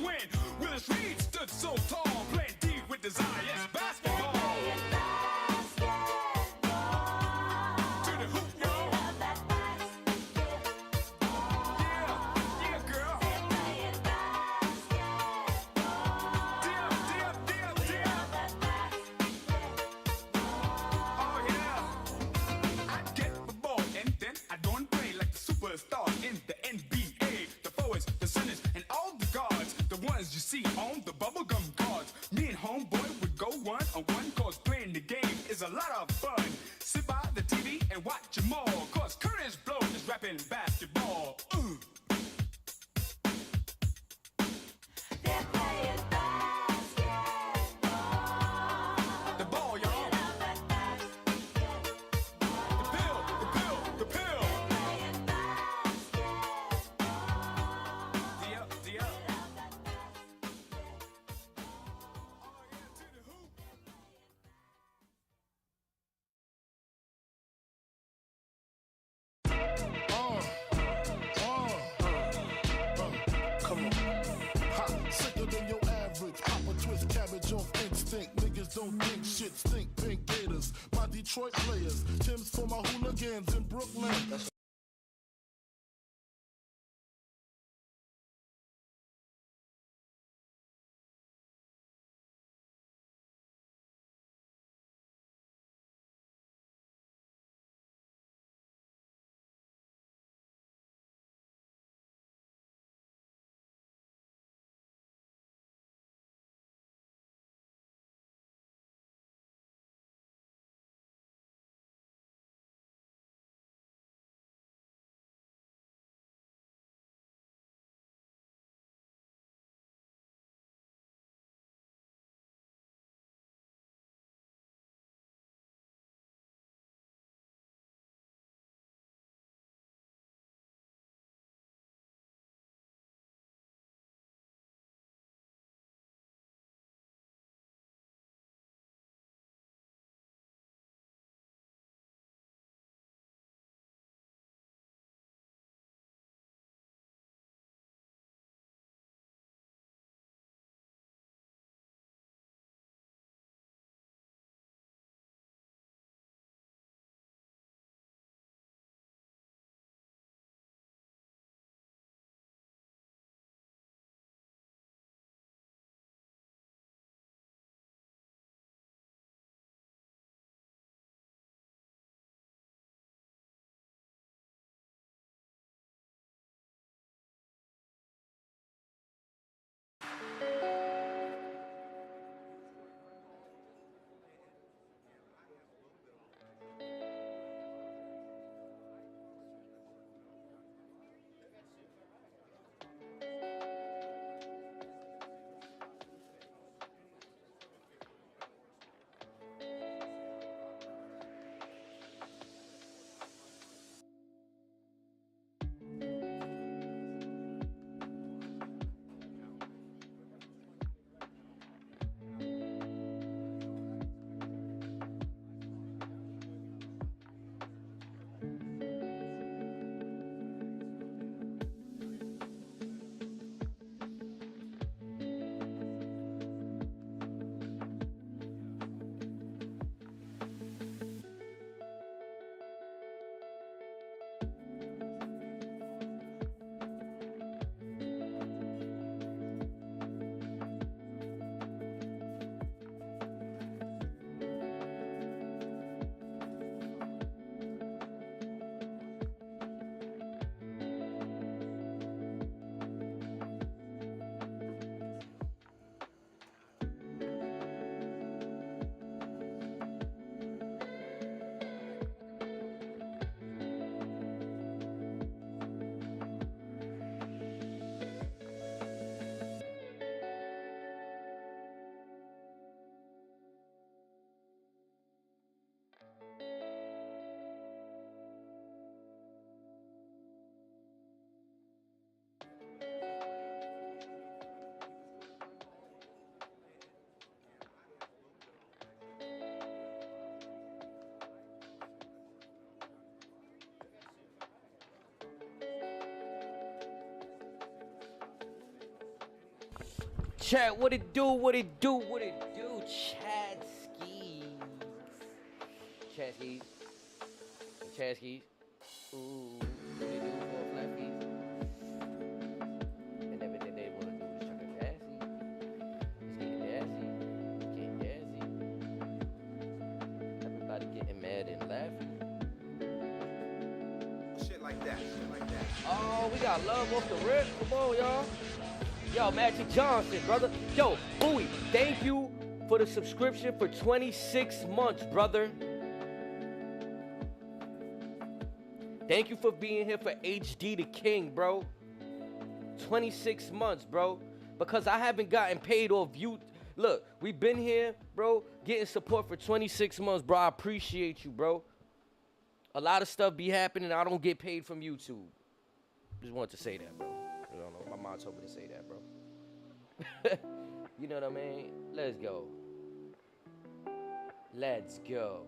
win. Willis Reed stood so tall, playing D with desire. Yes, basketball. To the hoop, y'all. Yeah, yeah, girl. Dip. Oh, yeah. I get the ball and then I don't play like the superstar in the NBA. The forwards, the centers, and all the guards, the ones you see on the bubblegum cards. Me and homeboy would go one-on-one, cause playing the game is a lot of fun. Sit by the TV and watch them all, cause Curtis Blow is rapping basketball. They're playing basketball. The ball, y'all. The pill. They're playing basketball. The up. Oh, yeah, to the hoop. Come on. Ha, sicker than your average. Pop a twist cabbage off instinct. Niggas don't think shit, stink pink gators. My Detroit players. Tim's for my hooligans in Brooklyn. Chat, what it do, what it do, what it do, Chad skis. Chad skis. Chad skis. Ooh, what they do for flat feet? And everything they want to do is chuck a gassy. It's getting gassy. Getting gassy. Everybody getting mad and laughing. Shit like that, shit like that. Oh, we got love off the rip. Come on, y'all. Yo, Magic Johnson, brother. Yo, Bowie, thank you for the subscription for 26 months, brother. Thank you for being here for HD the King, bro. 26 months, bro. Because I haven't gotten paid off you. Look, we've been here, bro, getting support for 26 months, bro. I appreciate you, bro. A lot of stuff be happening. I don't get paid from YouTube. Just wanted to say that, bro. I don't know. My mom told me to say that, bro. You know what I mean? Let's go. Let's go.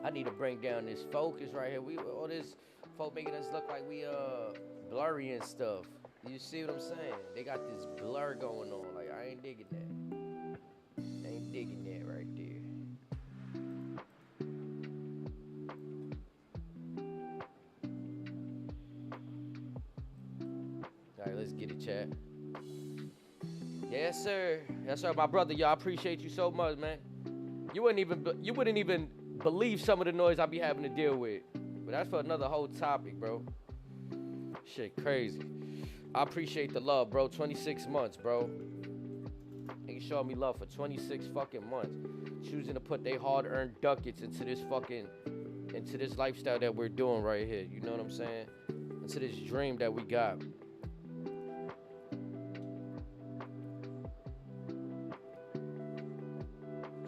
I need to bring down this focus right here. We all this folk making us look like we blurry and stuff. You see what I'm saying? They got this blur going on. Like, I ain't digging that. Ain't digging that right there. All right, let's get it, chat. Yes, sir. Yes, sir, my brother. Y'all, appreciate you so much, man. You wouldn't even believe some of the noise I be having to deal with. But that's for another whole topic, bro. Shit, crazy. I appreciate the love, bro. 26 months, bro. Niggas showing me love for 26 fucking months. Choosing to put their hard-earned ducats into this lifestyle that we're doing right here. You know what I'm saying? Into this dream that we got.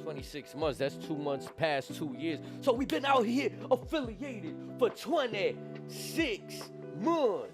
$26 months, that's 2 months past 2 years. So we've been out here affiliated for 26 months.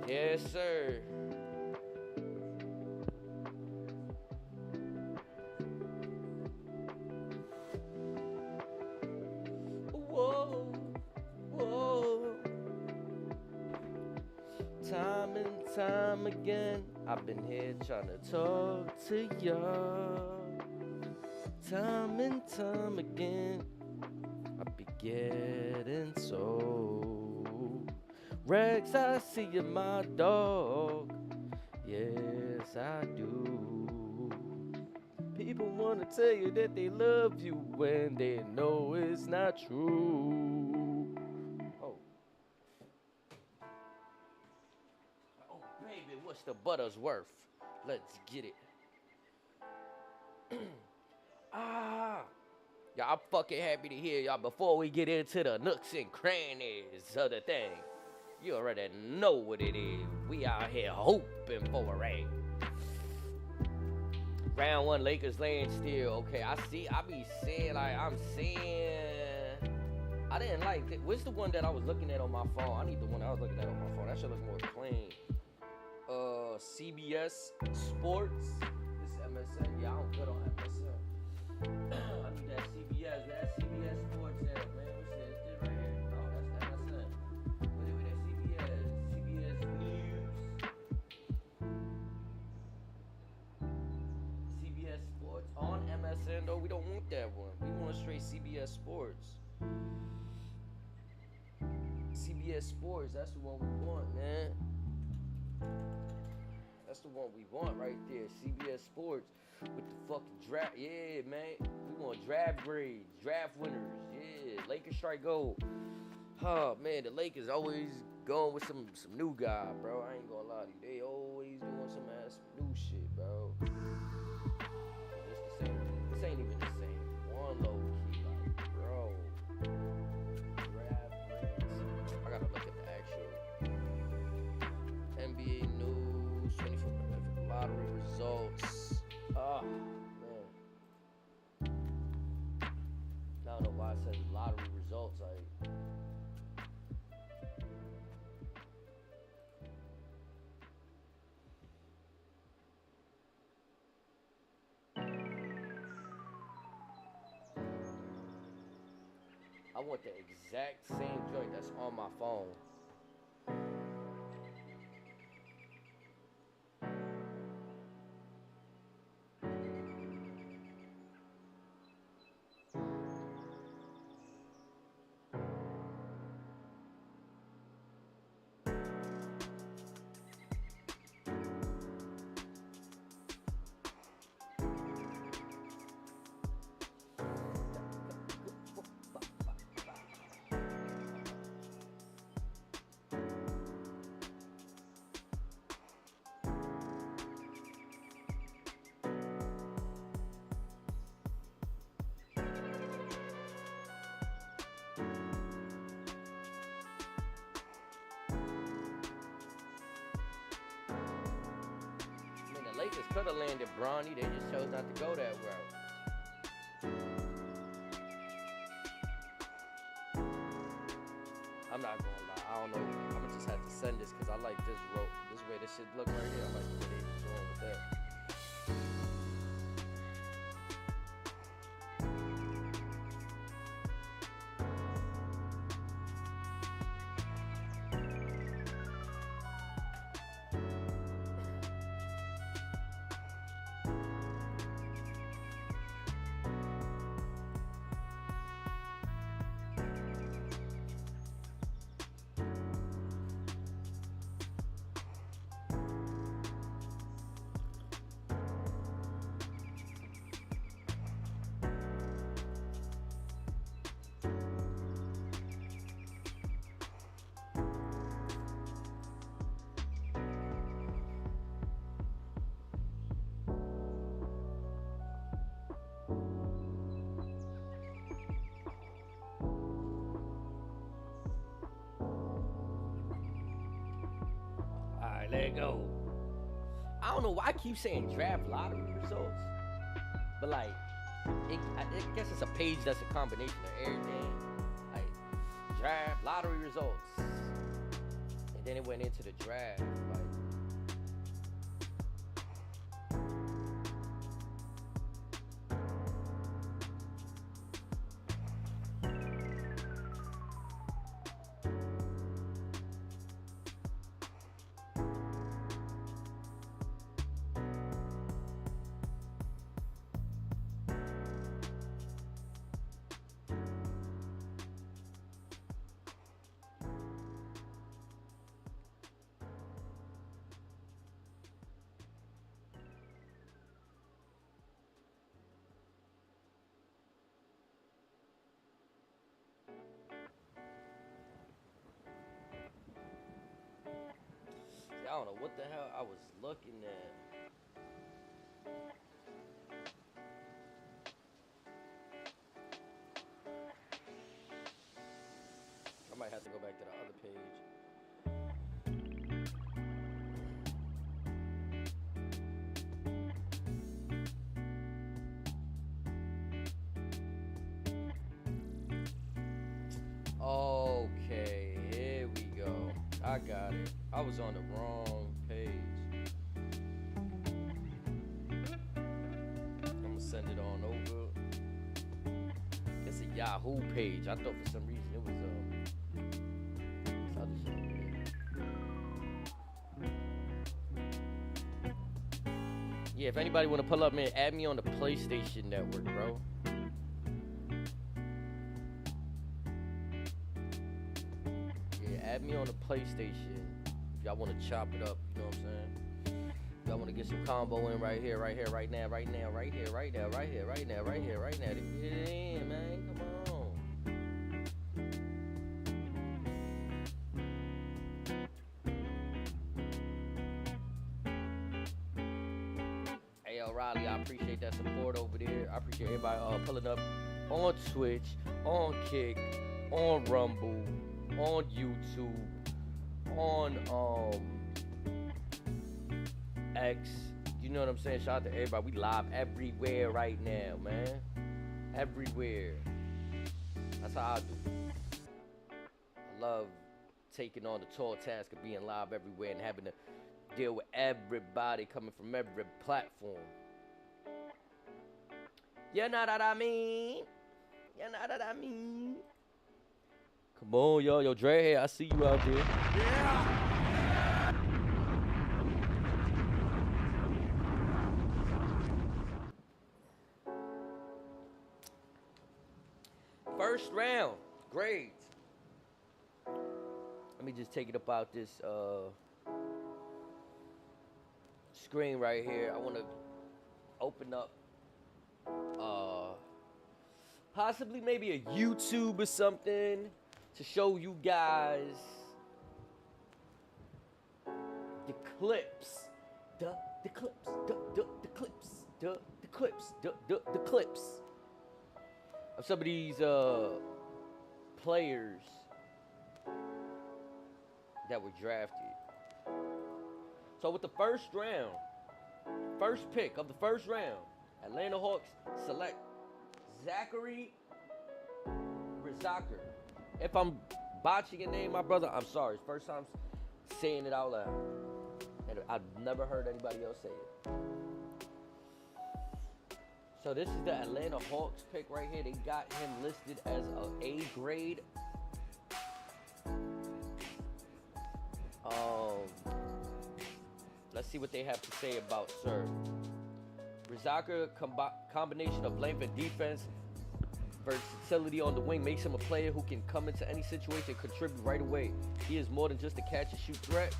Yes, sir. Whoa, whoa. Time and time again, I've been here trying to talk to y'all. Time and time again, I be getting so. Rex, I see you, my dog. Yes, I do. People want to tell you that they love you when they know it's not true. Oh, baby, what's the butter's worth? Let's get it. Y'all, I'm fucking happy to hear y'all before we get into the nooks and crannies of the thing. You already know what it is. We out here hoping for a ring. Round one, Lakers laying still. Okay, I be seeing, like, I'm seeing. I didn't like it. What's the one that I was looking at on my phone? I need the one I was looking at on my phone. That shit looks more clean. CBS Sports. This is MSN. Yeah, I don't put on MSN. I need that CBS. That CBS Sports there, man. What's this? This right here. Oh, that's MSN. What is that CBS? CBS News. CBS Sports on MSN, though. We don't want that one. We want straight CBS Sports. CBS Sports, that's the one we want, man. That's the one we want right there. CBS Sports with the fucking draft. Yeah, man. We want draft grades, draft winners. Yeah, Lakers strike gold. Oh, man, the Lakers always going with some new guy, bro. I ain't gonna lie to you. They always doing some new shit, bro. It's the same. This ain't even the same one low key. I said lottery results. Like, I want the exact same joint that's on my phone. The Lakers could have landed Bronnny. They just chose not to go that route. I'm not gonna lie. I don't know. I'm gonna just have to send this because I like this rope. This way this shit look right here. I like the way they was going with that. Alright, let it go. I don't know why I keep saying draft lottery results, but like, I guess it's a page that's a combination of everything. Like, draft lottery results, and then it went into the draft. Like, I don't know what the hell I was looking at. I might have to go back to the other page. Okay, here we go. I got it. I was on the wrong page. I'm gonna send it on over. It's a Yahoo page. I thought for some reason it was this other shit over there. Yeah, if anybody wanna pull up, man, add me on the PlayStation Network, bro. Yeah, add me on the PlayStation. Y'all want to chop it up, you know what I'm saying? Y'all want to get some combo in right here, right here, right now, right now, right here, right now, right here, right now, right here, right now. Get it in, man. Come on. Hey, O'Reilly, I appreciate that support over there. I appreciate everybody pulling up on Twitch, on Kick, on Rumble, on YouTube, on X. You know what I'm saying? Shout out to everybody. We live everywhere right now, man. Everywhere. That's how I do. I love taking on the tall task of being live everywhere and having to deal with everybody coming from every platform. You know what I mean? You know what I mean? Come on, y'all. Yo, Dre, hey, I see you out there. First round, grades. Let me just take it up out this screen right here. I want to open up possibly maybe a YouTube or something to show you guys the clips. The clips. The clips. The clips. The clips of some of these players that were drafted. So with the first round, first pick of the first round, Atlanta Hawks select Zachary Rizaker. If I'm botching your name, my brother, I'm sorry. It's first time saying it out loud. And I've never heard anybody else say it. So this is the Atlanta Hawks pick right here. They got him listed as an A grade. Let's see what they have to say about Sir. Rizaker combination of length and defense, versatility on the wing makes him a player who can come into any situation and contribute right away. He is more than just a catch and shoot threat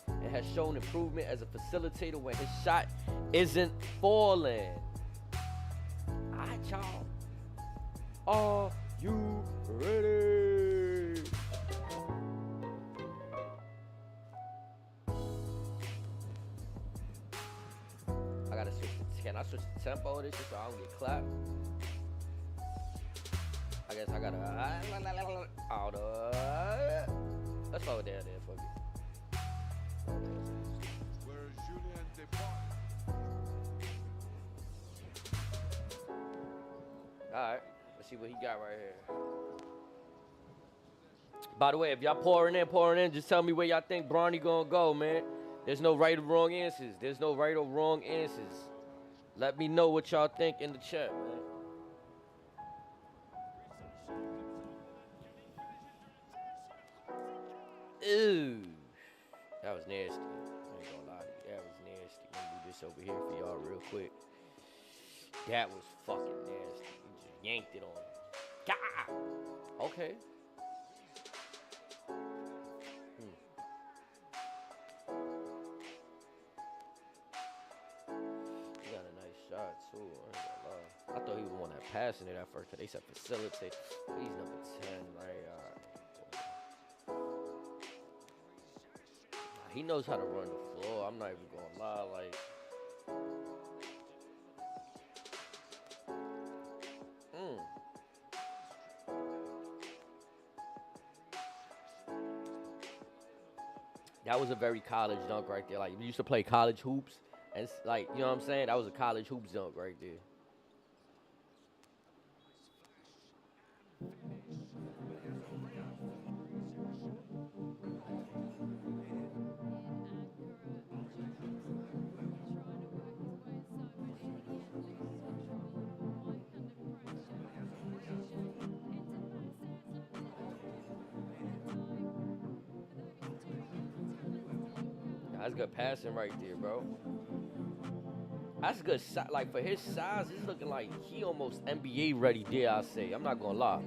and has shown improvement as a facilitator when his shot isn't falling. Alright, y'all. Are you ready? I gotta switch. Can I switch the tempo of this just so I don't get clapped? I guess I gotta. Let's slow it down there for me. Where Julien Depart. Alright, let's see what he got right here. By the way, if y'all pouring in, just tell me where y'all think Bronny gonna go, man. There's no right or wrong answers. There's no right or wrong answers. Let me know what y'all think in the chat, man. Ooh, that was nasty. I ain't gonna lie to you. That was nasty. Let me do this over here for y'all real quick. That was fucking nasty. You just yanked it on me. Gah! Okay. He got a nice shot too. I ain't gonna lie. I thought he was the one that passing it at first, cause they said facilitate. He's number 10, right? He knows how to run the floor. I'm not even gonna lie, like. That was a very college dunk right there. Like, we used to play college hoops, and it's like, you know what I'm saying? That was a college hoops dunk right there. That's good passing right there, bro. That's good. Like, for his size, he's looking like he almost NBA ready, dare I say. I'm not gonna lie.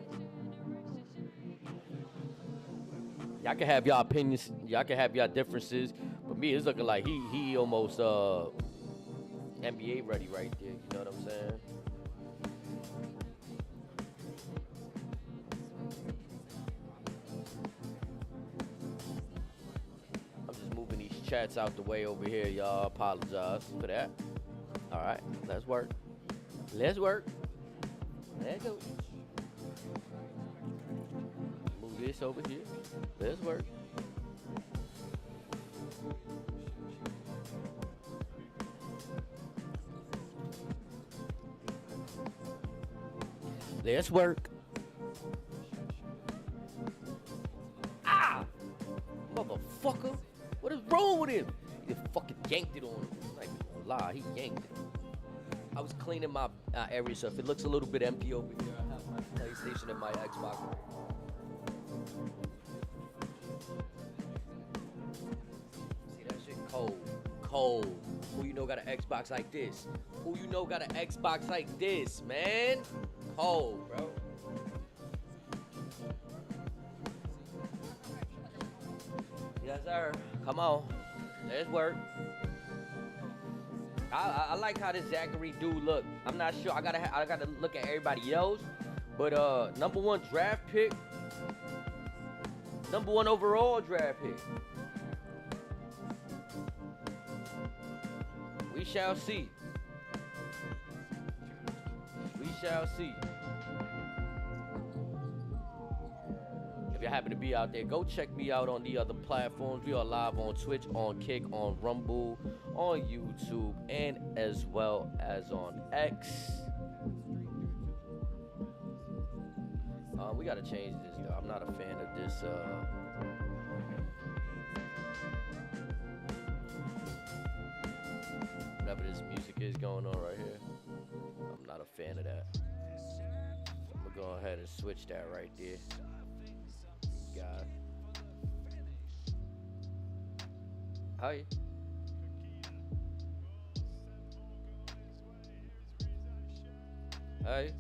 Y'all can have y'all opinions. Y'all can have y'all differences. But me, it's looking like he almost NBA ready right there. You know what I'm saying? Chats out the way over here, y'all. Apologize for that. All right, let's work. Let's work. Let's go. Move this over here. Let's work. Let's work. motherfucker. What is wrong with him? He just fucking yanked it on him. Like, no lie, he yanked it. I was cleaning my area, so if it looks a little bit empty over here, I have my PlayStation and my Xbox. See that shit? Cold. Who you know got an Xbox like this? Who you know got an Xbox like this, man? Cold, bro. Yes, sir. Come on. Let's work. I like how this Zachary dude look. I'm not sure. I gotta look at everybody else. But number 1 draft pick. Number 1 overall draft pick. We shall see. We shall see. If you happen to be out there, go check me out on the other platforms. We are live on Twitch, on Kick, on Rumble, on YouTube, and as well as on X. We gotta change this though. I'm not a fan of this. Whatever this music is going on right here, I'm not a fan of that. I'm gonna go ahead and switch that right there. God. Hi. Hi.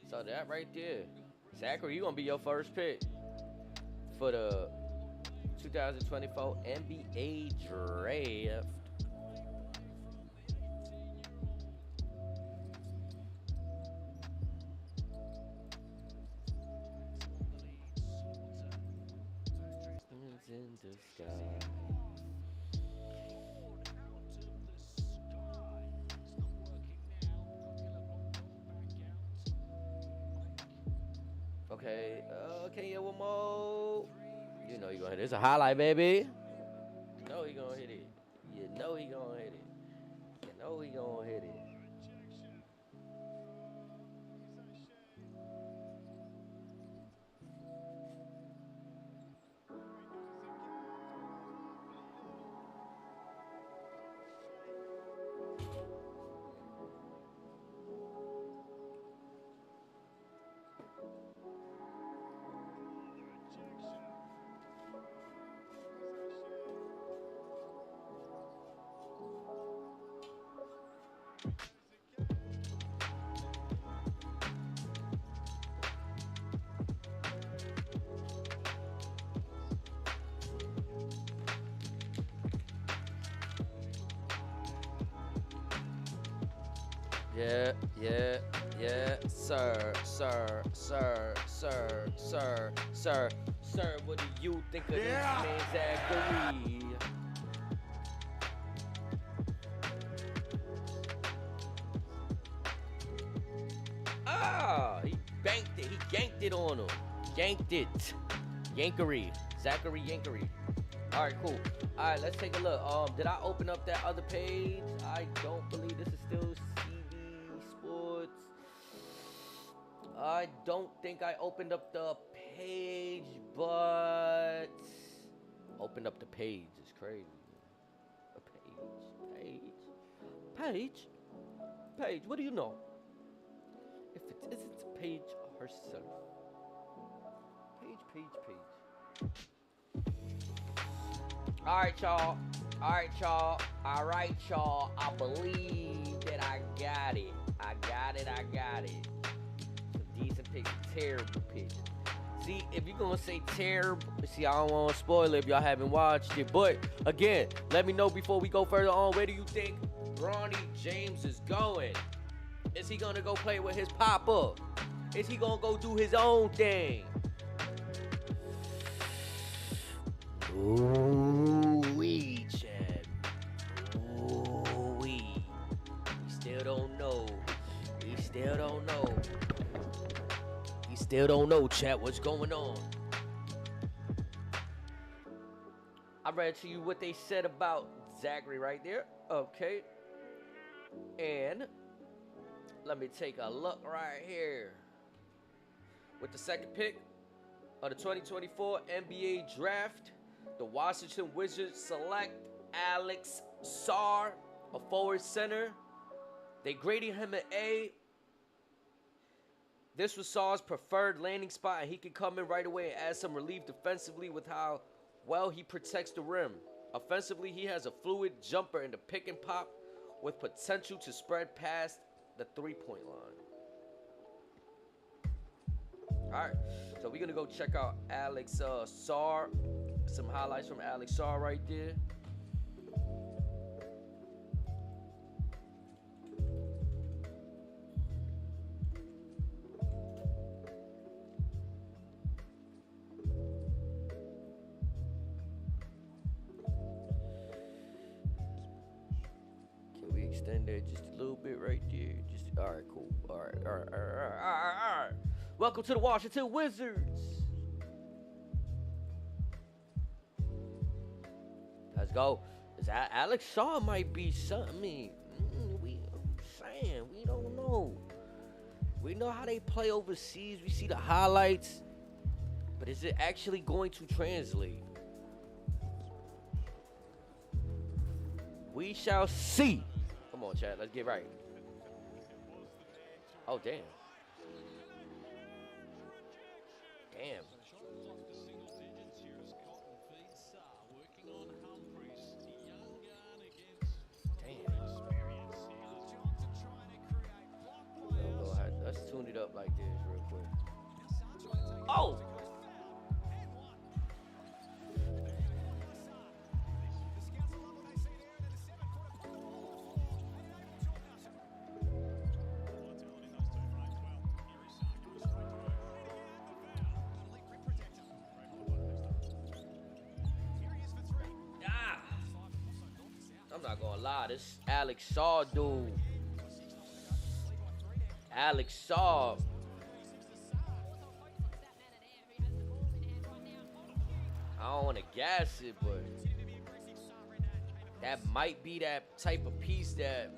So that right there, Zachary, you gonna be your first pick for the 2024 NBA draft. In the sky. Okay, yeah, one more. You know he gonna hit it. It's a highlight, baby. You know he gonna hit it. You know he gonna hit it. You know he gonna hit it. Yeah, sir, what do you think of this man, Zachary? He banked it, he yanked it on him. Yanked it. Yankery, Zachary Yankery. All right, cool. All right, let's take a look. Did I open up that other page? I don't believe this is still Sports. I don't think I opened up the page, but opened up the page is crazy. A page. What do you know? If it isn't Paige herself. Page. All right, y'all. I believe that I got it. I got it. Some decent picks, terrible picks. See, if you're gonna say terrible, see, I don't want to spoil it if y'all haven't watched it. But again, let me know before we go further on. Where do you think Bronnny James is going? Is he gonna go play with his papa? Is he gonna go do his own thing? Ooh-wee, Chad. Ooh-wee. We still don't know. still don't know. He still don't know, chat, what's going on. I read to you what they said about Zachary right there. Okay. And let me take a look right here. With the second pick of the 2024 NBA Draft, the Washington Wizards select Alex Sarr, a forward center. They graded him an A. This was Sarr's preferred landing spot, and he can come in right away and add some relief defensively with how well he protects the rim. Offensively, he has a fluid jumper in the pick and pop with potential to spread past the three-point line. All right, so we're going to go check out Alex Sarr. Some highlights from Alex Sarr right there. Extend that just a little bit right there. Just all right, cool. All right. Welcome to the Washington Wizards. Let's go. Alex Sarr might be something. I mean, we don't know. We know how they play overseas. We see the highlights, but is it actually going to translate? We shall see. Come on, Chad. Let's get right. Oh, damn. Damn. Damn. Let's tune it up like this real quick. Oh! I'm not gonna lie, this Alex Sarr dude. Alex Sarr. I don't wanna gas it, but that might be that type of piece that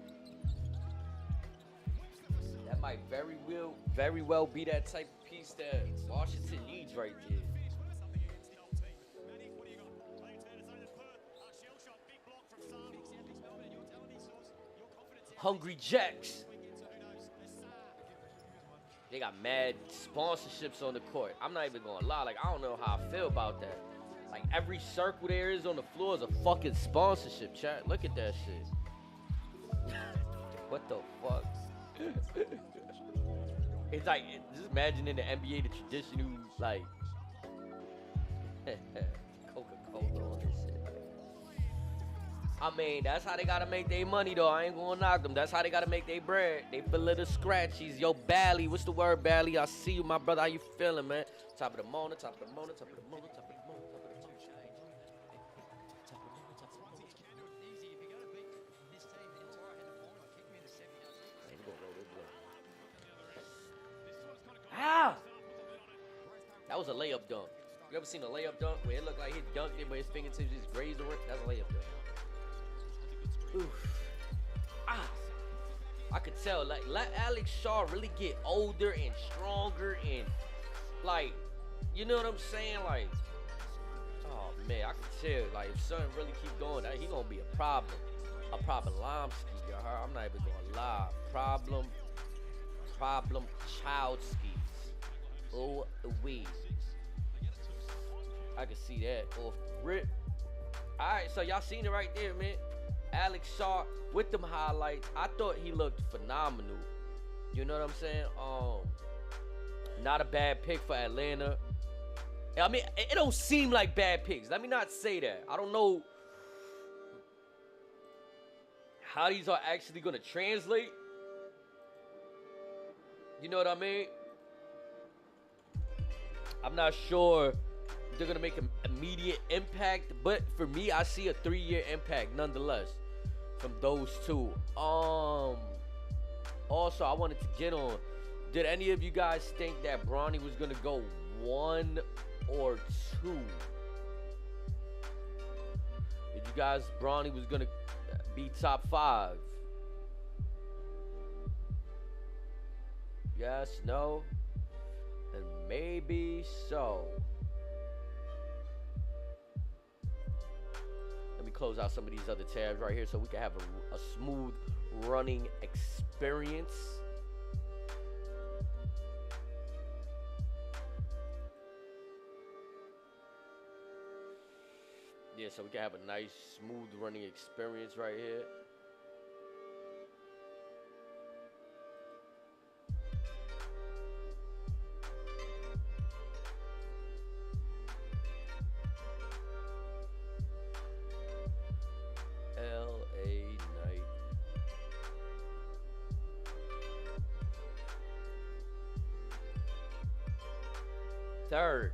might very well be that type of piece that Washington needs right there. Hungry Jacks. They got mad sponsorships on the court. I'm not even gonna lie. Like, I don't know how I feel about that. Like, every circle there is on the floor is a fucking sponsorship, chat. Look at that shit. What the fuck? It's like, just imagine in the NBA, the traditional, like, Coca-Cola on this shit. I mean, that's how they gotta make their money, though. I ain't gonna knock them. That's how they gotta make their bread. They feel little scratchies. Yo, Bally, what's the word, Bally? I see you, my brother. How you feeling, man? Top of the morning, top of the morning, top of the morning, top of the morning, top of the morning. Ah! That was a layup dunk. You ever seen a layup dunk where it looked like he dunked it, but his fingertips just grazed the rim? That's a layup dunk. Oof. Ah, I could tell. Like, let Alex Sarr really get older and stronger and, like, you know what I'm saying? Like, oh man, I could tell. Like, if something really keep going, he gonna be a problem Lomsky. You heard? I'm not even gonna lie. Problem child skis. Oh, we. I can see that off the rip. All right, so y'all seen it right there, man. Alex Sarr with them highlights. I thought he looked phenomenal. You know what I'm saying? Not a bad pick for Atlanta. I mean, it don't seem like bad picks. Let me not say that. I don't know how these are actually going to translate. You know what I mean? I'm not sure they're going to make an immediate impact, but for me, I see a 3-year impact nonetheless from those two. Also, I wanted to get on. Did any of you guys think that Bronny was gonna go 1 or 2? Did you guys Bronny was gonna be top 5? Yes, no, and maybe so. Let me close out some of these other tabs right here so we can have a smooth running experience. Yeah, so we can have a nice smooth running experience right here. LA Knight. Third,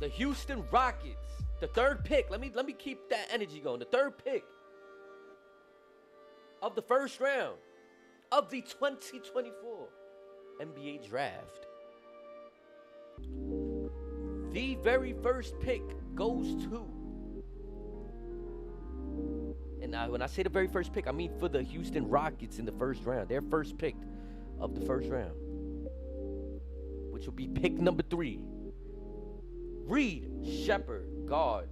the Houston Rockets. The third pick. Let me keep that energy going. The third pick of the first round of the 2024 NBA draft. The very first pick goes to, and when I say the very first pick, I mean for the Houston Rockets in the first round. Their first pick of the first round, which will be pick number 3. Reed Shepherd, guard.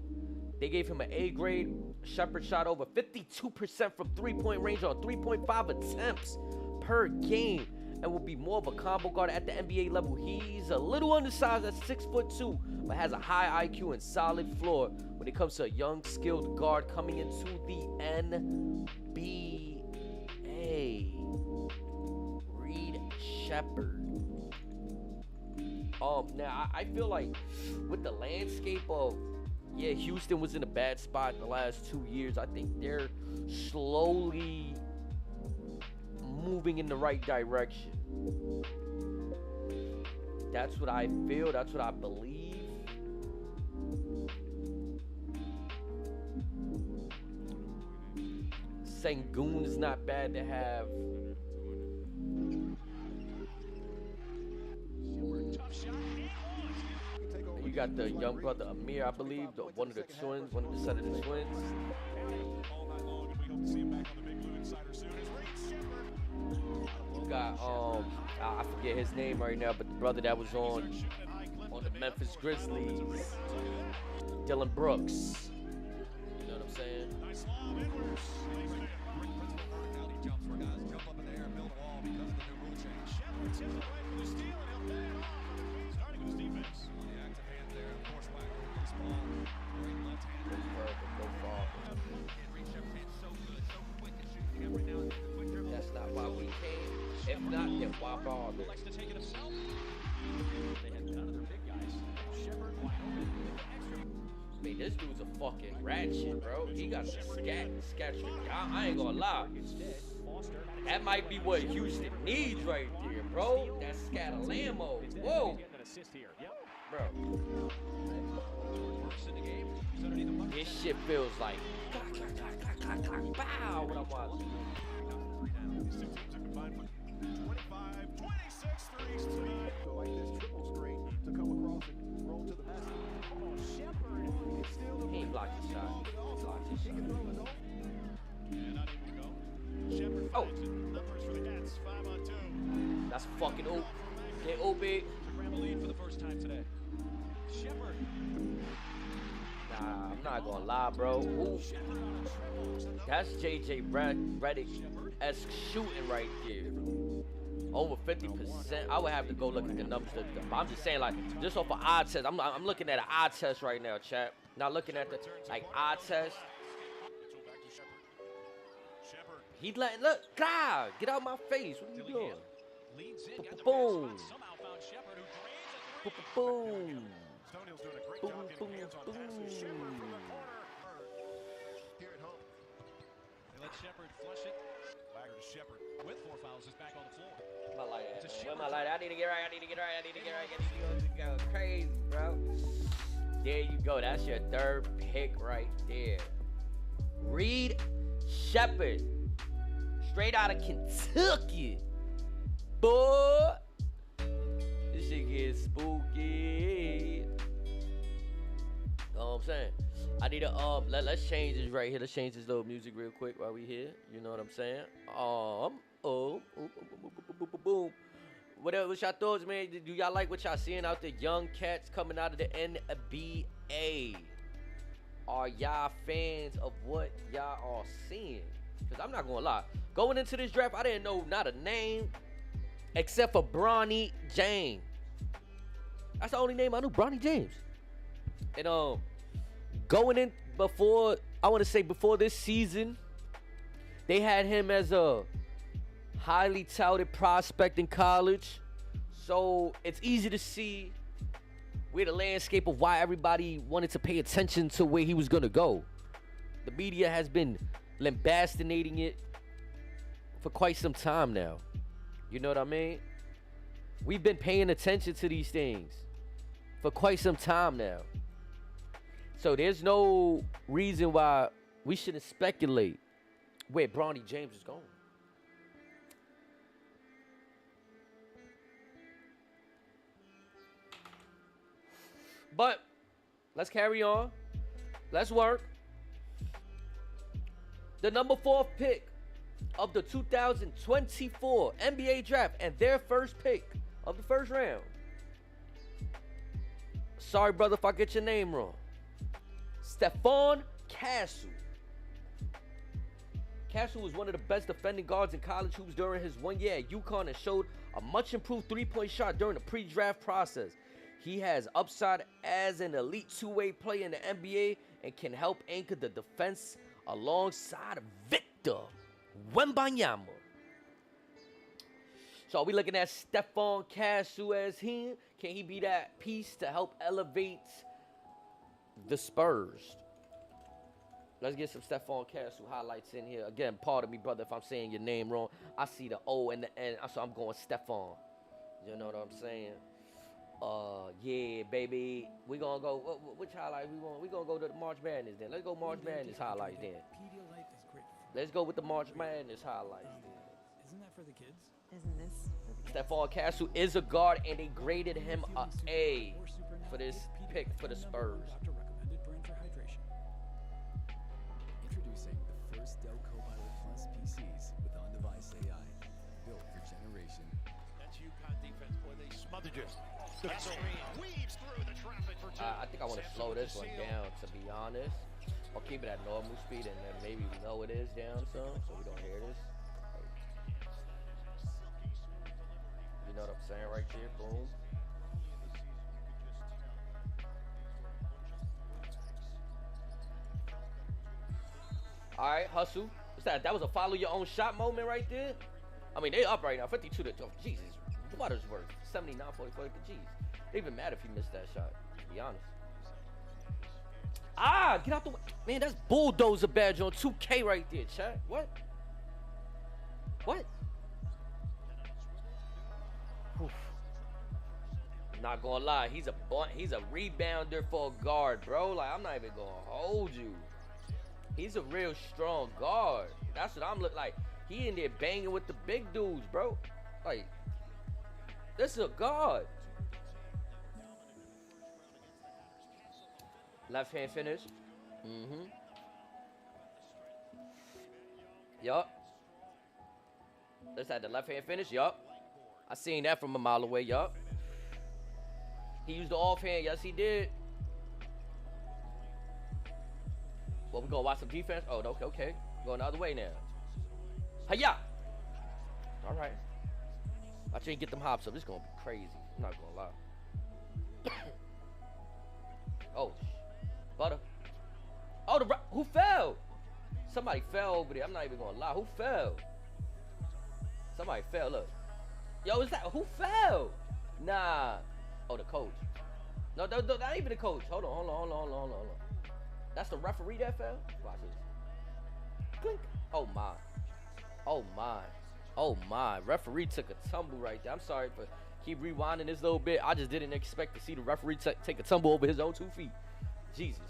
They gave him an A grade. Shepherd shot over 52% from three-point range on 3.5 attempts per game and will be more of a combo guard at the NBA level. He's a little undersized at 6'2", but has a high IQ and solid floor when it comes to a young, skilled guard coming into the NBA. Reed Shepherd. Now I feel like with the landscape of, yeah, Houston was in a bad spot in the last 2 years. I think they're slowly moving in the right direction. That's what I feel. That's what I believe. Sengun's not bad to have. You got the young brother Amir, I believe, one of the twins, one of the son of the twins. You got I forget his name right now, but the brother that was on the Memphis Grizzlies, Dylan Brooks. You know what I'm saying? That's not why we came. If not, then why bother? I mean, this dude's a fucking ratchet, bro. He got the scat. I ain't gonna lie. That might be what Houston needs right there, bro. That scatalamo. Whoa. Bro. This shit feels like bow when I'm watching. He ain't blocked his shot. Oh. That's fucking OP. Okay, OP. For the first time today. Shepherd. Nah, I'm not gonna lie, bro. Ooh. That's JJ Redick-esque shooting right there. Over 50%. I would have to go look at the numbers. I'm just saying, like, just off an eye test. I'm looking at an eye test right now, chat. Not looking at the eye test. He letting look. God, get out my face. What are you doing? Boom. Boom. Boom, boom, boom. They let Shepherd flush it. Wagner to Shepherd with 4 fouls is back on the floor. My light. Where my light? I need to get right. I need to get go crazy, bro. There you go. That's your third pick right there. Reed Shepherd. straight out of Kentucky. Boy, this shit gets spooky. Know what I'm saying? I need to let's change this right here. Let's change this little music real quick while we here. You know what I'm saying? Boom. What y'all thoughts, man? Do y'all like what y'all seeing out there? Young cats coming out of the NBA. Are y'all fans of what y'all are seeing? Because I'm not gonna lie, going into this draft, I didn't know not a name except for Bronnny James. That's the only name I knew, Bronnny James. And going in before this season, they had him as a highly touted prospect in college. So it's easy to see where the landscape of why everybody wanted to pay attention to where he was gonna go. The media has been lambastinating it for quite some time now. You know what I mean? We've been paying attention to these things for quite some time now. So there's no reason why we shouldn't speculate where Bronnny James is going. But let's carry on. Let's work. The number 4 pick of the 2024 NBA draft and their first pick of the first round. Sorry, brother, if I get your name wrong. Stephon Castle. Castle was one of the best defending guards in college hoops during his 1 year at UConn and showed a much improved three-point shot during the pre-draft process. He has upside as an elite two-way player in the NBA and can help anchor the defense alongside Victor Wembanyama. So are we looking at Stephon Castle as him? Can he be that piece to help elevate the Spurs? Let's get some Stephon Castle highlights in here. Again, pardon me, brother, if I'm saying your name wrong. I see the O and the N, so I'm going Stephon. You know what I'm saying? Yeah, baby. We gonna go. Which highlight we want? We gonna go to the March Madness then. Let's go March Madness highlights then. Let's go with the March Madness highlights then. Isn't that for the kids? Isn't this? Stephon Castle is a guard, and they graded him a A for this pick for the Spurs. Doctor recommended brand for hydration. Introducing the first Dell Copilot Plus PCs with on-device AI, built for generation. That's UConn defense, boy. They smothered you. The screen weaves through the traffic for two. I think I want to slow this one down, to be honest. Or keep it at normal speed, and then maybe lower it is down some, so we don't hear this. You know what I'm saying right there? Boom. All right, hustle. What's that? That was a follow your own shot moment right there. I mean, they up right now, 52 to Jesus. Buttersworth, 79, 44. Jeez, they even mad if he missed that shot. To be honest. Ah, get out the way, man. That's bulldozer badge on 2K right there, chat. What? What? Oof. Not gonna lie, he's a rebounder for a guard, bro. Like, I'm not even gonna hold you. He's a real strong guard. That's what I'm looking like. He in there banging with the big dudes, bro. Like, this is a guard. Left hand finish. Yup. Let's have the left hand finish. Yup. I seen that from a mile away. Yup. He used the offhand. Yes, he did. Well, we gonna watch some defense. Oh, okay. Going the other way now. Hiya. All right. I think get them hops up. This is gonna be crazy. I'm not gonna lie. Oh, butter. Oh, who fell? Somebody fell over there. I'm not even gonna lie. Who fell? Somebody fell. Look. Yo, is that who fell? Nah. Oh, the coach. No, that ain't even the coach. Hold on. That's the referee that fell? Watch this. Clink. Oh my. Referee took a tumble right there. I'm sorry for keep rewinding this little bit. I just didn't expect to see the referee take a tumble over his own 2 feet. Jesus.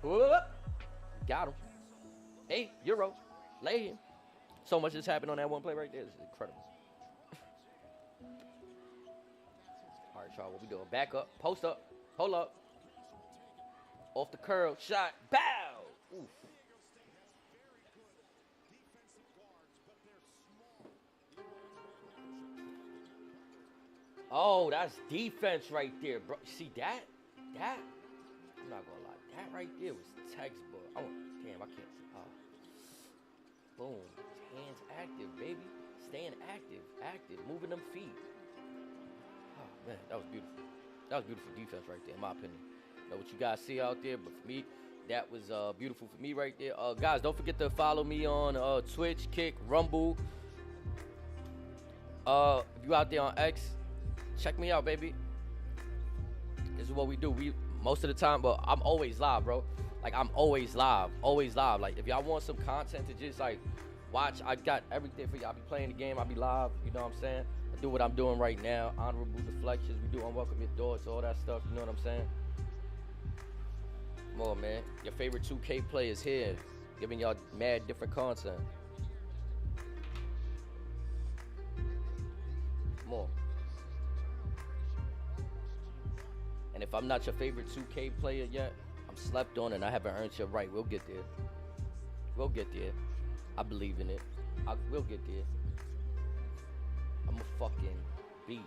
Got him. Hey, Euro. Lay him. So much has happened on that one play right there. It's incredible. All right, y'all, what we doing? Back up, post up, hold up. Off the curl, shot, bow. Oof. Oh, that's defense right there, bro. See that? That? I'm not gonna lie. That right there was textbook. Oh, damn, I can't see. Oh. Boom. Hands active, baby. Staying active, moving them feet. Oh, man, that was beautiful. That was beautiful defense right there, in my opinion. Know what you guys see out there, but for me, that was beautiful for me right there. Guys, don't forget to follow me on Twitch, Kick, Rumble. If you out there on X, check me out, baby. This is what we do. We most of the time, but I'm always live, bro. Like, I'm always live. Like, if y'all want some content to just like watch, I got everything for y'all. I be playing the game, I be live, you know what I'm saying? I do what I'm doing right now. Honorable deflections, we do unwelcome your thoughts, all that stuff, you know what I'm saying? Come on, man. Your favorite 2K players here, giving y'all mad different content. Come on. And if I'm not your favorite 2K player yet, I'm slept on and I haven't earned your right. We'll get there. We'll get there. I believe in it. We'll get there. I'm a fucking beast.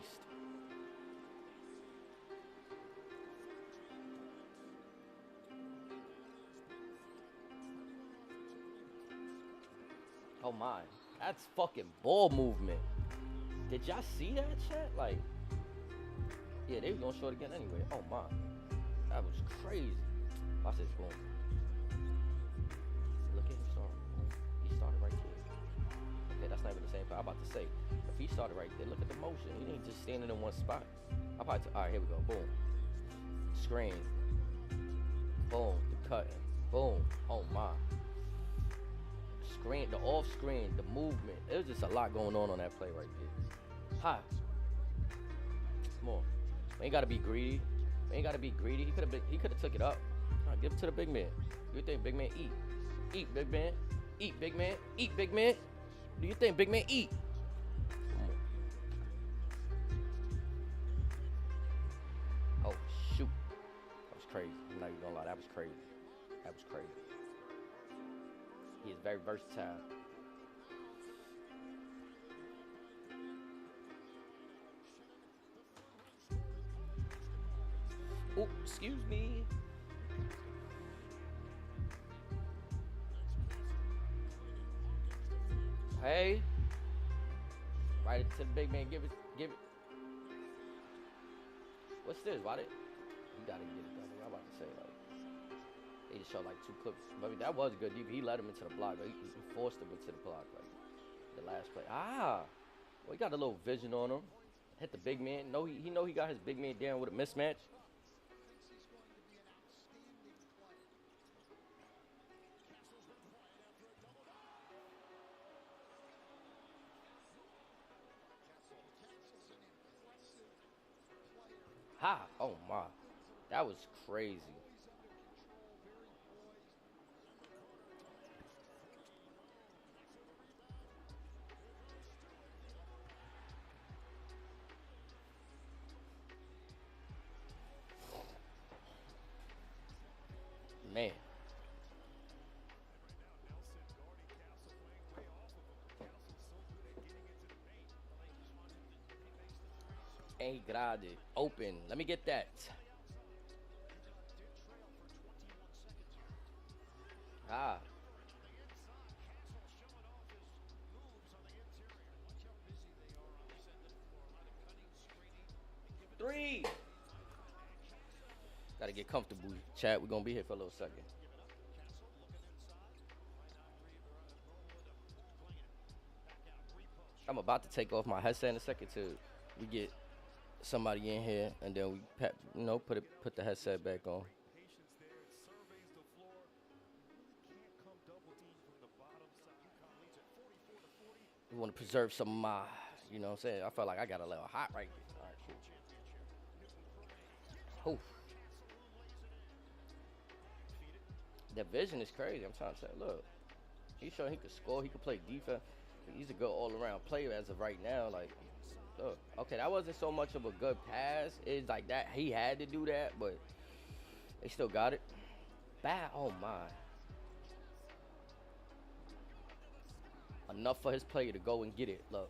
Oh my, that's fucking ball movement. Did y'all see that shit? Like, yeah, they was gonna show it again anyway. Oh my, that was crazy. Watch this, boom. Look at him start. He started right there. Okay, that's not even the same play. I'm about to say, if he started right there, look at the motion. He ain't just standing in one spot. All right, here we go. Boom. Screen. Boom. The cutting. Boom. Oh my. Screen, the off screen, the movement. It was just a lot going on that play right there. Hi. Come on. We ain't gotta be greedy. We ain't gotta be greedy. He could have took it up. All right, give it to the big man. Do you think big man eat? Eat, big man. Eat, big man. Eat, big man. Do you think big man eat? Come on. Oh shoot. That was crazy. I'm not even gonna lie, that was crazy. That was crazy. He is very versatile. Oh, excuse me. Hey. Right it to the big man. Give it. What's this? Why did you gotta get it done? I'm about to say, like, they just showed like 2 clips. I mean, that was good. He led him into the block. He forced him into the block, like the last play. Well, he got a little vision on him. Hit the big man. No, he know he got his big man down with a mismatch. Oh my, that was crazy. Man. Hey, grade, open. Let me get that. Three. Gotta get comfortable, chat. We're gonna be here for a little second. I'm about to take off my headset in a second till we get somebody in here, and then we put the headset back on. We want to preserve some of my, you know what I'm saying? I felt like I got a little hot right there. All right, cool. Oof. The vision is crazy. I'm trying to say, look, he's showing he could score, he could play defense. He's a good all-around player as of right now. Like, okay, that wasn't so much of a good pass. It's like that he had to do that, but they still got it. Bad. Oh my. Enough for his player to go and get it. Look,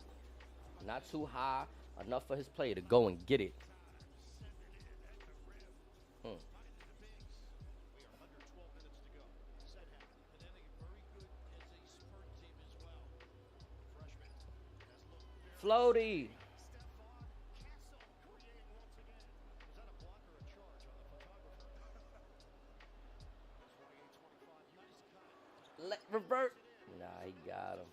not too high. Enough for his player to go and get it. Floaty. Revert. Nah, he got him.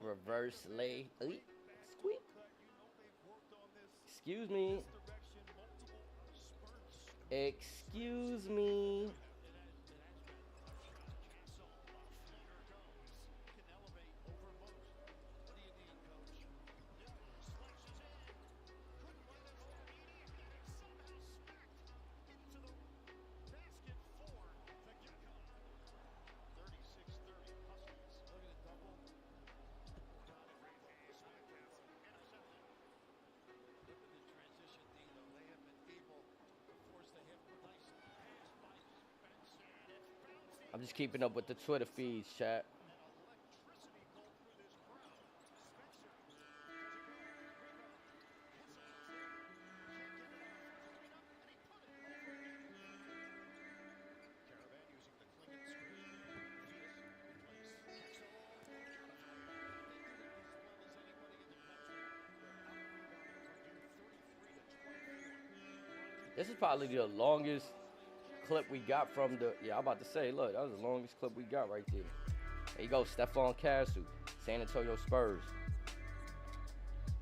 Reverse lay. Squeak. Excuse me. Excuse me. I'm just keeping up with the Twitter feeds, chat. This is probably the longest clip we got from the, I'm about to say, look, that was the longest clip we got right there. There you go, Stephon Castle, San Antonio Spurs.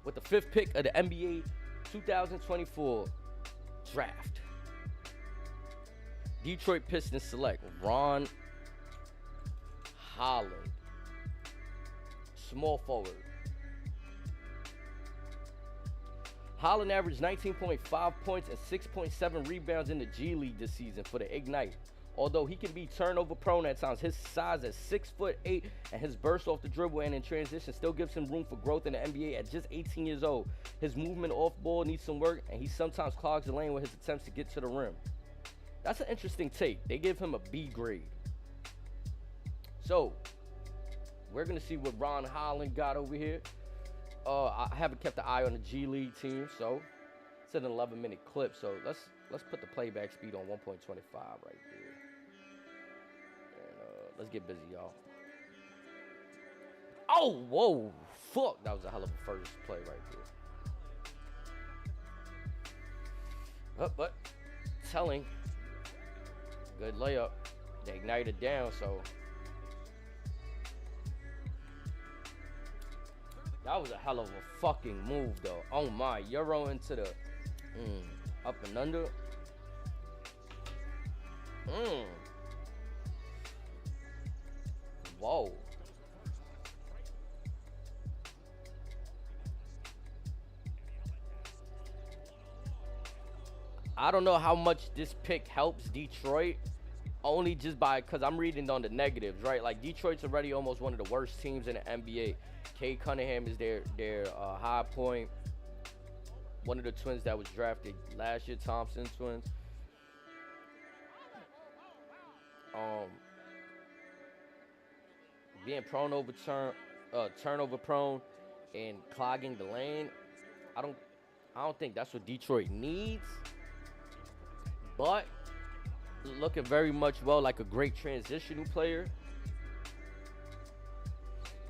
With the 5th pick of the NBA 2024 draft. Detroit Pistons select Ron Holland, small forward. Holland averaged 19.5 points and 6.7 rebounds in the G League this season for the Ignite. Although he can be turnover prone at times, his size at 6'8" and his burst off the dribble and in transition still gives him room for growth in the NBA at just 18 years old. His movement off ball needs some work, and he sometimes clogs the lane with his attempts to get to the rim. That's an interesting take. They give him a B grade. So, we're going to see what Ron Holland got over here. I haven't kept an eye on the G League team, so it's an 11-minute clip. So let's put the playback speed on 1.25 right there, and let's get busy, y'all. Oh, whoa, fuck! That was a hell of a first play right there. But telling, good layup. They ignited down, so. That was a hell of a fucking move, though. Oh my, Euro into the up and under. Whoa. I don't know how much this pick helps Detroit. Only just because I'm reading on the negatives, right? Like, Detroit's already almost one of the worst teams in the NBA. Kay Cunningham is their high point. One of the twins that was drafted last year, Thompson twins. Being turnover prone and clogging the lane. I don't think that's what Detroit needs. But looking very much like a great transitional player.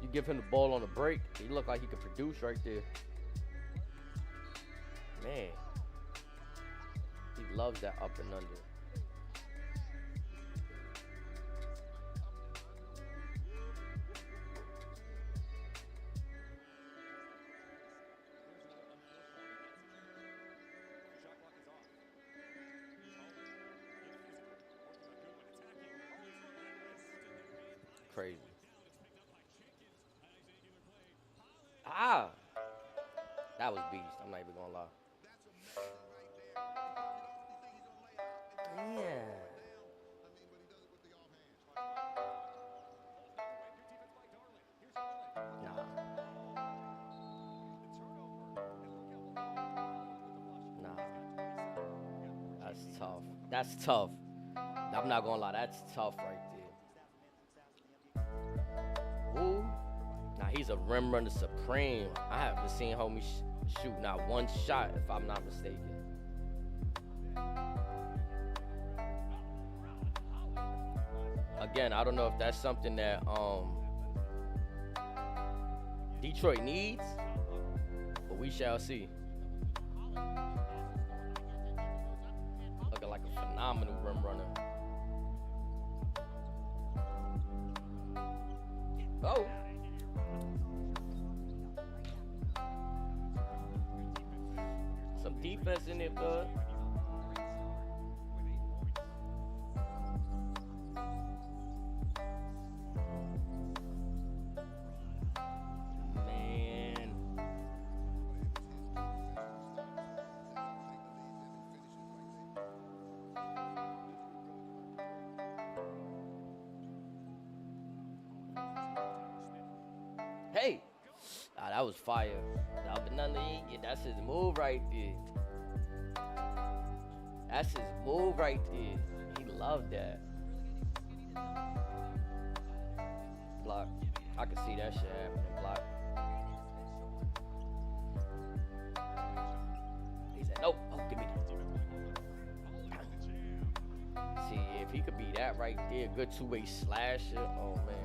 You give him the ball on the break, he look like he could produce right there. Man, he loves that up and under. Crazy. That was beast. I'm not even gonna lie. Yeah. That's tough. I'm not gonna lie, that's tough right there. Who? Now he's a rim runner supreme. I haven't seen homie shoot not one shot, if I'm not mistaken. Again, I don't know if that's something that Detroit needs, but we shall see. Looking like a phenomenal rim runner. Oh. Some defense in there, bud. Man. Hey. Ah, that was fire. Yeah, that's his move right there. That's his move right there. He loved that. Block. I can see that shit happening. Block. He said, nope. Oh, give me that. See, if he could be that right there, good two-way slasher. Oh, man.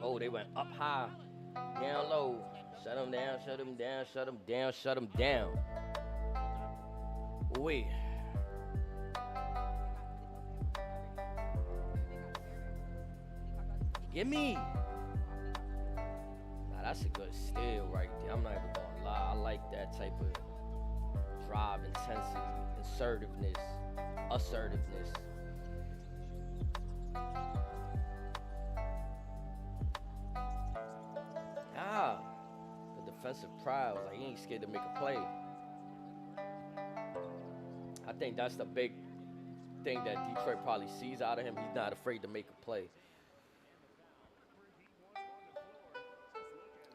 Oh, they went up high, down low. Shut them down, shut them down, shut them down, shut them down. Wait. Give me. Nah, that's a good steal right there. I'm not even gonna lie. I like that type of drive, intensity, assertiveness. The defensive pride was like, he ain't scared to make a play. I think that's the big thing that Detroit probably sees out of him. He's not afraid to make a play.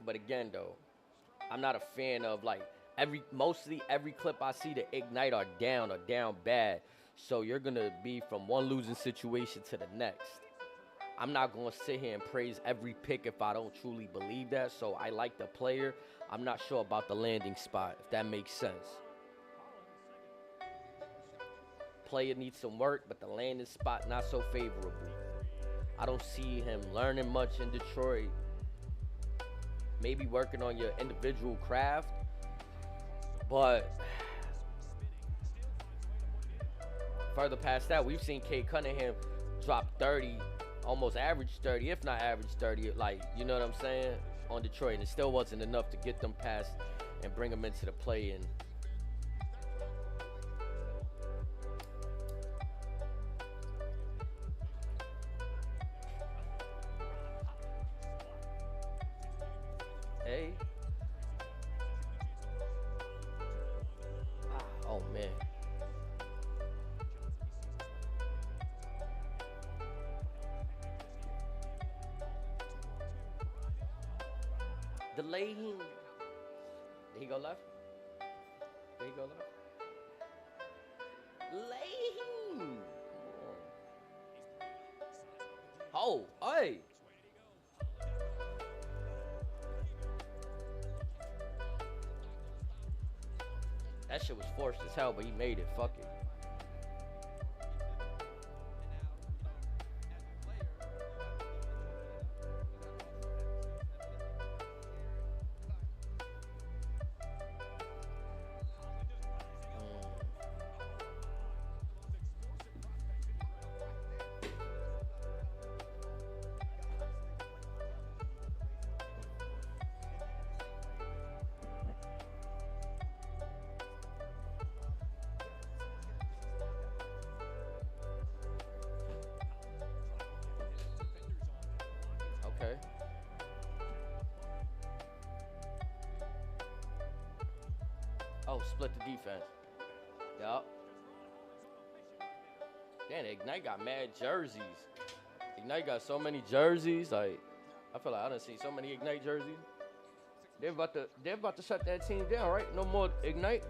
But again, though, I'm not a fan of like mostly every clip I see to Ignite are down bad. So you're gonna be from one losing situation to the next. I'm not going to sit here and praise every pick if I don't truly believe that. So I like the player. I'm not sure about the landing spot, if that makes sense. Player needs some work, but the landing spot not so favorable. I don't see him learning much in Detroit. Maybe working on your individual craft. But further past that, we've seen Cade Cunningham drop 30, almost average 30, if not average 30, like, you know what I'm saying, on Detroit, and it still wasn't enough to get them past and bring them into the play. And hey, oh man. Delay him. Did he go left? Did he go left? Lay him. Come on. Oh, hey. That shit was forced as hell, but he made it. Fuck it. Oh, split the defense. Yup. Damn, Ignite got mad jerseys. Ignite got so many jerseys. Like, I feel like I done seen so many Ignite jerseys. They're about to shut that team down, right? No more Ignite.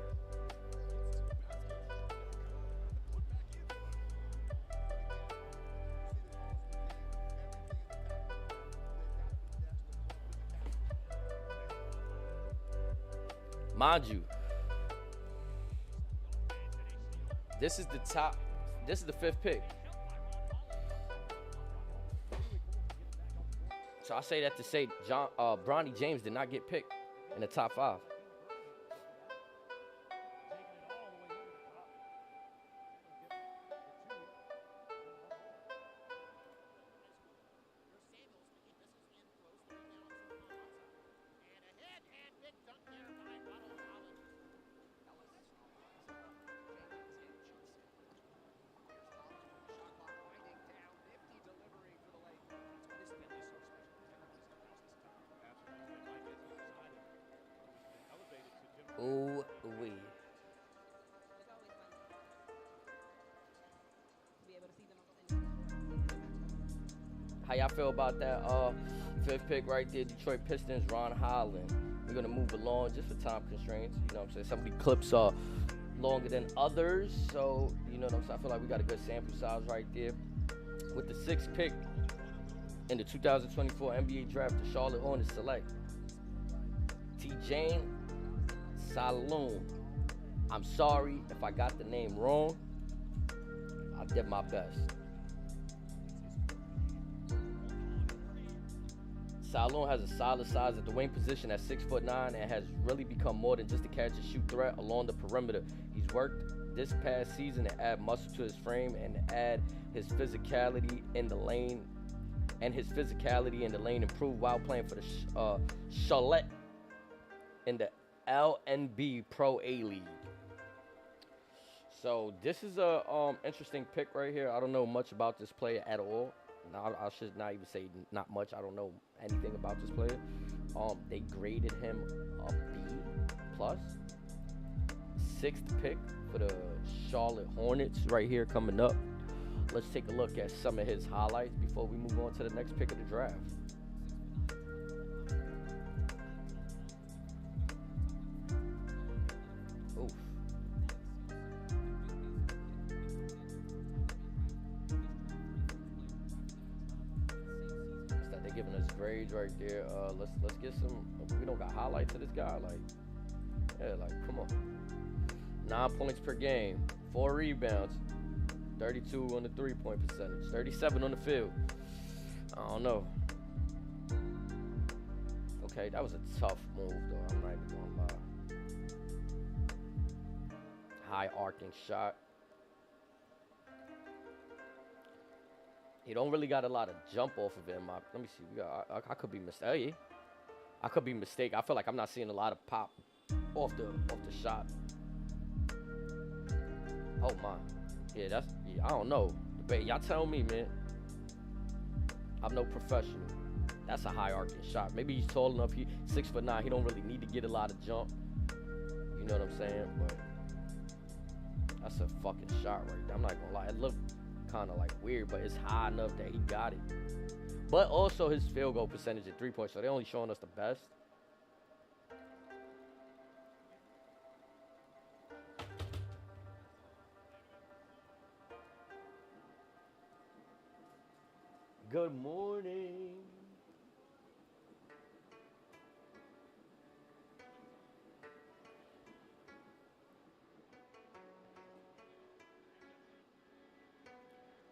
Mind you, this is the 5th pick. So I say that to say Bronnny James did not get picked in the top 5. Ooh wee. How y'all feel about that 5th pick right there? Detroit Pistons, Ron Holland. We're gonna move along just for time constraints. You know what I'm saying? Some of the clips are longer than others, so you know what I'm saying? I feel like we got a good sample size right there. With the 6th pick in the 2024 NBA draft, the Charlotte Hornets select T. Saloon. I'm sorry if I got the name wrong. I did my best. Saloon has a solid size at the wing position at 6'9" and has really become more than just a catch and shoot threat along the perimeter. He's worked this past season to add muscle to his frame and add his physicality in the lane. And his physicality in the lane improved while playing for the Charlotte in the LNB Pro A League. So this is a interesting pick right here. I don't know much about this player at all. No, I should not even say not much. I don't know anything about this player. They graded him a B+. 6th pick for the Charlotte Hornets right here coming up. Let's take a look at some of his highlights before we move on to the next pick of the draft. Oof. They're giving us grades right there. Let's get some. We don't got highlights of this guy. Like, yeah, like come on. 9 points per game, 4 rebounds, 32 on the 3-point percentage, 37 on the field. I don't know. Okay, that was a tough move though. I'm not even gonna lie. High arcing shot. He don't really got a lot of jump off of him. Let me see. I could be mistaken. I could be mistaken. I feel like I'm not seeing a lot of pop off the shot. Oh my. Yeah, I don't know. Y'all tell me, man. I'm no professional. That's a high arcing shot. Maybe he's tall enough. He 6'9". He don't really need to get a lot of jump. You know what I'm saying? But that's a fucking shot right there. I'm not gonna lie. It looked kind of like weird, but it's high enough that he got it. But also his field goal percentage at 3 points, so they're only showing us the best. Good morning.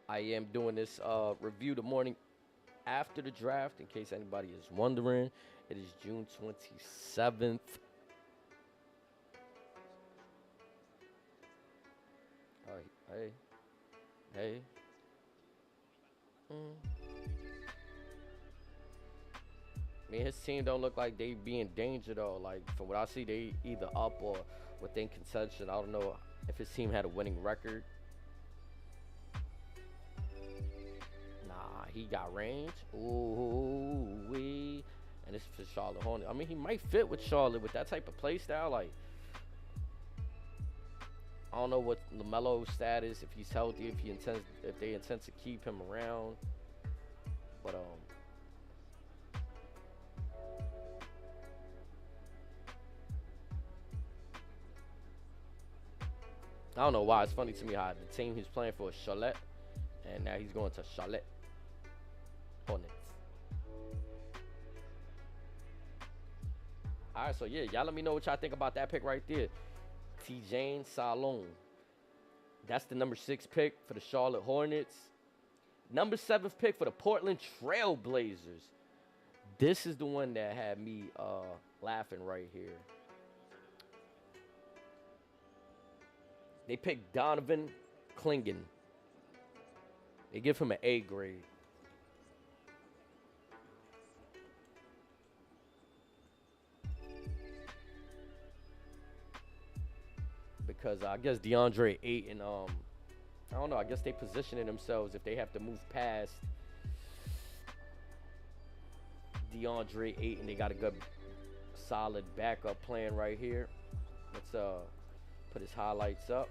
I am doing this review the morning after the draft, in case anybody is wondering. It is June 27th. Hey. I mean, his team don't look like they be in danger though. Like from what I see, they either up or within contention. I don't know if his team had a winning record. Nah, he got range. Ooh wee. And this is for Charlotte Hornets. I mean, he might fit with Charlotte with that type of play style. Like, I don't know what LaMelo's status, if he's healthy, if they intend to keep him around. But I don't know why. It's funny to me how the team he's playing for is Charlotte, and now he's going to Charlotte Hornets. All right, so yeah, y'all let me know what y'all think about that pick right there. T-Jane Salon. That's the number 6 pick for the Charlotte Hornets. Number 7th pick for the Portland Trail Blazers. This is the one that had me laughing right here. They picked Donovan Clingan. They give him an A grade. Because I guess DeAndre Ayton, I don't know, I guess they positioning themselves if they have to move past DeAndre Ayton. They got a good, solid backup plan right here. Let's put his highlights up.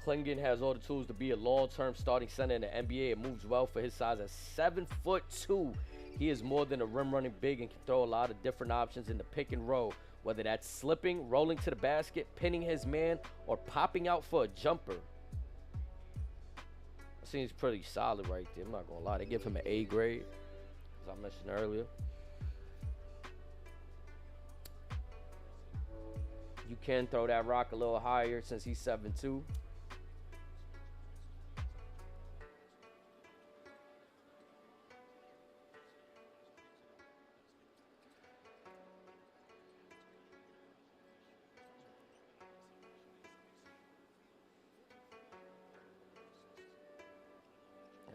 Clingan has all the tools to be a long-term starting center in the NBA. It moves well for his size at 7'2". He is more than a rim-running big and can throw a lot of different options in the pick and roll, whether that's slipping, rolling to the basket, pinning his man, or popping out for a jumper. Seems pretty solid right there. I'm not gonna lie. They give him an A grade, as I mentioned earlier. You can throw that rock a little higher since he's 7'2".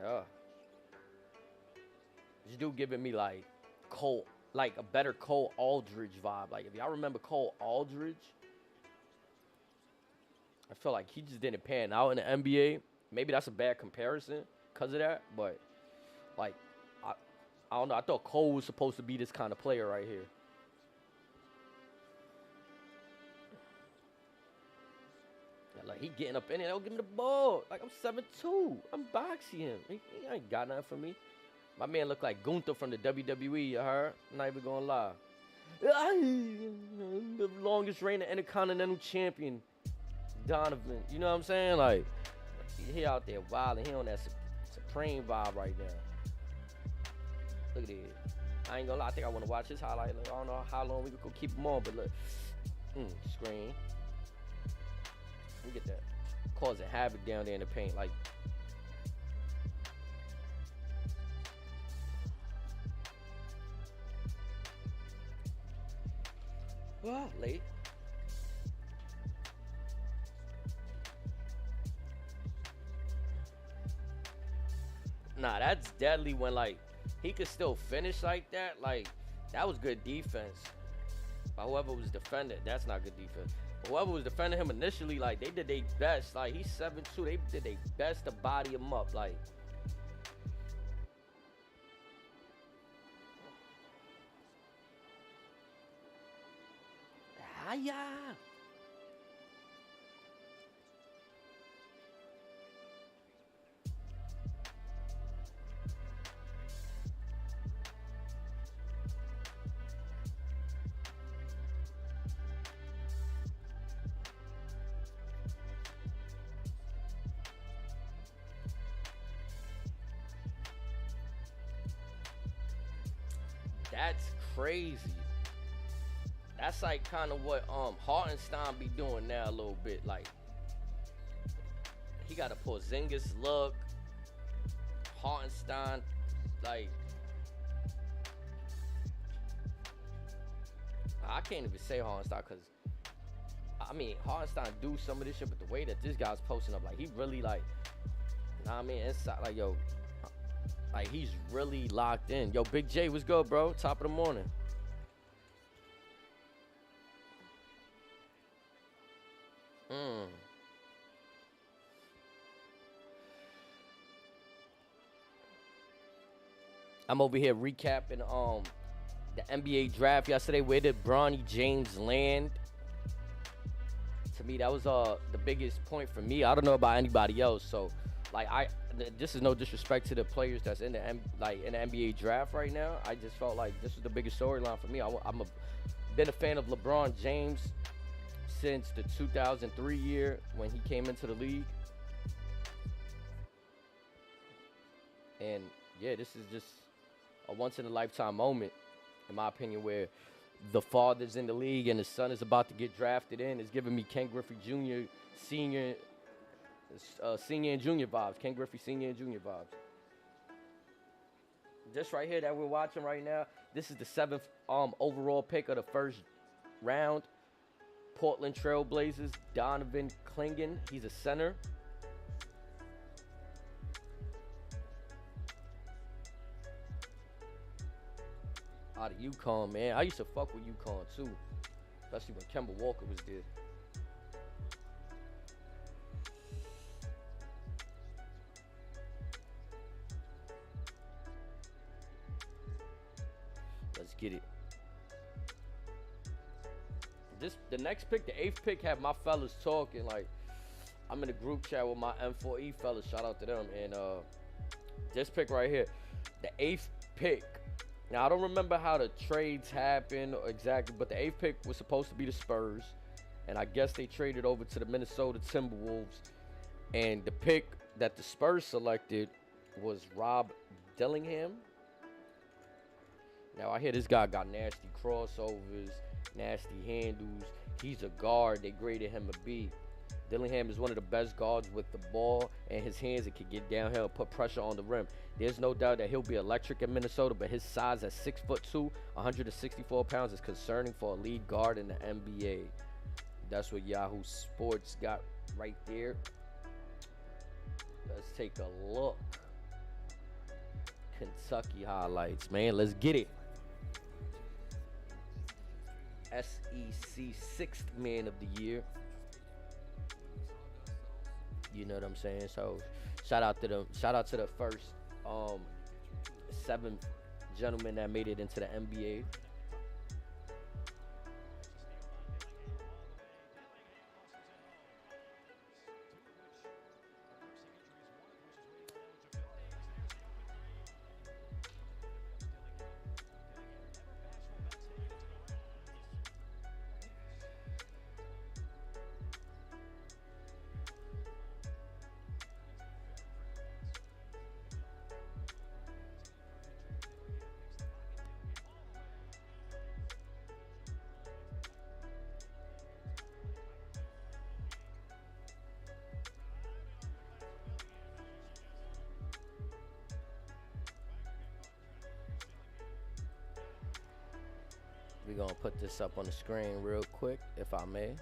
Yeah. This dude giving me like Cole, like a better Cole Aldridge vibe. Like if y'all remember Cole Aldridge, I feel like he just didn't pan out in the NBA. Maybe that's a bad comparison because of that, but like I don't know. I thought Cole was supposed to be this kind of player right here. Like, he getting up in there. Don't give him the ball. Like, I'm 7'2". I'm boxing him. He ain't got nothing for me. My man look like Gunther from the WWE, you heard? I'm not even gonna lie. The longest reigning Intercontinental Champion, Donovan. You know what I'm saying? Like, he out there wilding. He on that Supreme vibe right now. Look at it. I ain't gonna lie. I think I want to watch his highlight. Look, I don't know how long we could keep him on, but look. Screen. Look at that. Causing havoc down there in the paint. Like, late. Nah, that's deadly when, like, he could still finish like that. Like, that was good defense. But whoever was defending, that's not good defense. Whoever was defending him initially, like, they did their best. Like, he's 7'2". They did their best to body him up. Like, hiya. That's crazy. That's like kind of what Hartenstein be doing now a little bit. Like, he got a Porzingis look. Hartenstein, like, I can't even say Hartenstein because, I mean, Hartenstein do some of this shit, but the way that this guy's posting up, like, he really, like, you know what I mean, inside, like, yo, like, he's really locked in. Yo, Big J, what's good, bro? Top of the morning. I'm over here recapping the NBA draft yesterday. Where did Bronnny James land? To me, that was the biggest point for me. I don't know about anybody else. So, like, this is no disrespect to the players that's in the in the NBA draft right now. I just felt like this was the biggest storyline for me. Been a fan of LeBron James since the 2003 year when he came into the league. And yeah, this is just a once in a lifetime moment, in my opinion, where the father's in the league and his son is about to get drafted in. It's giving me Ken Griffey Jr. senior and junior vibes. Ken Griffey senior and junior vibes. This right here that we're watching right now, this is the 7th overall pick of the first round. Portland Trail Blazers, Donovan Clingan. He's a center. Out of UConn, man. I used to fuck with UConn too, especially when Kemba Walker was there. Let's get it. The next pick, the 8th pick, had my fellas talking. Like, I'm in a group chat with my M4E fellas. Shout out to them. And this pick right here, the 8th pick. Now, I don't remember how the trades happened exactly, but the 8th pick was supposed to be the Spurs. And I guess they traded over to the Minnesota Timberwolves. And the pick that the Spurs selected was Rob Dillingham. Now, I hear this guy got nasty crossovers, nasty handles. He's a guard. They graded him a B. Dillingham is one of the best guards with the ball and his hands. It can get downhill and put pressure on the rim. There's no doubt that he'll be electric in Minnesota, but his size at 6'2", 164 pounds is concerning for a lead guard in the NBA. That's what Yahoo Sports got right there. Let's take a look. Kentucky highlights, man. Let's get it. SEC 6th man of the year. You know what I'm saying? So shout out to them. Shout out to the first 7 gentlemen that made it into the NBA. We're gonna put this up on the screen real quick, if I may.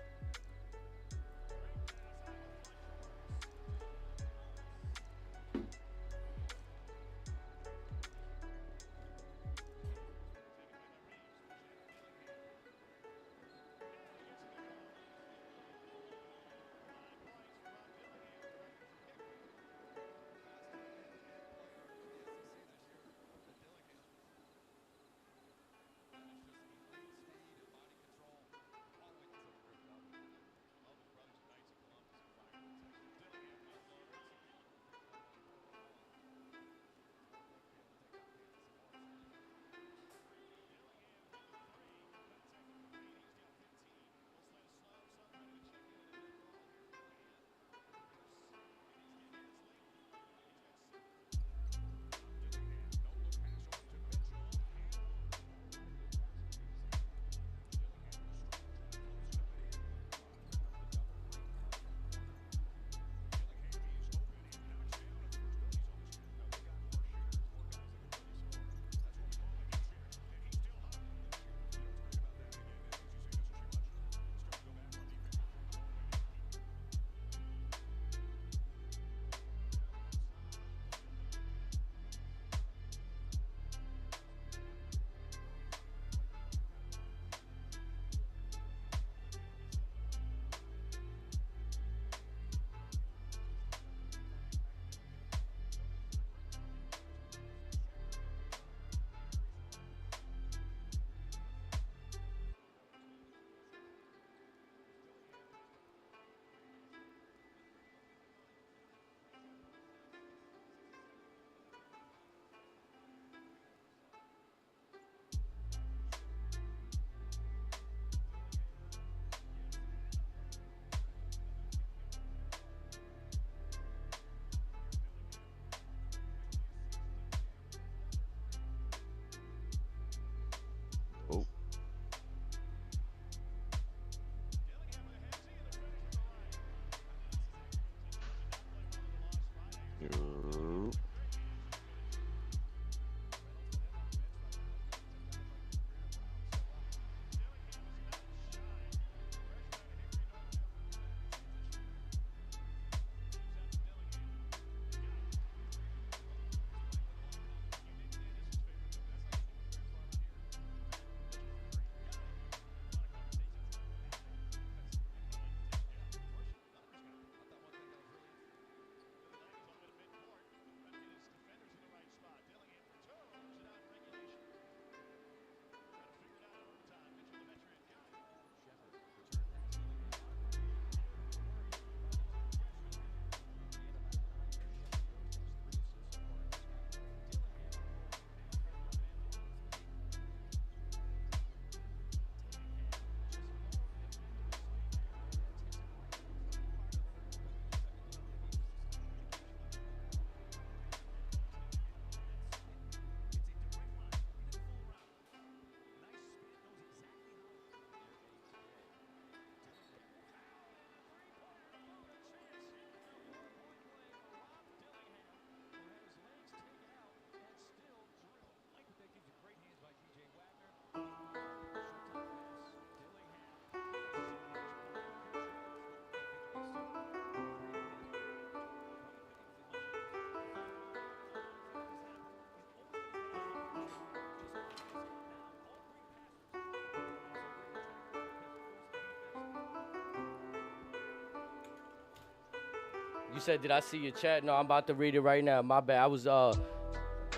You said, did I see your chat? No, I'm about to read it right now. My bad. I was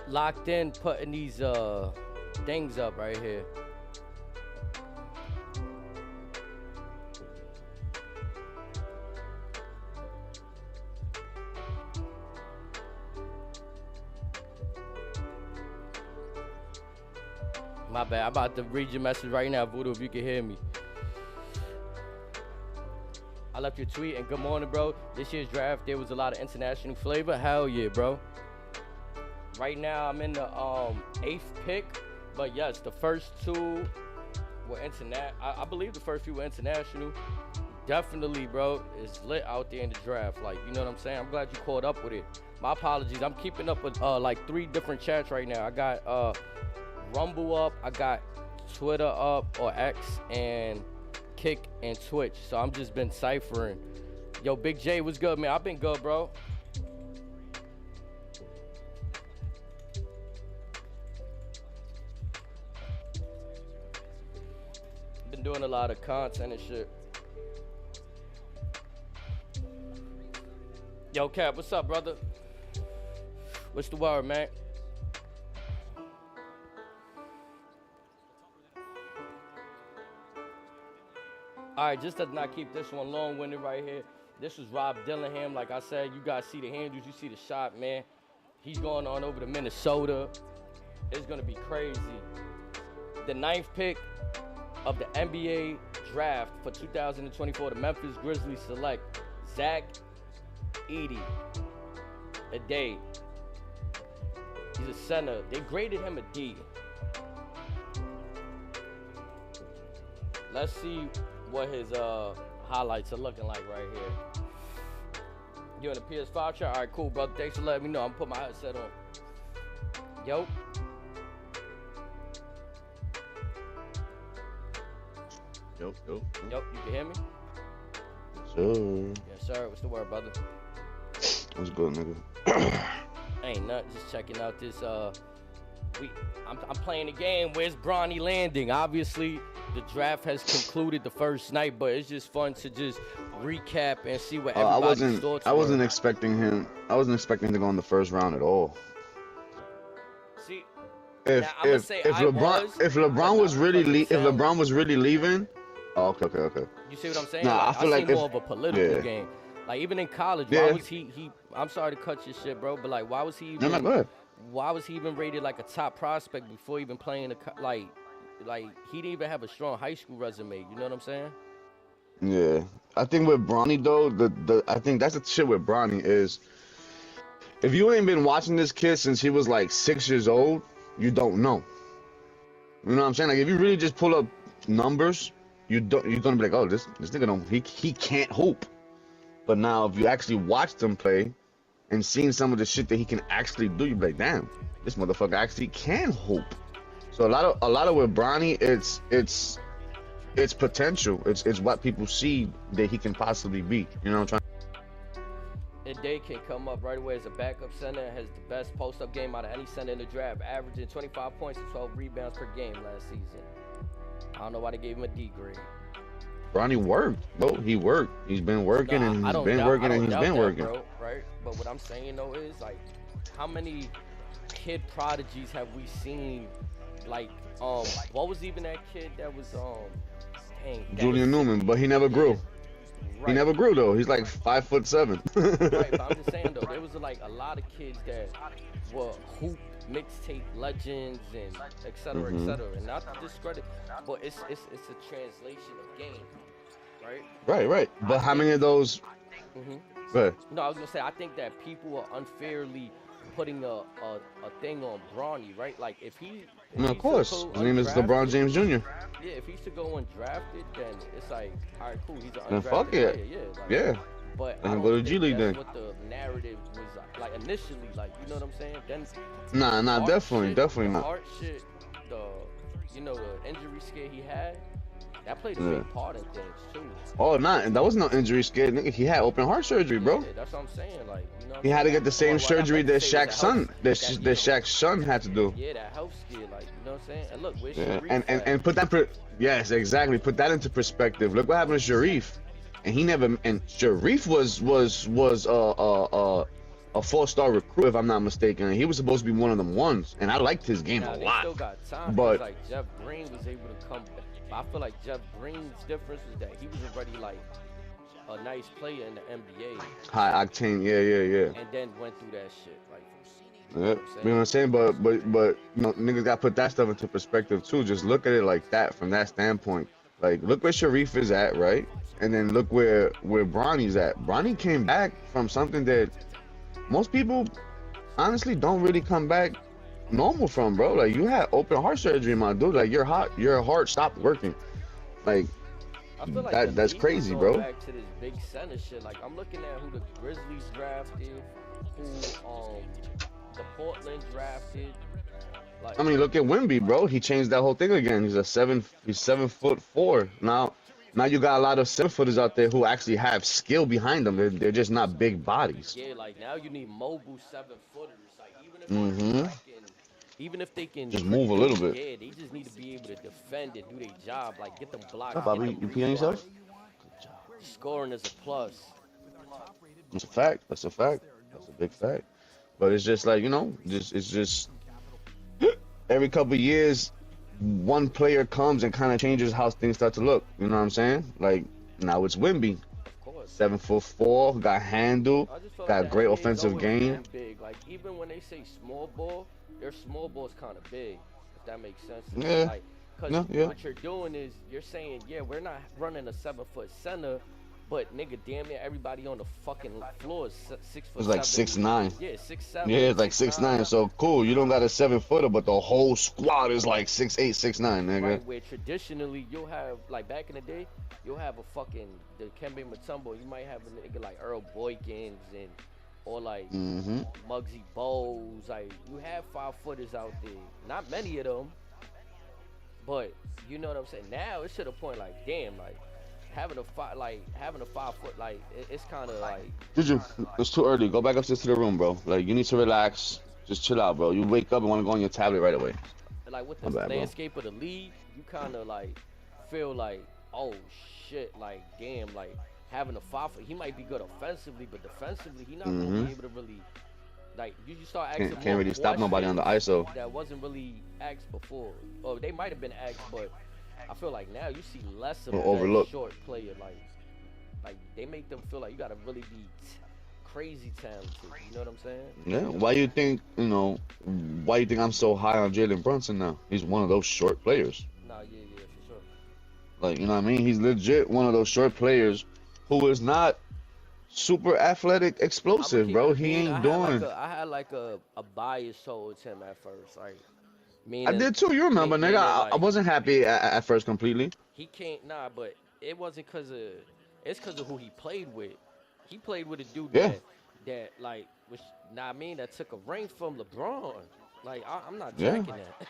locked in putting these things up right here. My bad. I'm about to read your message right now, Voodoo, if you can hear me. I left your tweet and good morning, bro. This year's draft, there was a lot of international flavor. Hell yeah, bro. Right now, I'm in the 8th pick, but yes, the first two were international. I believe the first few were international. Definitely, bro, it's lit out there in the draft. Like, you know what I'm saying? I'm glad you caught up with it. My apologies. I'm keeping up with like 3 different chats right now. I got Rumble up, I got Twitter up or X, and Kick and Twitch. So I'm just been ciphering. Yo, Big J, what's good, man? I've been good, bro. Been doing a lot of content and shit. Yo, Cap, what's up, brother? What's the word, man? All right, just to not keep this one long-winded right here. This was Rob Dillingham. Like I said, you guys see the handles, you see the shot, man. He's going on over to Minnesota. It's going to be crazy. The 9th pick of the NBA draft for 2024, the Memphis Grizzlies select Zach Edey. A day. He's a center. They graded him a D. Let's see what his highlights are looking like right here. You in the PS5 chat? All right, cool, brother. Thanks for letting me know. I'm gonna put my headset on. Yo. Yo. Yo, you can hear me? Yes, sir. Yes, sir. What's the word, brother? What's good, nigga? Ain't nothing. Just checking out this. I'm playing the game. Where's Bronny landing? Obviously, the draft has concluded the first night, but it's just fun to just recap and see what everybody's thoughts were. I wasn't expecting him. I wasn't expecting to go in the first round at all. See, if LeBron was really leaving. Oh, okay. You see what I'm saying? Nah, like, I feel like more of a political game. Like even in college, Yeah. why was he? I'm sorry to cut your shit, bro, but like, why was he even? No, go ahead. Why was he even rated like a top prospect before even playing like he didn't even have a strong high school resume? You know what I'm saying? Yeah, I think with Bronny though, I think that's the shit with Bronny is, if you ain't been watching this kid since he was like 6 years old, you don't know. You know what I'm saying? Like if you really just pull up numbers, you're gonna be like, oh, this nigga don't he can't hoop. But now if you actually watched him play and seen some of the shit that he can actually do, you be like, damn, this motherfucker actually can hoop. So a lot of with Bronny, it's potential. It's what people see that he can possibly be. You know what I'm trying? A day can come up right away as a backup center and has the best post-up game out of any center in the draft, averaging 25 points and 12 rebounds per game last season. I don't know why they gave him a D grade. Bronny worked, bro. He worked. He's been working and he's been working and he's been working. Bro, right? But what I'm saying though is like, how many kid prodigies have we seen? Like, what was even that kid that was Julian Newman, but he never grew. Right. He never grew though. He's like 5'7". Right, but I'm just saying though, there was like a lot of kids that were hoop mixtape legends and et cetera, and not to discredit, but it's a translation of game, right? Right. But how many of those? Go ahead. No, I was gonna say I think that people are unfairly putting a thing on Bronny, right? Like if he, of course, his name is LeBron James Jr. Yeah, if he's to go undrafted, then it's like, all right, cool, he's an Then undrafted fuck it. player, like, Yeah. But Let I him don't go to think G League that's then. what the narrative was like initially, like, you know what I'm saying? Then Nah, definitely not. Art shit, the injury scare he had, that played a big part in things too. Oh, that was no injury scare, nigga. He had open heart surgery, bro. Yeah, that's what I'm saying. Like, you know what He I'm had to saying? get the same Well, surgery I'm that about to say Shaq's son had to do. Yeah, that health scare, like, you know what I'm saying? And look, where's Yeah, Sharif and put that yes, exactly. Put that into perspective. Look what happened to Sharif. and he never. And Sharif was a 4-star recruit, if I'm not mistaken. He was supposed to be one of them ones, and I liked his game Now a they lot. still got time. But Like Jeff Green was able to come back. I feel like Jeff Green's difference was that he was already like a nice player in the NBA, high octane, yeah. and then went through that shit. Like, Yeah, you know what I'm saying? But you know, niggas gotta put that stuff into perspective too. Just look at it like that from that standpoint. Like, look where Sharif is at, right? And then look where Bronny's at. Bronny came back from something that most people honestly don't really come back normal from, bro. Like, you had open heart surgery, my dude. Like, your heart stopped working. Like, I feel like that's league crazy, is going bro. back to this big center shit. Like, I'm looking at who the Grizzlies drafted, who the Portland drafted. Like, I mean, look at Wemby, bro. He changed that whole thing again. He's 7'4" now. Now you got a lot of 7-footers out there who actually have skill behind them. They're just not big bodies. yeah, like now you need mobile 7-footers. Like Mm-hmm. even if they can Just move a little bit. Yeah, they just need to be able to defend and do their job. Like get them blocks. What's up, get Bobby? them You pee on yourself? rebounds. Scoring is a plus. That's a fact. That's a fact. That's a big fact. But it's just like, you know, it's just every couple of years, one player comes and kind of changes how things start to look. You know what I'm saying? Like, now it's Wemby. Of course. 7'4", got handle, I just feel got like great the NBA 's offensive always game. been big. Like even when they say small ball, their small ball is kind of big. If that makes sense. To me. Yeah. Like, cause No, yeah. what you're doing is you're saying, yeah, we're not running a 7-foot center, but nigga, damn near everybody on the fucking floor is 6 foot. It's like 6'9". Yeah, 6'7". Yeah, it's like 6'9". So cool. You don't got a 7-footer, but the whole squad is like 6'8", 6'9", nigga. Right, where traditionally you'll have, like back in the day, you'll have a fucking the Kembe Mutombo. You might have a nigga like Earl Boykins and or like Mm-hmm. Muggsy Bogues. Like you have 5-footers out there. Not many of them, but you know what I'm saying. Now it's to the point like, damn, like having a 5-foot, like it's kind of like. Juju, it's too early. Go back upstairs to the room, bro. Like, you need to relax. Just chill out, bro. You wake up and want to go on your tablet right away. Like with the My bad, bro. landscape of the league, you kind of like feel like, oh shit, like damn, like having a 5-foot, he might be good offensively, but defensively, he not gonna be able to really, like you just start asking. Can't really stop nobody on the ISO. That wasn't really asked before, or they might have been asked, but I feel like now you see less of Or that overlooked. short player, like they make them feel like you gotta really be crazy talented. You know what I'm saying? Yeah. Why you think, you know, why you think I'm so high on Jalen Brunson now? He's one of those short players. Nah, yeah, for sure. Like, you know what I mean? He's legit one of those short players who is not super athletic, I'ma explosive, keep bro. it He being, ain't doing. I had like a bias towards him at first, like I meaning did too. You remember, meaning nigga? I like, wasn't happy at first completely. he can't but it wasn't it's cause of who he played with. He played with a dude Yeah. that like which I mean that took a ring from LeBron. Like I'm not Yeah. jacking that.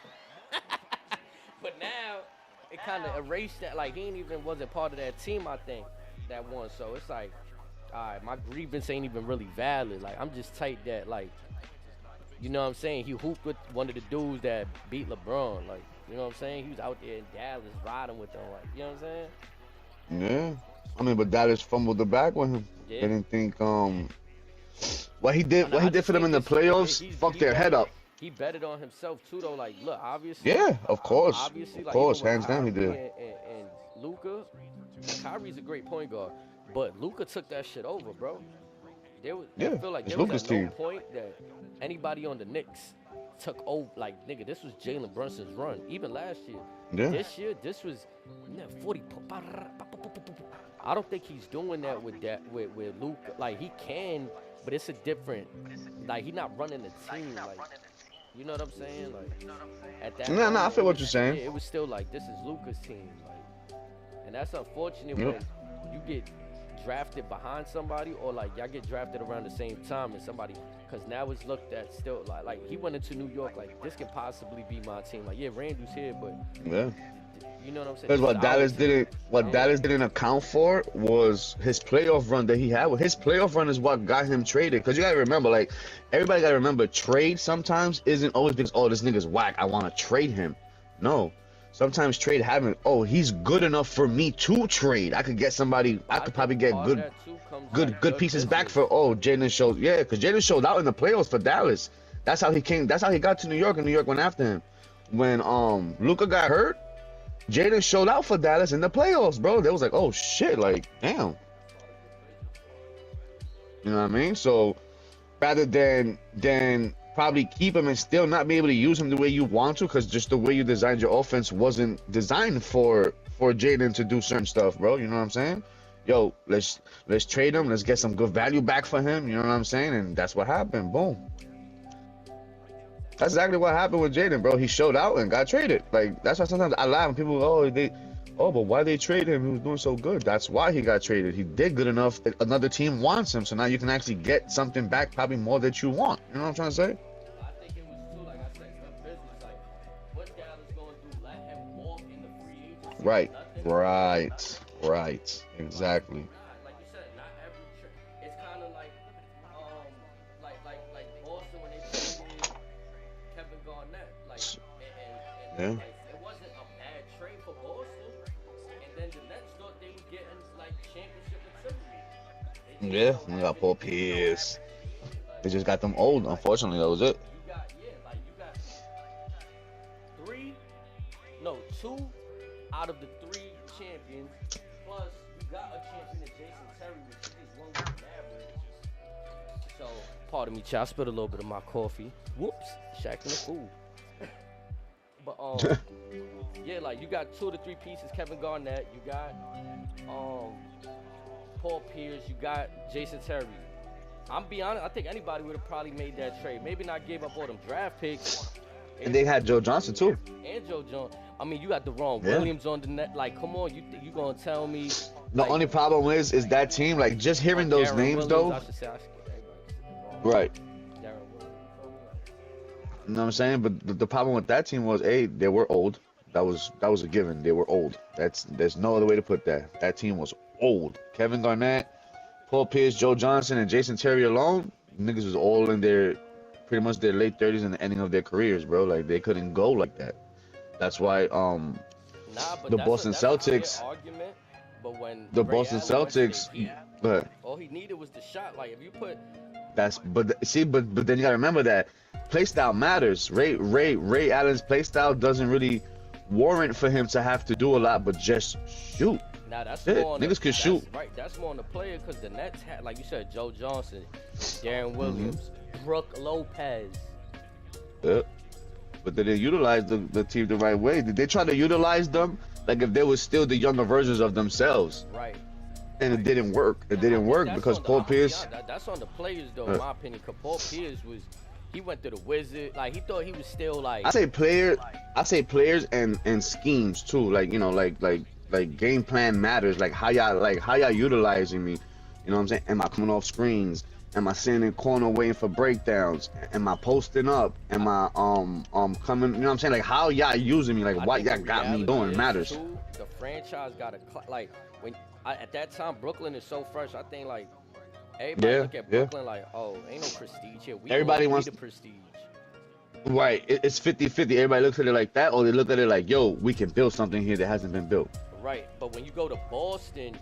But now it kind of erased that. Like he ain't even wasn't part of that team. I think that won. So it's like, all right, my grievance ain't even really valid. Like I'm just tight that like, you know what I'm saying? He hooped with one of the dudes that beat LeBron. Like you know what I'm saying? He was out there in Dallas riding with them. Like you know what I'm saying? Yeah. I mean, but Dallas fumbled the bag with him. Yeah. They didn't think what he did I for just them in the think it's- playoffs he- fucked he their head betted- up. He betted on himself too, though. Like, look, obviously. Yeah, of course. Obviously, Of like, course, even with hands down he Kyrie did. And Luka, Kyrie's a great point guard, but Luka took that shit over, bro. I Yeah, feel like it's there was Luka's at no team. point that anybody on the Knicks took over. Like, nigga, this was Jalen Brunson's run. Even last year. Yeah. This year, this was 40. I don't think he's doing that with Luka. Like, he can, but it's a different. Like, he's not running the team. Like, you know what I'm saying? Like, at that. Nah, point, I feel it what was- you're saying. Yeah, it was still like this is Luka's team. Like, and that's unfortunate Yep. when you get drafted behind somebody, or like y'all get drafted around the same time as somebody, because now it's looked at still like he went into New York like this can possibly be my team. Like yeah, Randall's here, but Yeah. you know what I'm saying? Because This what is Dallas our team. didn't Dallas didn't account for was his playoff run that he had. His playoff run is what got him traded. Because you gotta remember, like everybody gotta remember, trade sometimes isn't always because this nigga's whack. I want to trade him. No, sometimes trade haven't. Oh, he's good enough for me to trade. I could get somebody. I could probably get good pieces back for. Oh, Jaden showed. Yeah, because Jaden showed out in the playoffs for Dallas. That's how he came. That's how he got to New York, and New York went after him. When Luka got hurt, Jaden showed out for Dallas in the playoffs, bro. They was like, oh shit, like damn. You know what I mean? So rather than probably keep him and still not be able to use him the way you want to, because just the way you designed your offense wasn't designed for Jaden to do certain stuff, bro. You know what I'm saying? Yo, let's trade him. Let's get some good value back for him. You know what I'm saying? And that's what happened. Boom. That's exactly what happened with Jaden, bro. He showed out and got traded. Like, that's why sometimes I laugh when people, but why they trade him? He was doing so good. That's why he got traded. He did good enough that another team wants him. So now you can actually get something back, probably more that you want. You know what I'm trying to say? I think it was too, like I said, good business. Like, what Dallas going to do? Let him walk in the free agency. Right. Exactly. Like you said, not every trade. It's kind of like Boston when they traded Kevin Garnett. Like, Yeah. like, it wasn't a bad trade for Boston. And then the Nets thought they were getting like championship and Yeah, we got Paul Pierce. They just got them old, unfortunately. That was it. You got two out of the 3 champions, plus you got a champion in Jason Terry, which is one with the Mavericks. So, pardon me, child, I spilled a little bit of my coffee. Whoops, shacking the food. But yeah, like you got 2 of the 3 pieces. Kevin Garnett, you got Paul Pierce, you got Jason Terry. I'm be honest, I think anybody would have probably made that trade. Maybe not gave up all them draft picks. And they had Joe Johnson too. And Joe Johnson. I mean, you got Deron Williams on the net. Like, come on, you gonna tell me? The only problem is that team. Like, just hearing those names though. Right. You know what I'm saying? But the problem with that team was, they were old. That was a given. They were old. There's no other way to put that. That team was old. Kevin Garnett, Paul Pierce, Joe Johnson, and Jason Terry alone, niggas was all in their pretty much their late 30s and the ending of their careers, bro. Like, they couldn't go like that. That's why the Boston Celtics. Argument, but when the Boston Celtics, but all he needed was the shot. Like, if you put but then you gotta remember that play style matters. Ray Allen's play style doesn't really warrant for him to have to do a lot, but just shoot. Now that's Shit, more on niggas can shoot. Right, that's more on the player, because the Nets had, like you said, Joe Johnson, Deron Williams, Brooke Lopez. Yeah. But did they utilize the team the right way? Did they try to utilize them like if they were still the younger versions of themselves? Right. And it didn't work. It didn't work because Paul Pierce. That's on the players, though, in my opinion. Because Paul Pierce he went to the Wizard. Like, he thought he was still like. I say players and schemes too. Like, you know, like game plan matters. Like how y'all utilizing me. You know what I'm saying? Am I coming off screens? Am I sitting in corner waiting for breakdowns? Am I posting up? Am I coming? You know what I'm saying? Like, how y'all using me? Like, what y'all got me doing matters. Too, the franchise got to like when at that time Brooklyn is so fresh. I think like everybody look at Brooklyn like, oh, ain't no prestige here. Everybody wants the prestige. Right. It's 50-50. Everybody looks at it like that, or they look at it like, yo, we can build something here that hasn't been built. Right. But when you go to Boston,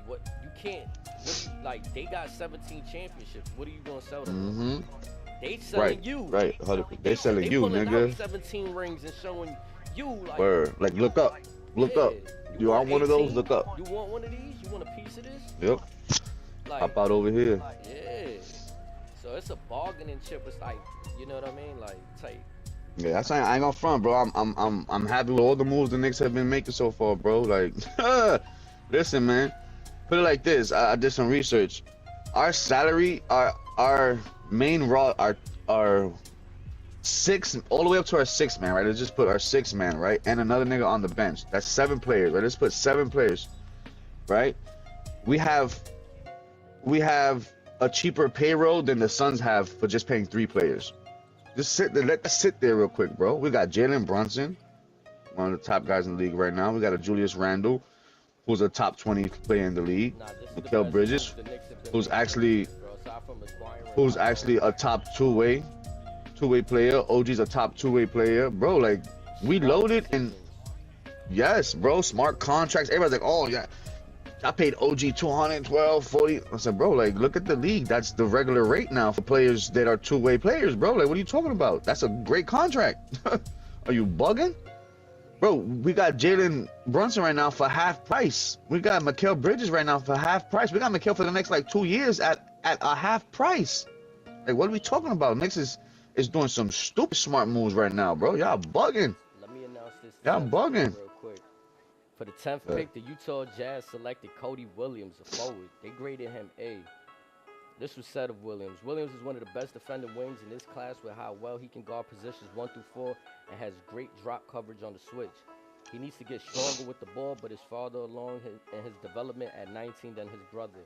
what you can't. Like, they got 17 championships. What are you gonna sell them? They selling you. Right. They selling you, nigga. 17 rings and showing you. Like, word. Like, look up. Look up. You want one of those? Look up. You want one of these? You want a piece of this? Yep. Like, hop out over here. Yeah. So it's a bargaining chip. It's like, you know what I mean? Like, tight. Yeah, that's I ain't gonna front, bro. I'm happy with all the moves the Knicks have been making so far, bro. Like, listen, man. Put it like this. I did some research. Our salary, our main raw, our 6 all the way up to our 6 man, right? Let's just put our 6 man, right, and another nigga on the bench. That's 7 players, right? Let's put 7 players, right? We have a cheaper payroll than the Suns have for just paying 3 players. Just sit there. Let us sit there real quick, bro. We got Jalen Brunson, one of the top guys in the league right now. We got a Julius Randle, who's a top 20 player in the league. Mikal Bridges, who's actually a top two-way player. OG's a top 2-way player, bro. Like, we loaded, and Yes, bro. Smart contracts. Everybody's like, oh yeah, I paid OG 212, 40. I said, bro, like, look at the league. That's the regular rate now for players that are two-way players, bro. Like, what are you talking about? That's a great contract. Are you bugging? Bro, we got Jalen Brunson right now for half price. We got Mikal Bridges right now for half price. We got Mikal for the next, like, 2 years at a half price. Like, what are we talking about? Knicks is doing some stupid smart moves right now, bro. Y'all bugging. Let me announce this. Y'all 10th bugging. pick real quick. For the 10th pick, the Utah Jazz selected Cody Williams, a forward. They graded him A. This was said of Williams. Williams is one of the best defending wings in this class with how well he can guard positions 1 through 4 and has great drop coverage on the switch. He needs to get stronger with the ball, but is farther along in his development at 19 than his brother.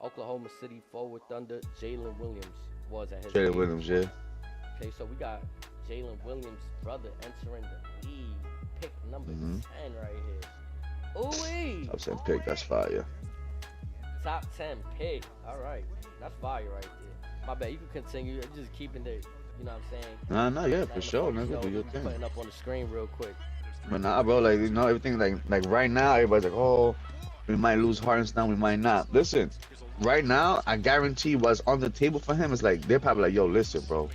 Oklahoma City forward Thunder Jalen Williams was at his Jalen age. Williams, yeah. Okay, so we got Jalen Williams' brother entering the league. Pick number 10 right here. Ooh-wee! Top 10 pick, that's fire. Top 10 pick. All right. That's fire right there. My bad. You can continue. You're just keeping the, you know what I'm saying? Nah, yeah, for sure, nigga. Do your thing. Putting up on the screen real quick. But nah, bro, like, you know, everything, like right now, everybody's like, oh, we might lose Hardenstein, we might not. Listen, right now, I guarantee what's on the table for him is like, they're probably like, yo, listen, bro.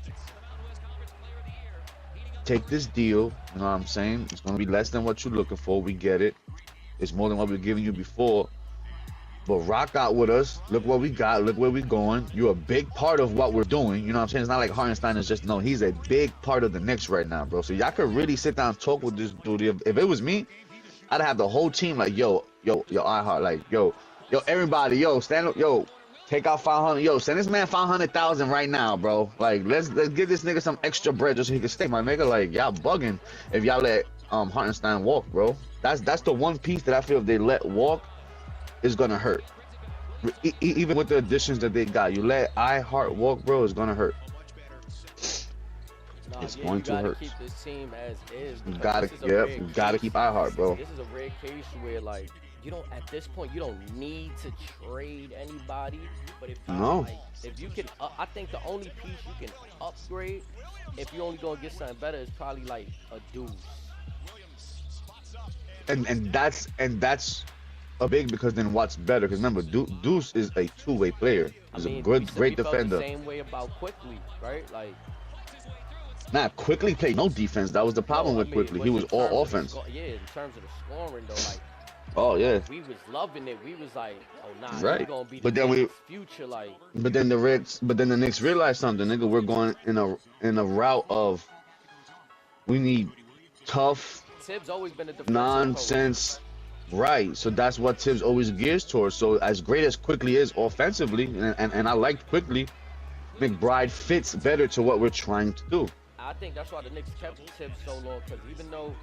Take this deal, you know what I'm saying? It's going to be less than what you're looking for. We get it. It's more than what we're giving you before. But rock out with us. Look what we got. Look where we're going. You're a big part of what we're doing. You know what I'm saying? It's not like Hardenstein is just, no, he's a big part of the Knicks right now, bro. So y'all could really sit down and talk with this dude. If it was me, I'd have the whole team like, yo, iHeart, like, yo, everybody, yo, stand up, yo, take out 500, yo, send this man 500,000 right now, bro. Like, let's give this nigga some extra bread just so he can stay, my nigga. Like, y'all bugging if y'all let Hartenstein walk, bro. That's the one piece that I feel if they let walk is gonna hurt. Even with the additions that they got, you let iHeart walk, bro, it's gonna hurt. It's going to hurt. Keep this team as is. You gotta, you gotta keep iHeart, bro. This is a rare case where, like, you don't, at this point, you don't need to trade anybody. But if you, like, if you can, I think the only piece you can upgrade, if you're only gonna get something better, is probably like a Deuce. And that's a big, because then what's better? Because remember, Deuce is a two-way player. He's a great defender. The same way about Quickly, right? Like, Quickly played no defense. That was the problem with Quickly. He was all offense. Yeah, in terms of the scoring though, like. Oh yeah. We was loving it. We was like, oh nah, right. Gonna be but then future, like. But then the Knicks realized something, nigga. We're going in a route of, we need tough, Tibbs always been a nonsense. Right, so that's what Tibbs always gears towards. So as great as Quickly is offensively, and I liked Quickly, McBride fits better to what we're trying to do. I think that's why the Knicks kept Tibbs so long, because even though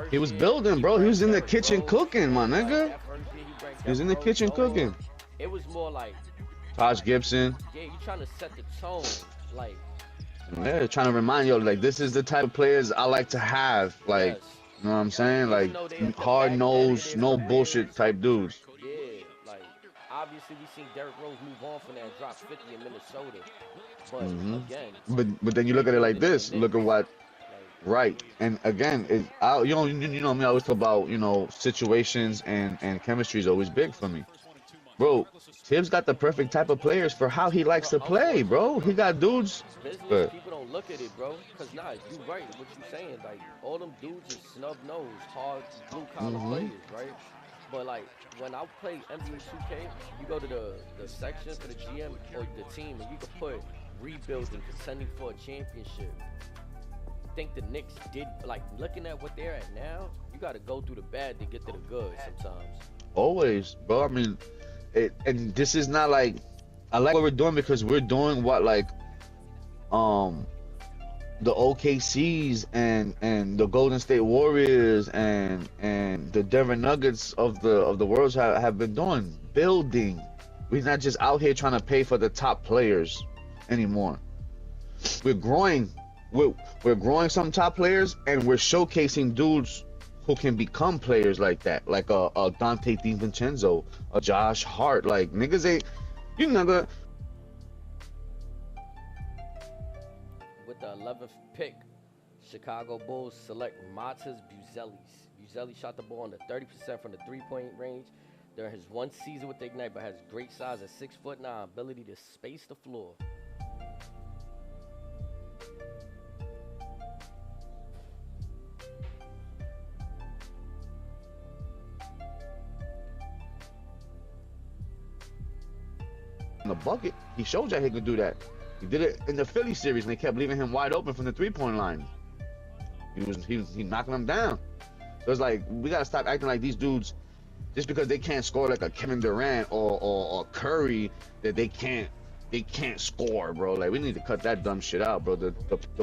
he was building, bro, he was in the kitchen cooking, my nigga. He was in the kitchen cooking. It was more like Taj Gibson. Yeah, you trying to set the tone, like. Yeah, trying to remind you, like, this is the type of players I like to have, like. Yes. You know what I'm saying? Like, hard-nosed, no bullshit type dudes. Yeah, like, obviously we seen Derrick Rose move on from that and drop 50 in Minnesota. But again, but then you look at it like this. Look at what, right? And again, you know me. I always talk about, you know, situations and chemistry is always big for me, bro. Tibbs got the perfect type of players for how he likes to play, bro. He got dudes. Business people don't look at it, bro. Cause nah, you right. What you saying? Like, all them dudes is snub nose, hard blue collar players, right? But like, when I play NBA 2K, you go to the section for the GM or the team, and you can put rebuilding, contending for a championship. I think the Knicks did, like, looking at what they're at now, you got to go through the bad to get to the good sometimes. Always, bro. I mean, and this is not like, I like what we're doing because we're doing what, like, the OKCs and the Golden State Warriors and the Denver Nuggets of the world have been doing, building. We're not just out here trying to pay for the top players anymore. We're growing. We're growing some top players, and we're showcasing dudes who can become players like that, like a Dante DiVincenzo, a Josh Hart. Like, niggas ain't, you never. With the 11th pick, Chicago Bulls select Matas Buzelis. Buzelis shot the ball under 30% from the three-point range during his one season with the Ignite, but has great size at 6'9", ability to space the floor. In the bucket, he showed you he could do that. He did it in the Philly series, and they kept leaving him wide open from the three-point line. He knocking them down. So it's like, we gotta stop acting like these dudes, just because they can't score like a Kevin Durant or Curry, that they can't score, bro. Like, we need to cut that dumb shit out, bro. The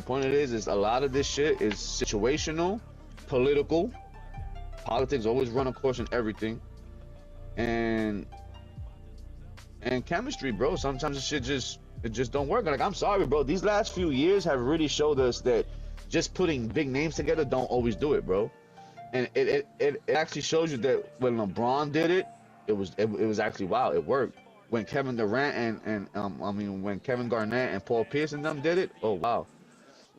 point of it is a lot of this shit is situational, political. Politics always run a course in everything, and chemistry, bro. Sometimes the shit just don't work. Like, I'm sorry, bro. These last few years have really showed us that just putting big names together don't always do it, bro. And it actually shows you that when LeBron did it, it was actually, wow, it worked. When Kevin Durant when Kevin Garnett and Paul Pierce and them did it, oh wow,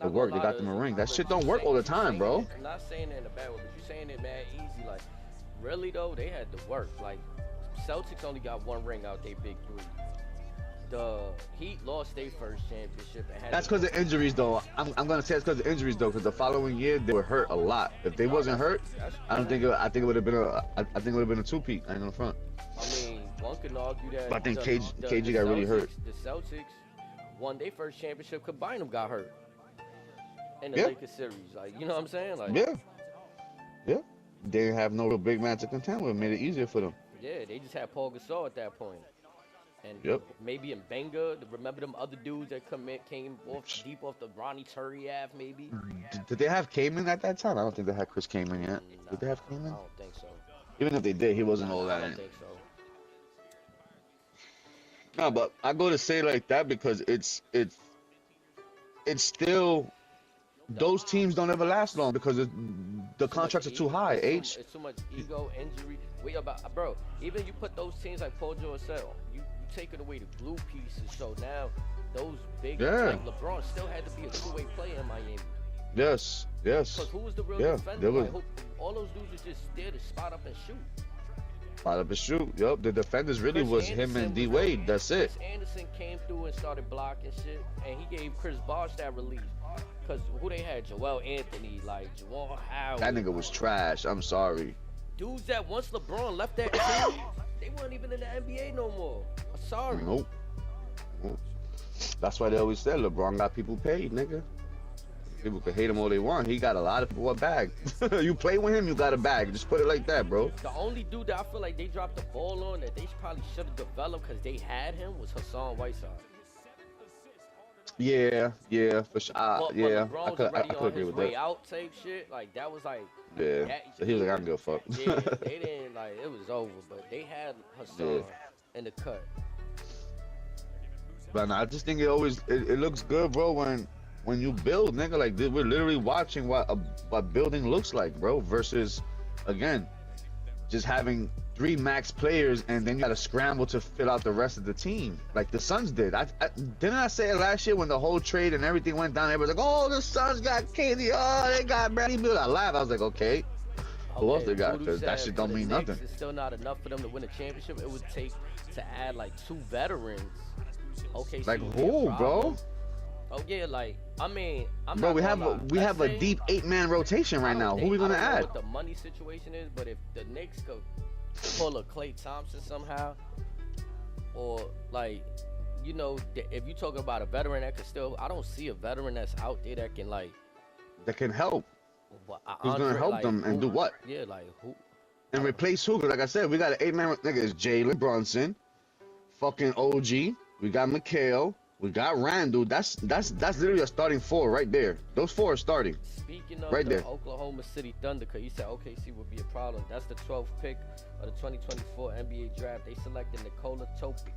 it worked. They got them a ring. That shit don't work all the time, bro. I'm not saying it in a bad way, but you're saying it mad easy. Like, really though, they had to work. Like, Celtics only got one ring out they big three. The Heat lost their first championship and had. That's because of injuries, though. I'm gonna say it's because of injuries, though. Because the following year they were hurt a lot. If they wasn't hurt, I think it would have been a two-peat. I ain't gonna front. I mean, one can argue that. But I think KG got really hurt. The Celtics won their first championship because Bynum got hurt in the Yeah. Lakers series. Like, you know what I'm saying? Like, Yeah. They didn't have no real big man to contend with. It made it easier for them. yeah, they just had Paul Gasol at that point. And Yep. maybe in Benga, remember them other dudes that came off deep off the Bronny Turry Ave, maybe? Did they have Kamen at that time? I don't think they had Chris Kamen yet. Nah, Did they have I Kamen? don't think so. Even if they did, he wasn't all I that. don't think so. No, but I go to say like that because it's still, those teams don't ever last long because the contracts are too high. It's too much ego, injury. Bro, even you put those teams like Paul George said, you taking away the glue pieces. So now those big, like LeBron still had to be a two-way player in Miami. Yes. Because who was the real defender? There was, Like, all those dudes was just there to spot up and shoot. spot up and shoot. Yup, the defenders really was him and D Wade. That's it. Chris Anderson came through and started blocking shit, and he gave Chris Bosh that relief. Because who they had? Joel Anthony, like Juwan Howard. That nigga was trash. I'm sorry. Dudes that once LeBron left that team, they weren't even in the NBA no more. I'm sorry. Nope. That's why they always said LeBron got people paid, nigga. People can hate him all they want. He got a lot of people a bag. You play with him, you got a bag. Just put it like that, bro. The only dude that I feel like they dropped the ball on that they probably should have developed because they had him was Hassan Whiteside. Yeah, for sure. But Yeah, LeBron I was could already on agree his with way that. out type shit. Like, that was like, Yeah. So he was like, I don't give a fuck. yeah, they didn't, like, it was over. But they had Hassan in the cut. But nah, I just think it looks good, bro, when you build, nigga. Like, we're literally watching what building looks like, bro, versus, again, just having 3 max players and then you gotta scramble to fill out the rest of the team like the Suns did. Didn't I say it last year when the whole trade and everything went down? Everybody's like, oh, the Suns got KD, oh, they got Bradley Beal. I laughed. I was like, okay. Who else they got? Because that shit don't mean nothing. It's still not enough for them to win a championship. It would take to add like 2 veterans. Okay, Like who, bro? Oh yeah, like I mean, Bro, we have a deep 8-man rotation right now. Who we gonna I don't know add? what the money situation is, but if the Knicks could pull a Klay Thompson somehow, or like, you know, if you talking about a veteran that could still, I don't see a veteran that's out there that can like That can help. Who's Andre, gonna help like, them and do what? Yeah, like who? And replace who? 'Cause like I said, we got an 8-man nigga. It's Jalen Brunson, fucking OG. We got McHale. We got Randall. That's literally a starting 4 right there. Those 4 are starting. Speaking of right the there. Oklahoma City Thunder, because you said OKC would be a problem. That's the 12th pick of the 2024 NBA draft. They selected Nikola Topic.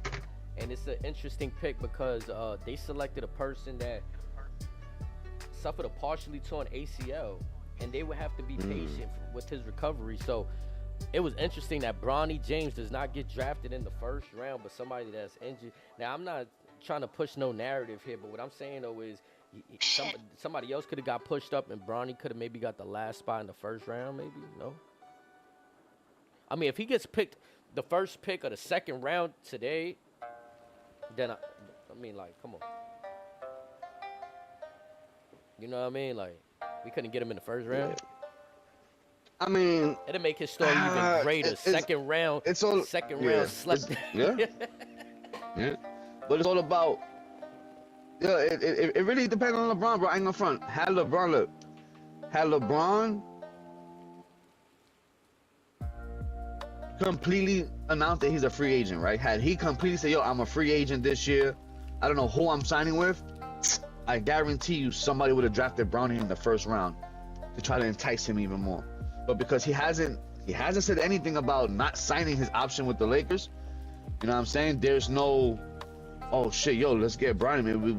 And it's an interesting pick because they selected a person that suffered a partially torn ACL. And they would have to be patient with his recovery. So it was interesting that Bronnny James does not get drafted in the first round, but somebody that's injured. Now, I'm not trying to push no narrative here, but what I'm saying, though, is Somebody else could have got pushed up, and Bronny could have maybe got the last spot in the first round. Maybe no. I mean, if he gets picked the first pick of the second round today, then I mean, like, come on. You know what I mean? Like, we couldn't get him in the first round. I mean, It'll make his story even greater. Second round. It's all round slept. Yeah. But it's all about. Yeah, it really depends on LeBron, bro. I ain't gonna front. Had LeBron completely announced that he's a free agent, right? Had he completely said, yo, I'm a free agent this year, I don't know who I'm signing with, I guarantee you somebody would have drafted Brownie in the first round to try to entice him even more. But because he hasn't said anything about not signing his option with the Lakers, you know what I'm saying? There's no, oh shit, yo, let's get Brownie. Maybe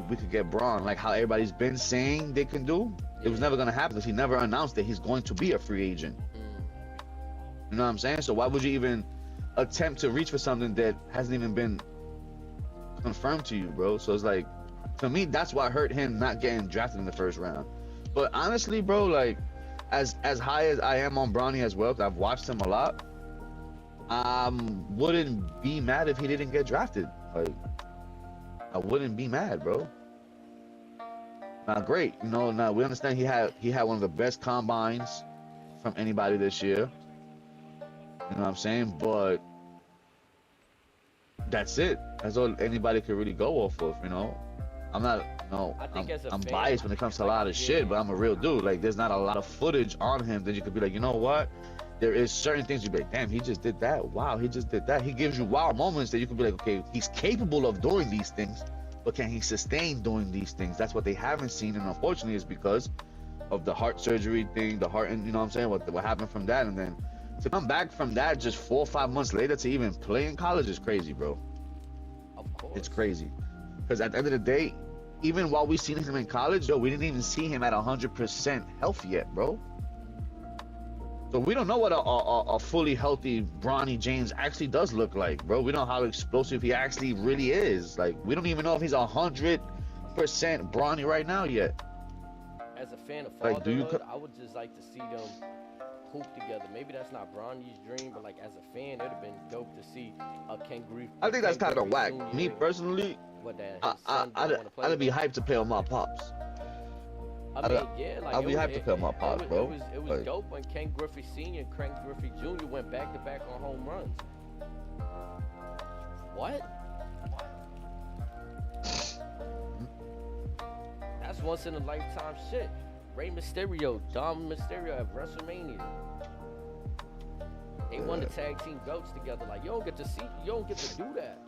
we could get Braun, like how everybody's been saying they can do. It was never gonna happen because he never announced that he's going to be a free agent. You know what I'm saying? So why would you even attempt to reach for something that hasn't even been confirmed to you, bro? So it's like, to me, that's what hurt him not getting drafted in the first round. But honestly, bro, like, as high as I am on Brownie as well, because I've watched him a lot, I wouldn't be mad if he didn't get drafted. Like, I wouldn't be mad, bro. Now, great, you know. Now we understand he had one of the best combines from anybody this year. You know what I'm saying? But that's it. That's all anybody could really go off of, you know. I'm not, you know, I'm biased when it comes to a lot of shit, but I'm a real dude. Like, there's not a lot of footage on him that you could be like, you know what? There is certain things you'd be like, damn, he just did that. Wow, he just did that. He gives you wow moments that you could be like, okay, he's capable of doing these things, but can he sustain doing these things? That's what they haven't seen, and unfortunately, it's because of the heart surgery thing, the heart, and you know what I'm saying, what happened from that, and then to come back from that just 4 or 5 months later to even play in college is crazy, bro. Of course. It's crazy. Because at the end of the day, even while we seen him in college, yo, we didn't even see him at 100% health yet, bro. So we don't know what a fully healthy Bronny James actually does look like, bro. We don't know how explosive he actually really is. Like, we don't even know if he's 100% Bronny right now yet. As a fan of Like, fatherhood, I would just like to see them hoop together. Maybe that's not Bronny's dream, but like as a fan, it'd have been dope to see a Ken Griffey. I think that's kind of whack. Me personally, I'd be hyped to play on my pops. I mean, yeah, like I'd be hyped to play on my pops, bro. It was like, dope when Ken Griffey Sr. and Ken Griffey Jr. went back to back on home runs. What? That's once in a lifetime shit. Rey Mysterio, Dom Mysterio at WrestleMania. They won the tag team belts together. Like, you don't get to do that.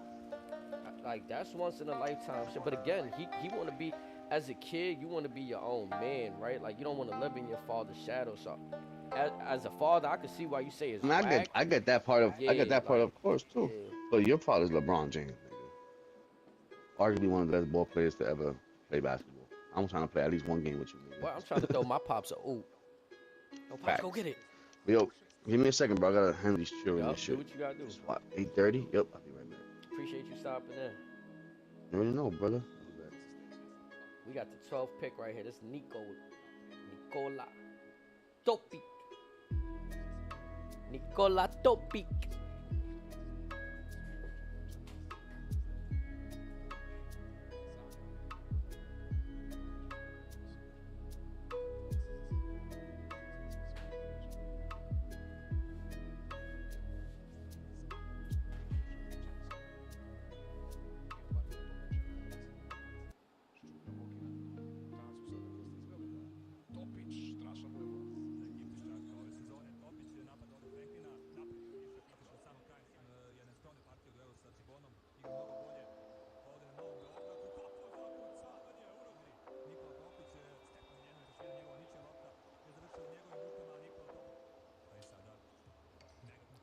Like, that's once in a lifetime shit. But again, he want to be, as a kid, you want to be your own man, right? Like, you don't want to live in your father's shadow. So, as a father, I can see why you say it's whack. I get that part of, part of course too. Yeah. But your father's LeBron James, nigga. Arguably one of the best ball players to ever play basketball. I'm trying to play at least one game with you, man. Well, I'm trying to throw my pops a oop. No, pops, go get it. Yo, give me a second, bro. I gotta handle these children and shit. Do what you gotta do. It's what, 8:30? Yep, I'll be right back. Appreciate you stopping in. You already know, brother. We got the 12th pick right here. This is Nicola Topic. Nicola Topic.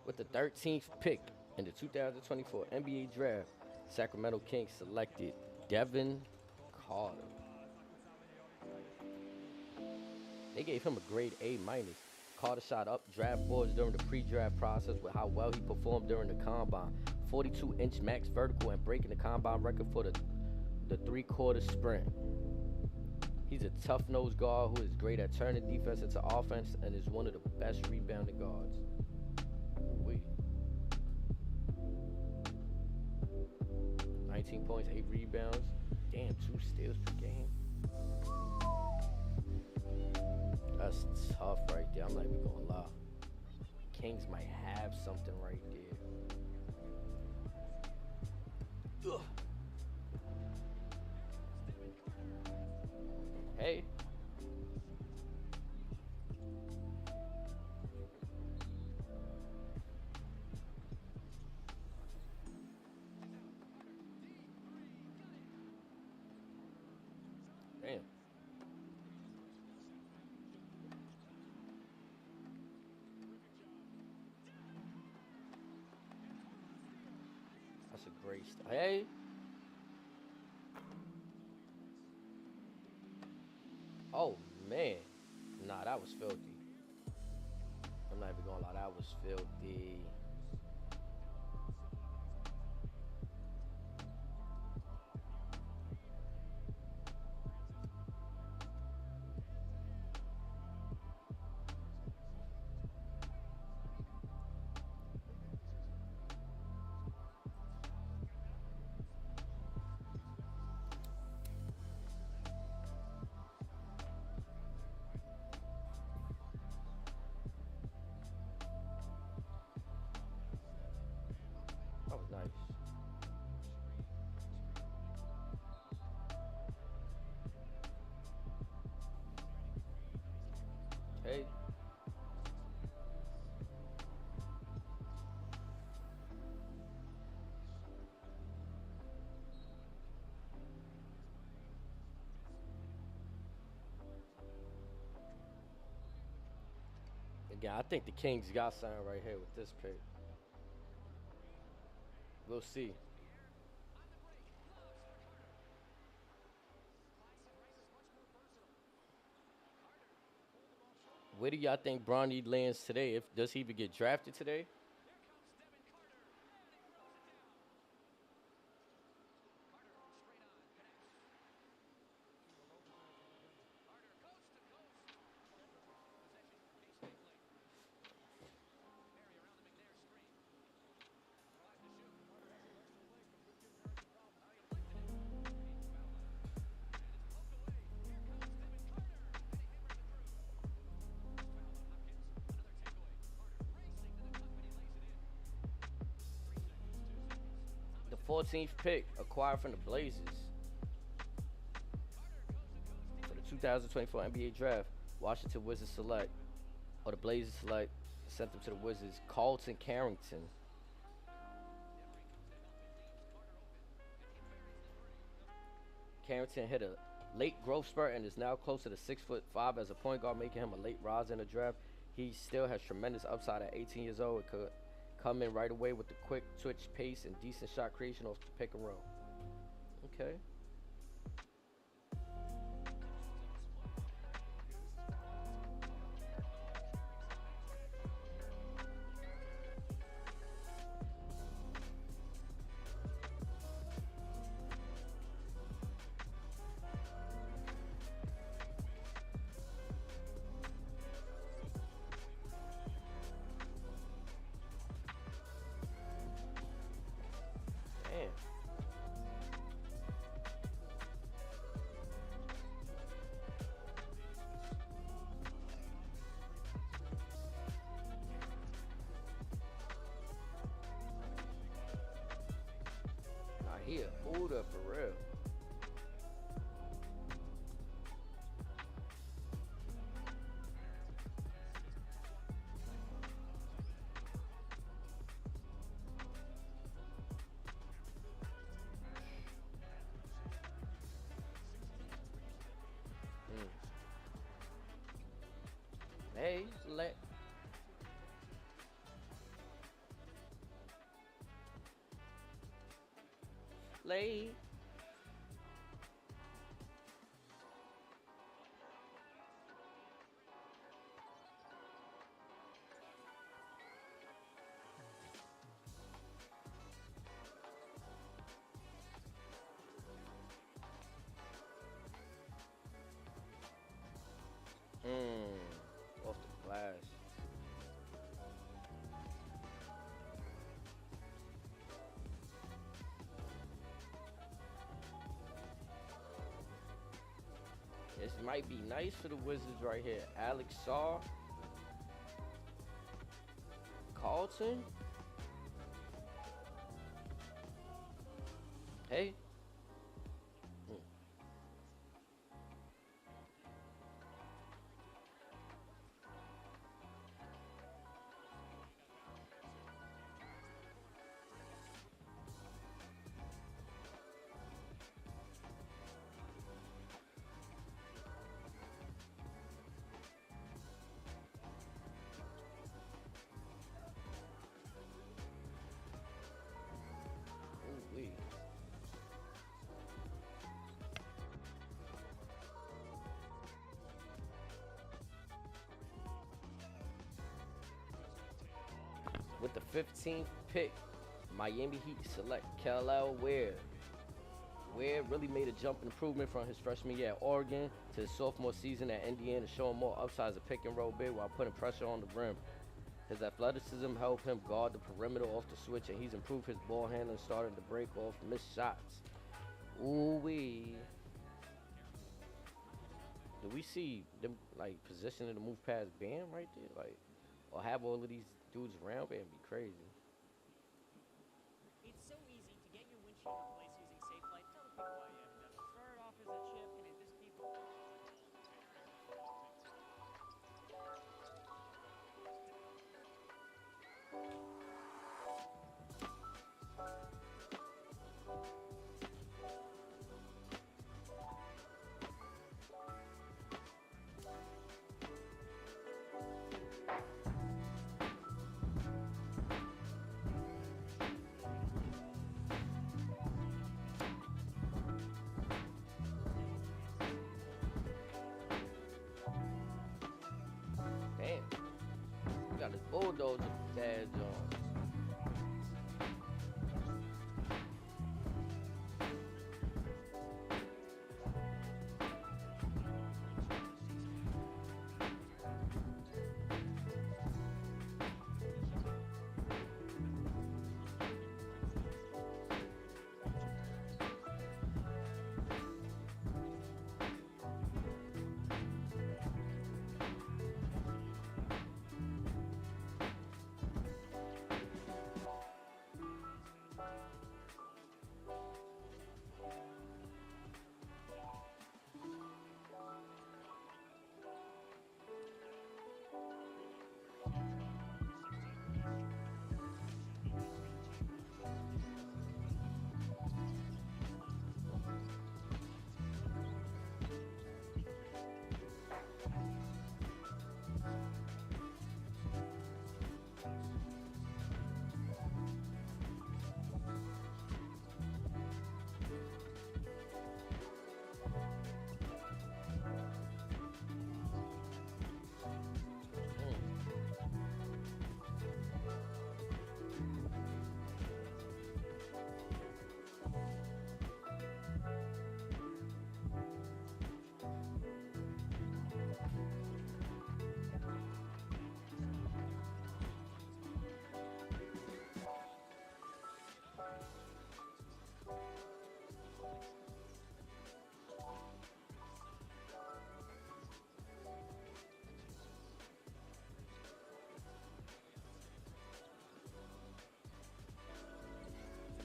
With the 13th pick in the 2024 NBA Draft, Sacramento Kings selected Devin Carter. They gave him a grade A-. Carter shot up draft boards during the pre-draft process with how well he performed during the combine. 42-inch max vertical and breaking the combine record for the three-quarter sprint. He's a tough-nosed guard who is great at turning defense into offense and is one of the best rebounding guards. Wait. 19 points, 8 rebounds. Damn, 2 steals per game. That's tough right there. I'm not even gonna lie. Kings might have something right there. Ugh. Hey. Damn. That's a great hey. Oh man. Nah, that was filthy. I'm not even gonna lie, that was filthy. That was nice. Hey. Again, I think the Kings got something right here with this pick. We'll see. Where do y'all think Bronny lands today? If does he even get drafted today? The 14th pick acquired from the Blazers for the 2024 NBA Draft. Washington Wizards select, or the Blazers select, sent them to the Wizards. Carlton Carrington. Carrington hit a late growth spurt and is now closer to 6'5" as a point guard, making him a late riser in the draft. He still has tremendous upside at 18 years old. It could come in right away with the quick twitch pace and decent shot creation off the pick and roll. Okay. Damn. Nah, he a Buddha for real. Hey, let. Lay. Off the glass. This might be nice for the Wizards right here. Alex Saw. Carlton. Hey. Ooh-wee. With the 15th pick, Miami Heat select Kel'el Ware. Ware really made a jump improvement from his freshman year at Oregon to his sophomore season at Indiana, showing more upside as a pick and roll big while putting pressure on the rim. His athleticism helped him guard the perimeter off the switch, and he's improved his ball handling, starting to break off missed shots. Ooh-wee. Do we see them like positioning to move past Bam right there? Like, or have all of these dudes around Bam be crazy? It's so easy to get your windshield replaced using Safe Light. Tell the people why you haven't done it. Started off as a chip, and it just keeps. Damn. We got this bulldozer badge on.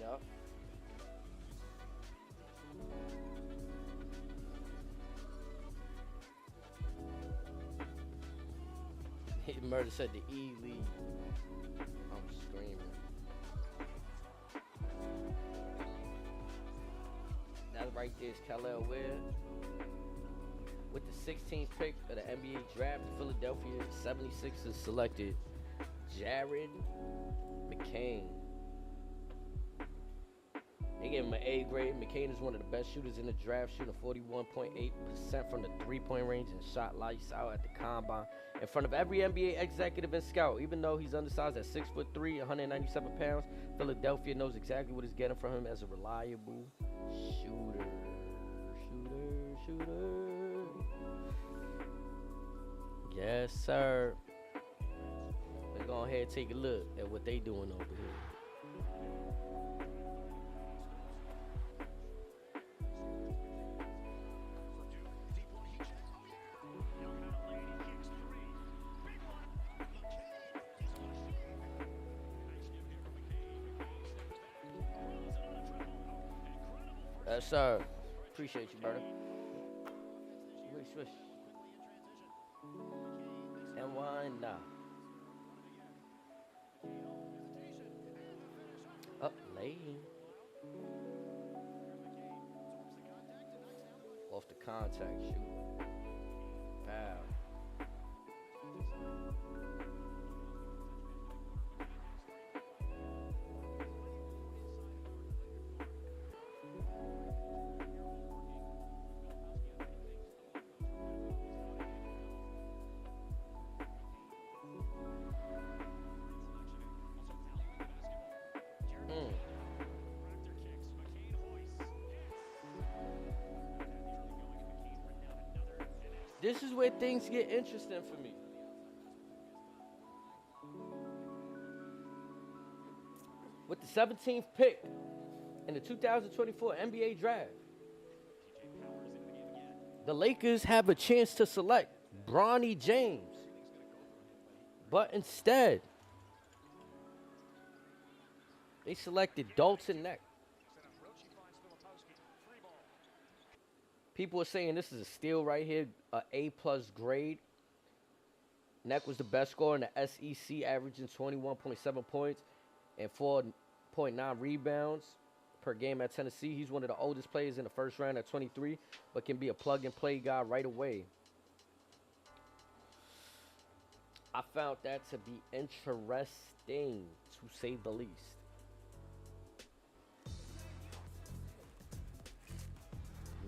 Yup. Murder said the E League. I'm screaming. That right there is Kel'el Ware. With the 16th pick of the NBA draft, the Philadelphia 76ers selected Jared McCain. They gave him an A grade. McCain is one of the best shooters in the draft, shooting 41.8% from the three-point range and shot lights out at the combine in front of every NBA executive and scout. Even though he's undersized at 6'3", 197 pounds, Philadelphia knows exactly what it's getting from him as a reliable shooter. Yes, sir. Let's go ahead and take a look at what they doing over here. Yes, sir. Appreciate you, brother. Swish, swish. And why not? Up late. Off the contact shoot. Pow. This is where things get interesting for me. With the 17th pick in the 2024 NBA draft, the Lakers have a chance to select Bronnny James. But instead, they selected Dalton Neck. People are saying this is a steal right here, a A+ grade. Neck was the best scorer in the SEC, averaging 21.7 points and 4.9 rebounds per game at Tennessee. He's one of the oldest players in the first round at 23, but can be a plug-and-play guy right away. I found that to be interesting, to say the least.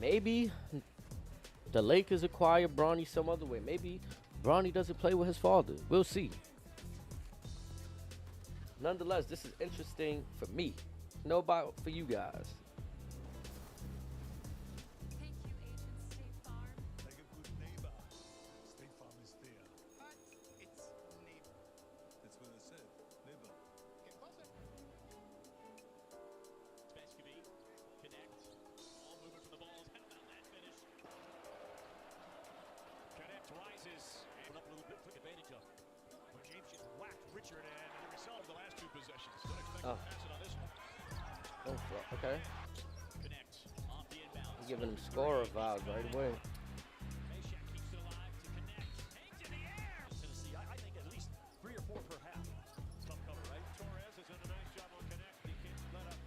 Maybe the Lakers acquire Bronnny some other way. Maybe Bronnny doesn't play with his father. We'll see. Nonetheless, this is interesting for me. Know about for you guys. Thank you, Agent State Farm. Like a good neighbor, State Farm is there. But it's neighbor. That's what I said, neighbor. Get closer. Spassky connect. All movement from the balls. How about that finish? Connect rises. And up a little bit, took advantage of. But James just whacked Richard, and the result of the last two possessions. Don't expect to pass it on this one. Oh, okay. Connect off the inbound. I'm giving him scorer vibes right away. Meshack keeps it alive to connect. Hangs in the air. Tennessee, I think at least 3 or 4 per half. Tough cover, right? Torres has done a nice job on connect. He can't let up.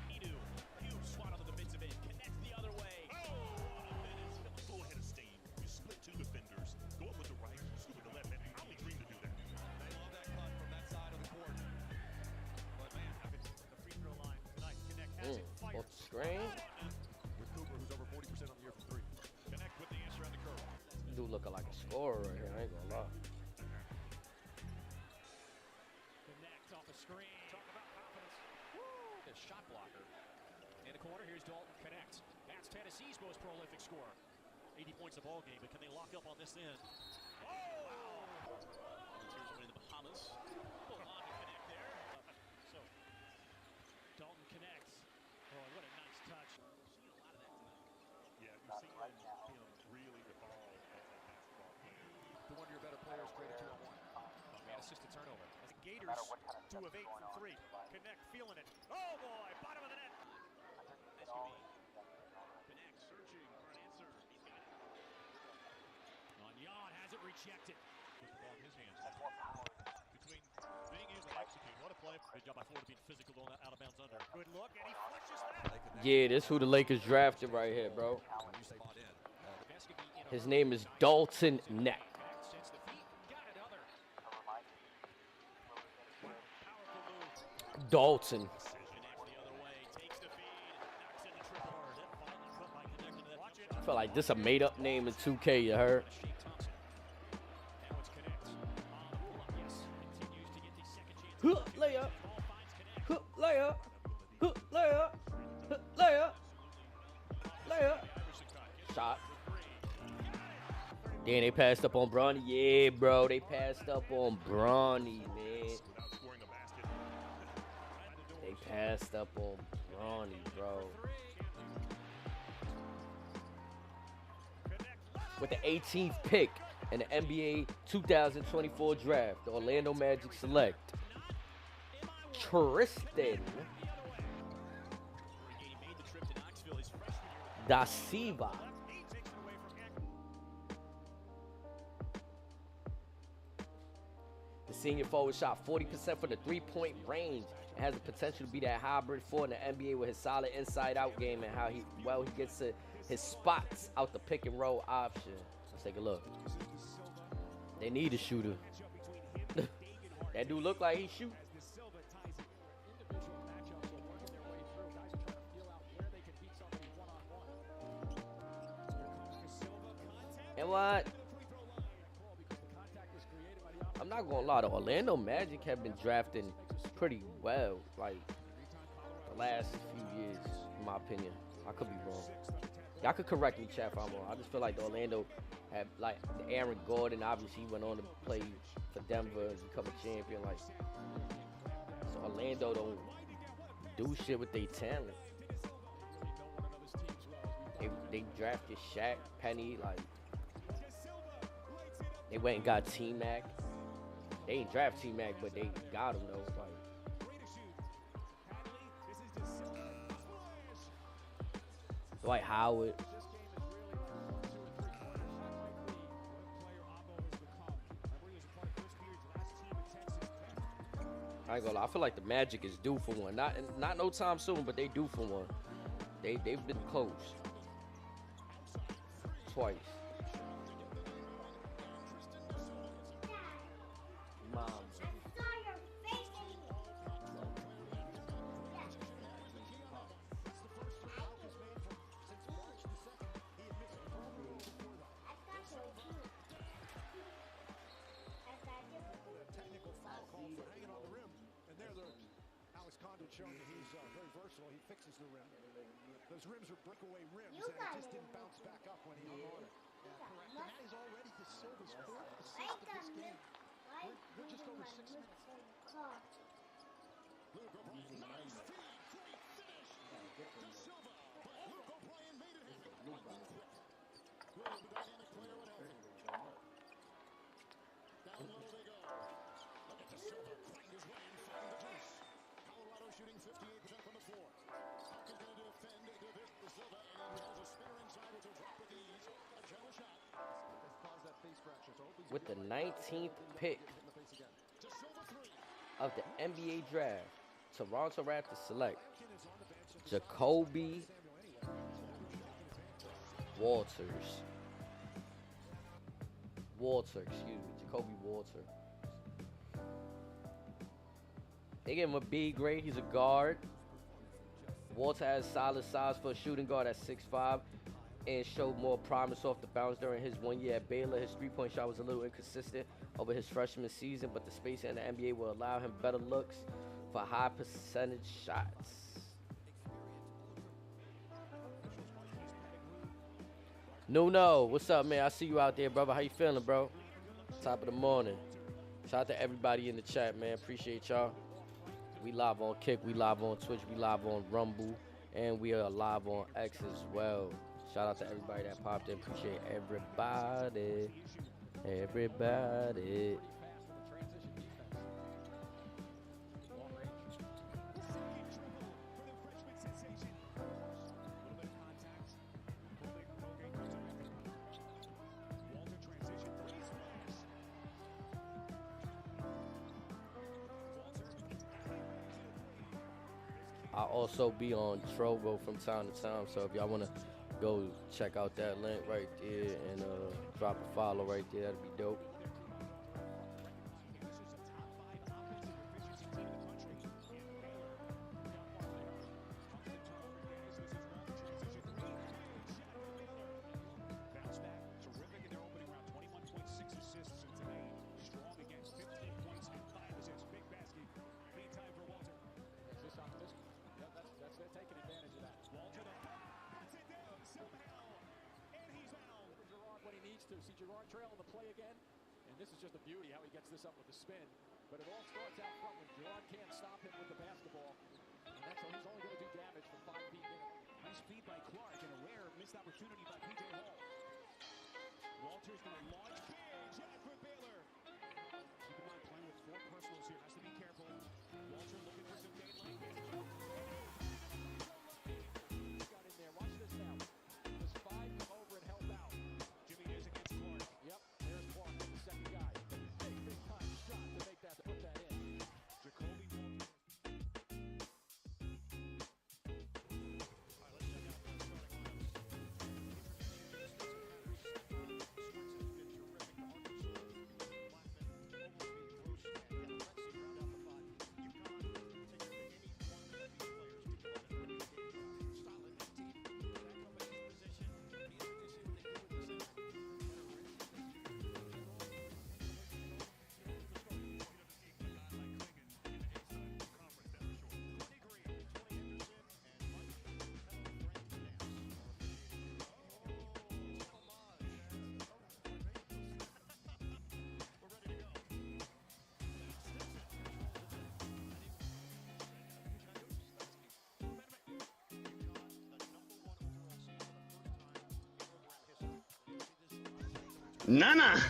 Edu, huge swat onto the mids of it. Connect the other way. Oh, what a finish. Go ahead and stay. You split 2 defenders. Go up with the right, scoop with the left. And I only dream to do that. They love that cut from that side of the court. But man, the free throw line tonight. Connect has it. Fire. Off the screen. With Cooper, who's over 40% on the year from 3. Connect with the answer on the curve. Dude looking like a scorer right here. I ain't gonna lie. Connect off the screen. Talk about confidence. Woo! A shot blocker. In the corner, here's Dalton. Connect. That's Tennessee's most prolific scorer. 80 points a ball game, but can they lock up on this end? Oh! Wow! Volunteers win in the Bahamas. Hold on to connect there. So, Dalton connects. Oh, what a nice touch. Seen a lot of that tonight. Yeah, you've seen him really evolve as a basketball player. The one of your better players graded 2-on-1. And assist a turnover. As the Gators, 2 of 8 from 3. Connect, feeling it. Oh boy, bottom of the net. SUV. Connect, searching for an answer. He's got it. Magnan has it rejected. With the ball in his hands. Between being able to execute, what a play. Good job by Florida being physical going out of bounds under. Good look, and he flushes that. Yeah, this who the Lakers drafted right here, bro. His name is Dalton Neck. Sends the feet, got another. Powerful move. Dalton. Connects the other way, takes the feed, knocks in the triple. That final cut by Connect into that. Watch it. I feel like this a made up name in 2K, you heard? Shea Thompson. Now it's Connect. Yes, continues to get the second chance. Huh, layup. Ball finds Connect. Huh, layup. Huh, layup. Huh, layup. Layup. Iverson cut. Gets Shot. for 3. Got it. 31 Damn, they passed up on Bronnny. Yeah, bro, they passed up on Bronnny, man. They passed up on Bronnny, bro. With the 18th pick in the NBA 2024 draft, the Orlando Magic select Tristan da Silva. The senior forward shot 40% from the three-point range and has the potential to be that hybrid four in the NBA with his solid inside-out game and how he gets to his spots out the pick and roll option. Let's take a look. They need a shooter. That dude look like he shoot. And what? I'm not gonna lie, the Orlando Magic have been drafting pretty well, like the last few years, in my opinion. I could be wrong. Y'all could correct me, chat, if I'm wrong. I just feel like the Orlando had, like, Aaron Gordon, obviously, he went on to play for Denver and become a champion. Like, so Orlando don't do shit with their talent. They drafted Shaq, Penny, like, they went and got T-Mac. They ain't draft T-Mac, but they got him, though. Like, Dwight Howard. I ain't gonna lie, I feel like the Magic is due for one. Not no time soon, but they due for one. They've been close. Twice. Mom. Showing that he's very versatile. He fixes the rim. Those rims were breakaway rims, and it just didn't bounce back up when he hung on it. Yeah, correct. And that is already De Silva's fourth assist of this game. We're just over 6 minutes. Luke O'Brien, nice feed, great finish. De Silva, but Luke O'Brien made it happen. Lightning quick. William, the dynamic player, would help him. Down low they go. Look at De Silva, grind his way and find the juice. Shooting 58% from the floor. Hawkins going to defend De Silva, and he has a spinner inside, which will drop with ease. A general shot. That's caused that face fracture. So with the 19th pick of the NBA draft, Toronto Raptors select Jacoby Walter, Jacoby Walter. They gave him a B grade. He's a guard. Walter has solid size for a shooting guard at 6'5", and showed more promise off the bounce during his 1 year at Baylor. His three-point shot was a little inconsistent over his freshman season, but the spacing in the NBA will allow him better looks for high percentage shots. Nuno, what's up, man? I see you out there, brother. How you feeling, bro? Top of the morning. Shout out to everybody in the chat, man. Appreciate y'all. We live on Kick, we live on Twitch, we live on Rumble, and we are live on X as well. Shout out to everybody that popped in. Appreciate everybody. Everybody. I'll also be on Trovo from time to time, so if y'all want to go check out that link right there and drop a follow right there, that'd be dope. to see Gerard trailing the play again. And this is just a beauty how he gets this up with the spin. But it all starts out front when Gerard can't stop him with the basketball. And that's how he's only going to do damage for 5 feet in. Nice feed by Clark and a rare missed opportunity by P.J. Hall. Walters going to launch big shot for Baylor. Keep in mind, playing with 4 personals here. Has to be careful. Walter looking for some daylight. Got in there. Watch this now. Does 5 come over and help out? Jimmy is against Clark. Yep, there's Clark, the second guy. Big time shot to make that, to put that in. Jacoby Walters. Nana.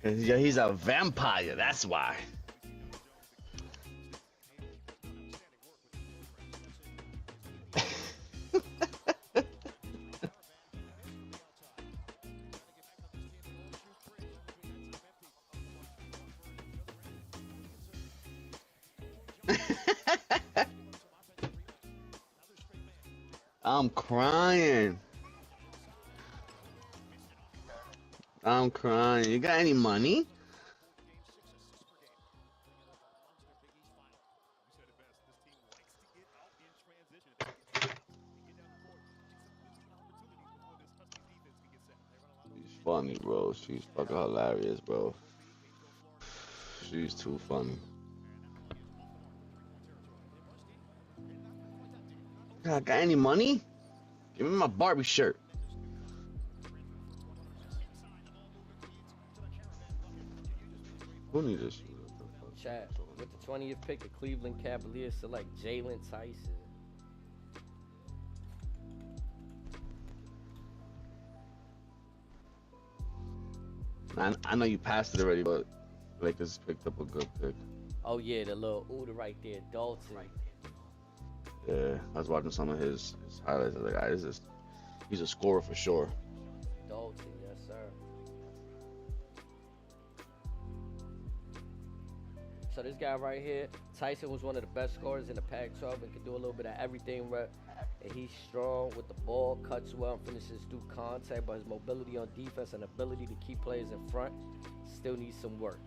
Yeah, he's a vampire. That's why. I'm crying. I'm crying. You got any money? She's funny, bro. She's fucking hilarious, bro. She's too funny. Got any money? Give me my Barbie shirt. Who needs this? Chat. With the 20th pick, the Cleveland Cavaliers select Jalen Tyson. I know you passed it already, but Lakers picked up a good pick. Oh yeah, the little Uda right there, Dalton. Yeah, I was watching some of his highlights. I was like, he's a scorer for sure. Dalton, yes sir. So this guy right here, Tyson, was one of the best scorers in the Pac-12 and can do a little bit of everything, right? And he's strong with the ball, cuts well, and finishes through contact, but his mobility on defense and ability to keep players in front still needs some work.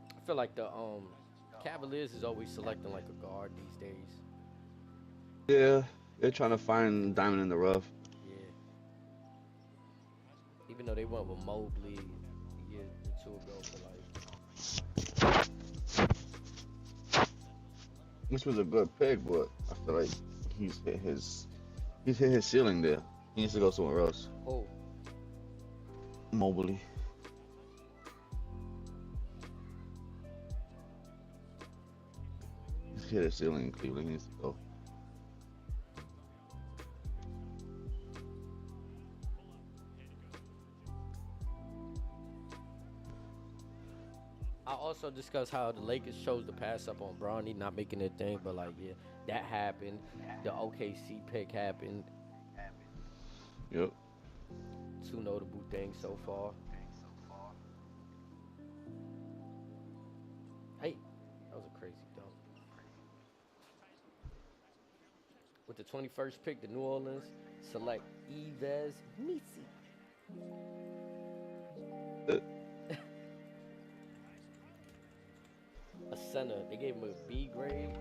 I feel like the Cavaliers is always selecting like a guard these days. Yeah, they're trying to find diamond in the rough. Yeah. Even though they went with Mobley a year or two ago for like. This was a good pick, but I feel like he's hit his ceiling there. He needs to go somewhere else. Oh. Mobley. He's hit his ceiling in Cleveland. He needs to go. I also discussed how the Lakers chose to pass up on Bronnny, not making their thing, but like, yeah, that happened. The OKC pick happened. Yep. Two notable things so far. Hey, that was a crazy dunk. With the 21st pick, the New Orleans select Yves Missi. A center. They gave him a B grade.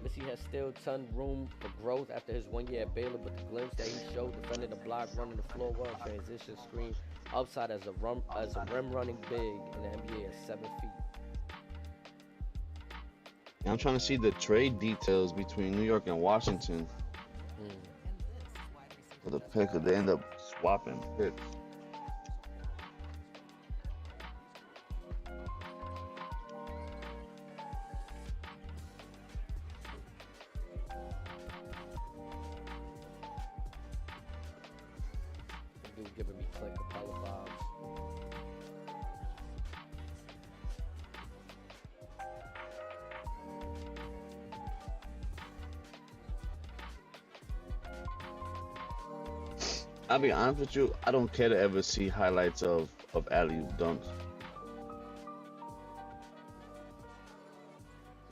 Missy has still ton room for growth after his 1 year at Baylor, but the glimpse that he showed defending the block, running the floor well, transition screen, upside as a rim running big in the NBA at 7 feet. I'm trying to see the trade details between New York and Washington for the pick. They end up swapping picks. Dude giving me Clint Capella vibes. I'll be honest with you, I don't care to ever see highlights of alley-oop dunks.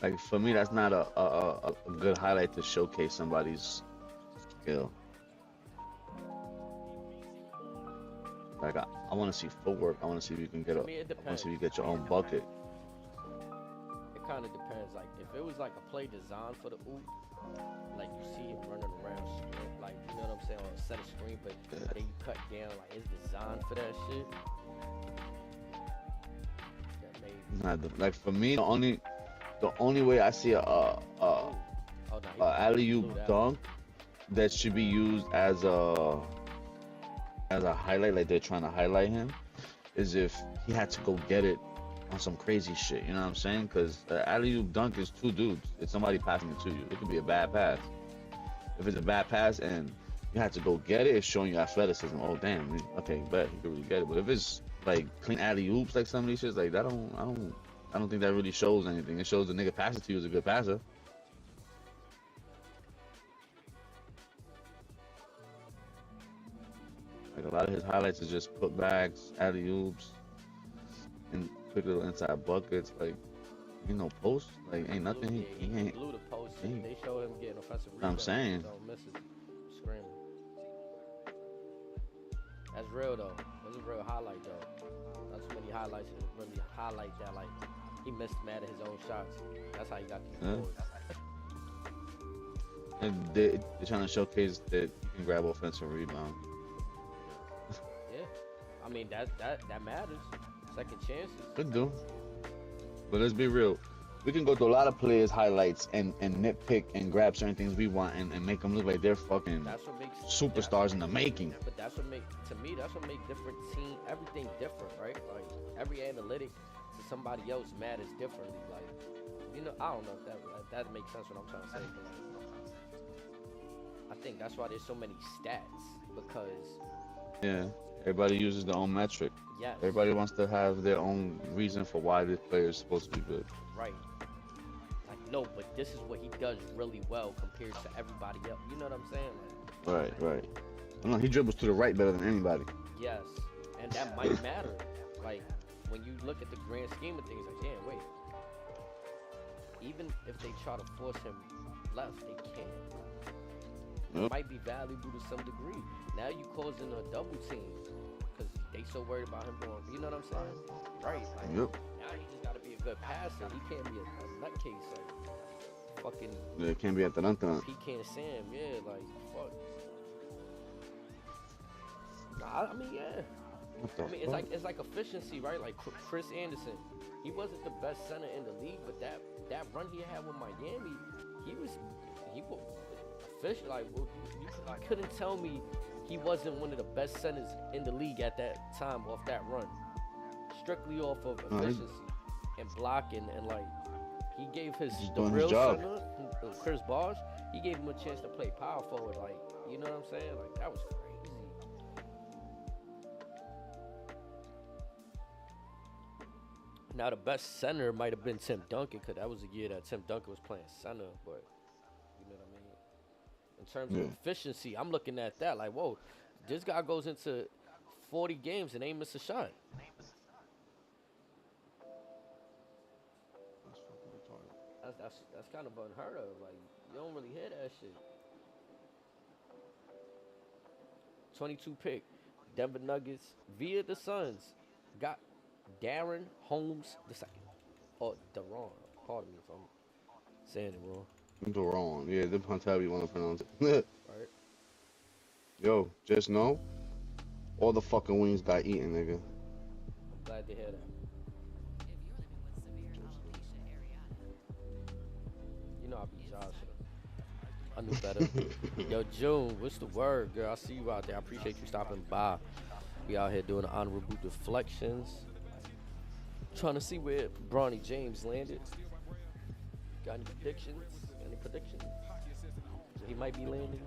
Like for me, that's not a good highlight to showcase somebody's skill. Like I want to see footwork. I want to see if you can get a. I mean, it I want to see if you depends. get your own bucket. It kind of depends. Like if it was like a play designed for the oop, like you see him running around, like you know what I'm saying, on a center screen, but then you cut down, like it's designed for that shit. That maybe. Like for me, the only way I see a alley-oop dunk that should be used as a highlight, like they're trying to highlight him, is if he had to go get it on some crazy shit. You know what I'm saying? Because alley-oop dunk is two dudes. It's somebody passing it to you. It could be a bad pass. If it's a bad pass and you have to go get it, it's showing you athleticism. Oh damn, okay, bet he could really get it. But if it's like clean alley-oops, like some of these shits, like that, I don't think that really shows anything. It shows the nigga passing to you is a good passer. Like a lot of his highlights is just putbacks, alley-oops, and quick little inside buckets. Like, you know, post. Like, ain't nothing. He ain't. Blew the post. They show him getting offensive I'm rebounds. saying. Don't miss it. Screaming. That's real though. That's a real highlight though. Not too many highlights that really highlight that. Like he missed mad at his own shots. That's how he got these goals. And they're trying to showcase that you can grab offensive rebound. Yeah, I mean that matters. Second chances. Could do. But let's be real. We can go through a lot of players' highlights and nitpick and grab certain things we want and make them look like they're fucking superstars in the making. But that's what make different everything different, right? Like every analytic to somebody else matters differently. Like, you know, I don't know if that makes sense what I'm trying to say. But like, I think that's why there's so many stats because Everybody uses their own metric. Yes. Everybody wants to have their own reason for why this player is supposed to be good. Right. Like, no, but this is what he does really well compared to everybody else. You know what I'm saying? Like, Right. No, he dribbles to the right better than anybody. yes. And that might matter. Like, when you look at the grand scheme of things, like, damn, wait. Even if they try to force him left, they can't. It might be valuable to some degree. Now you causing a double team because they so worried about him going. You know what I'm saying? Right. Like, now he just got to be a good passer. He can't be a nutcase. Like, fucking. Yeah, it can't be at the dunk. He can't Sam. Yeah, like fuck. Nah, I mean, yeah. I mean, it's like efficiency, right? Like Chris Anderson, he wasn't the best center in the league, but that run he had with Miami, he was efficient. Like, well, you couldn't tell me he wasn't one of the best centers in the league at that time off that run. Strictly off of efficiency and blocking, and like he gave the real center, Chris Bosh, he gave him a chance to play power forward. Like, you know what I'm saying? Like, that was crazy. Now the best center might have been Tim Duncan, because that was the year that Tim Duncan was playing center, but you know what I mean? In terms of efficiency, I'm looking at that like, whoa, this guy goes into 40 games and ain't miss a shot. That's kind of unheard of. Like, you don't really hear that shit. 22 pick, Denver Nuggets via the Suns got Darren Holmes II. Or Deron. Pardon me if I'm saying it wrong. Doron. Yeah, depends how you want to pronounce it. right? Yo, just know, all the fucking wings got eaten, nigga. I'm glad to hear that. You know I be joshing. I knew better. Yo, June, what's the word, girl? I see you out there. I appreciate you stopping by. We out here doing the honorable deflections. Trying to see where Bronnny James landed. Got any predictions? Any predictions? He might be landing.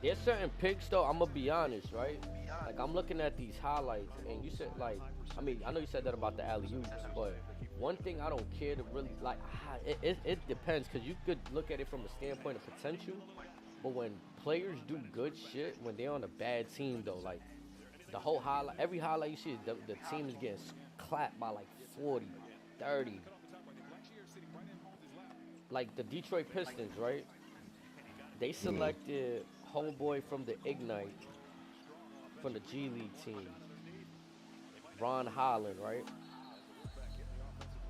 There's certain picks though, I'm gonna be honest, right? Like I'm looking at these highlights and you said like, I mean, I know you said that about the alley-oops, but one thing I don't care to really like, it depends because you could look at it from a standpoint of potential, but when players do good shit, when they're on a bad team though, like the whole highlight, every highlight you see, the team is getting clapped by like 40, 30. Like the Detroit Pistons, right? They selected homeboy from the Ignite, from the G League team, Ron Holland, right?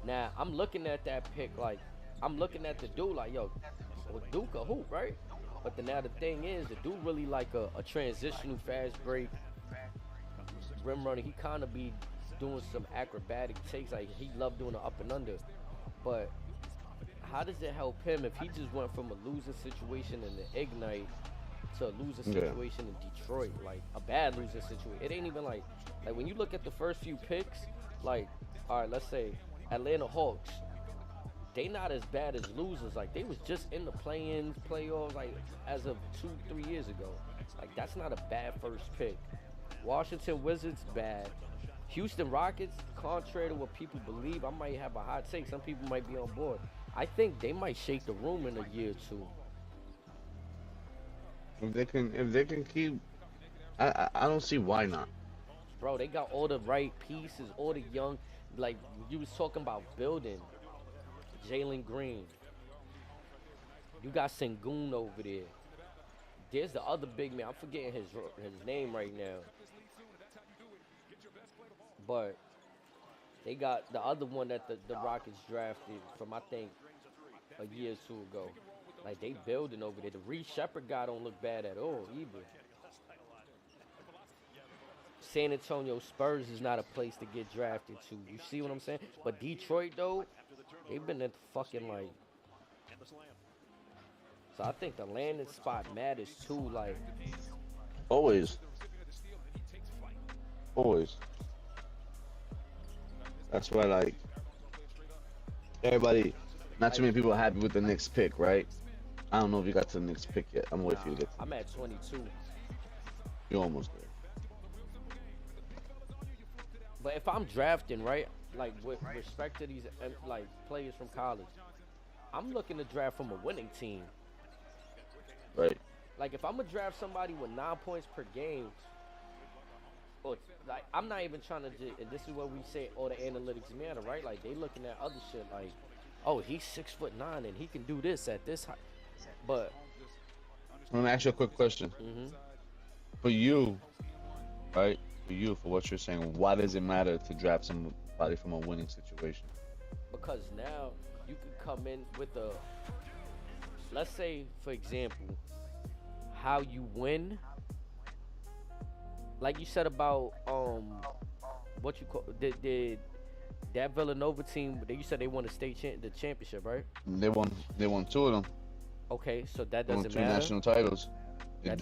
Now I'm looking at that pick like, I'm looking at the dude like, yo, well, Duke a hoop, right? But then now the thing is, the dude really like a transitional fast break rim runner. He kind of be doing some acrobatic takes, like he loved doing the up and under. But how does it help him if he just went from a losing situation in the Ignite to a losing situation in Detroit, like a bad losing situation? It ain't even like when you look at the first few picks, like, all right, let's say Atlanta Hawks, they not as bad as losers. Like they was just in the play-ins, playoffs, like as of 2-3 years ago. Like that's not a bad first pick. Washington Wizards, bad. Houston Rockets, contrary to what people believe, I might have a hot take. Some people might be on board. I think they might shake the room in a year or two. If they can keep, I don't see why not. Bro, they got all the right pieces, all the young, like you was talking about building. Jalen Green. You got Sengun over there. There's the other big man. I'm forgetting his name right now. But they got the other one that the Rockets drafted from, I think, a year or two ago. Like, they building over there. The Reed Shepard guy don't look bad at all, either. San Antonio Spurs is not a place to get drafted to. You see what I'm saying? But Detroit, though, they've been at the fucking, like... So I think the landing spot matters, too, like... Always. Always. That's why, like, everybody, not too many people are happy with the next pick, right? I don't know if you got to the next pick yet. I'm waiting for you to get to I'm at 22. You're almost there. But if I'm drafting, right, like with respect to these like players from college, I'm looking to draft from a winning team. Right. Like if I'm gonna draft somebody with 9 points per game, or like I'm not even trying to. And this is what we say, all the analytics matter, right? Like they looking at other shit, like, oh, he's 6'9" and he can do this at this height. But let me ask you a quick question. For you, right? For you, for what you're saying, why does it matter to draft somebody from a winning situation? Because now you can come in with a, let's say, for example, how you win. Like you said about what you call that Villanova team. You said they won the championship, right? They won 2 of them. Okay, so that They won doesn't 2 matter. national titles.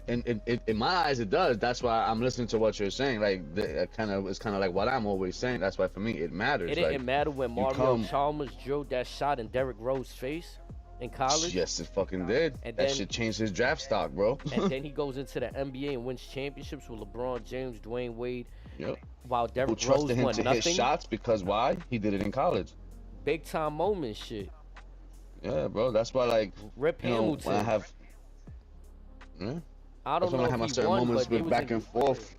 In my eyes, it does. That's why I'm listening to what you're saying. Like, it's kind of like what I'm always saying. That's why for me it matters. It didn't matter when Mario Chalmers drilled that shot in Derrick Rose's face in college. Yes, it fucking did. And that shit changed his draft stock, bro. And then he goes into the NBA and wins championships with LeBron James, Dwayne Wade. Yep. While Derrick Rose trusted him won to nothing. hit shots because why? He did it in college. Big time moment shit. Yeah, bro. That's why, like, Rip Hamilton. When I have, I don't know when I have my certain moments with back and forth.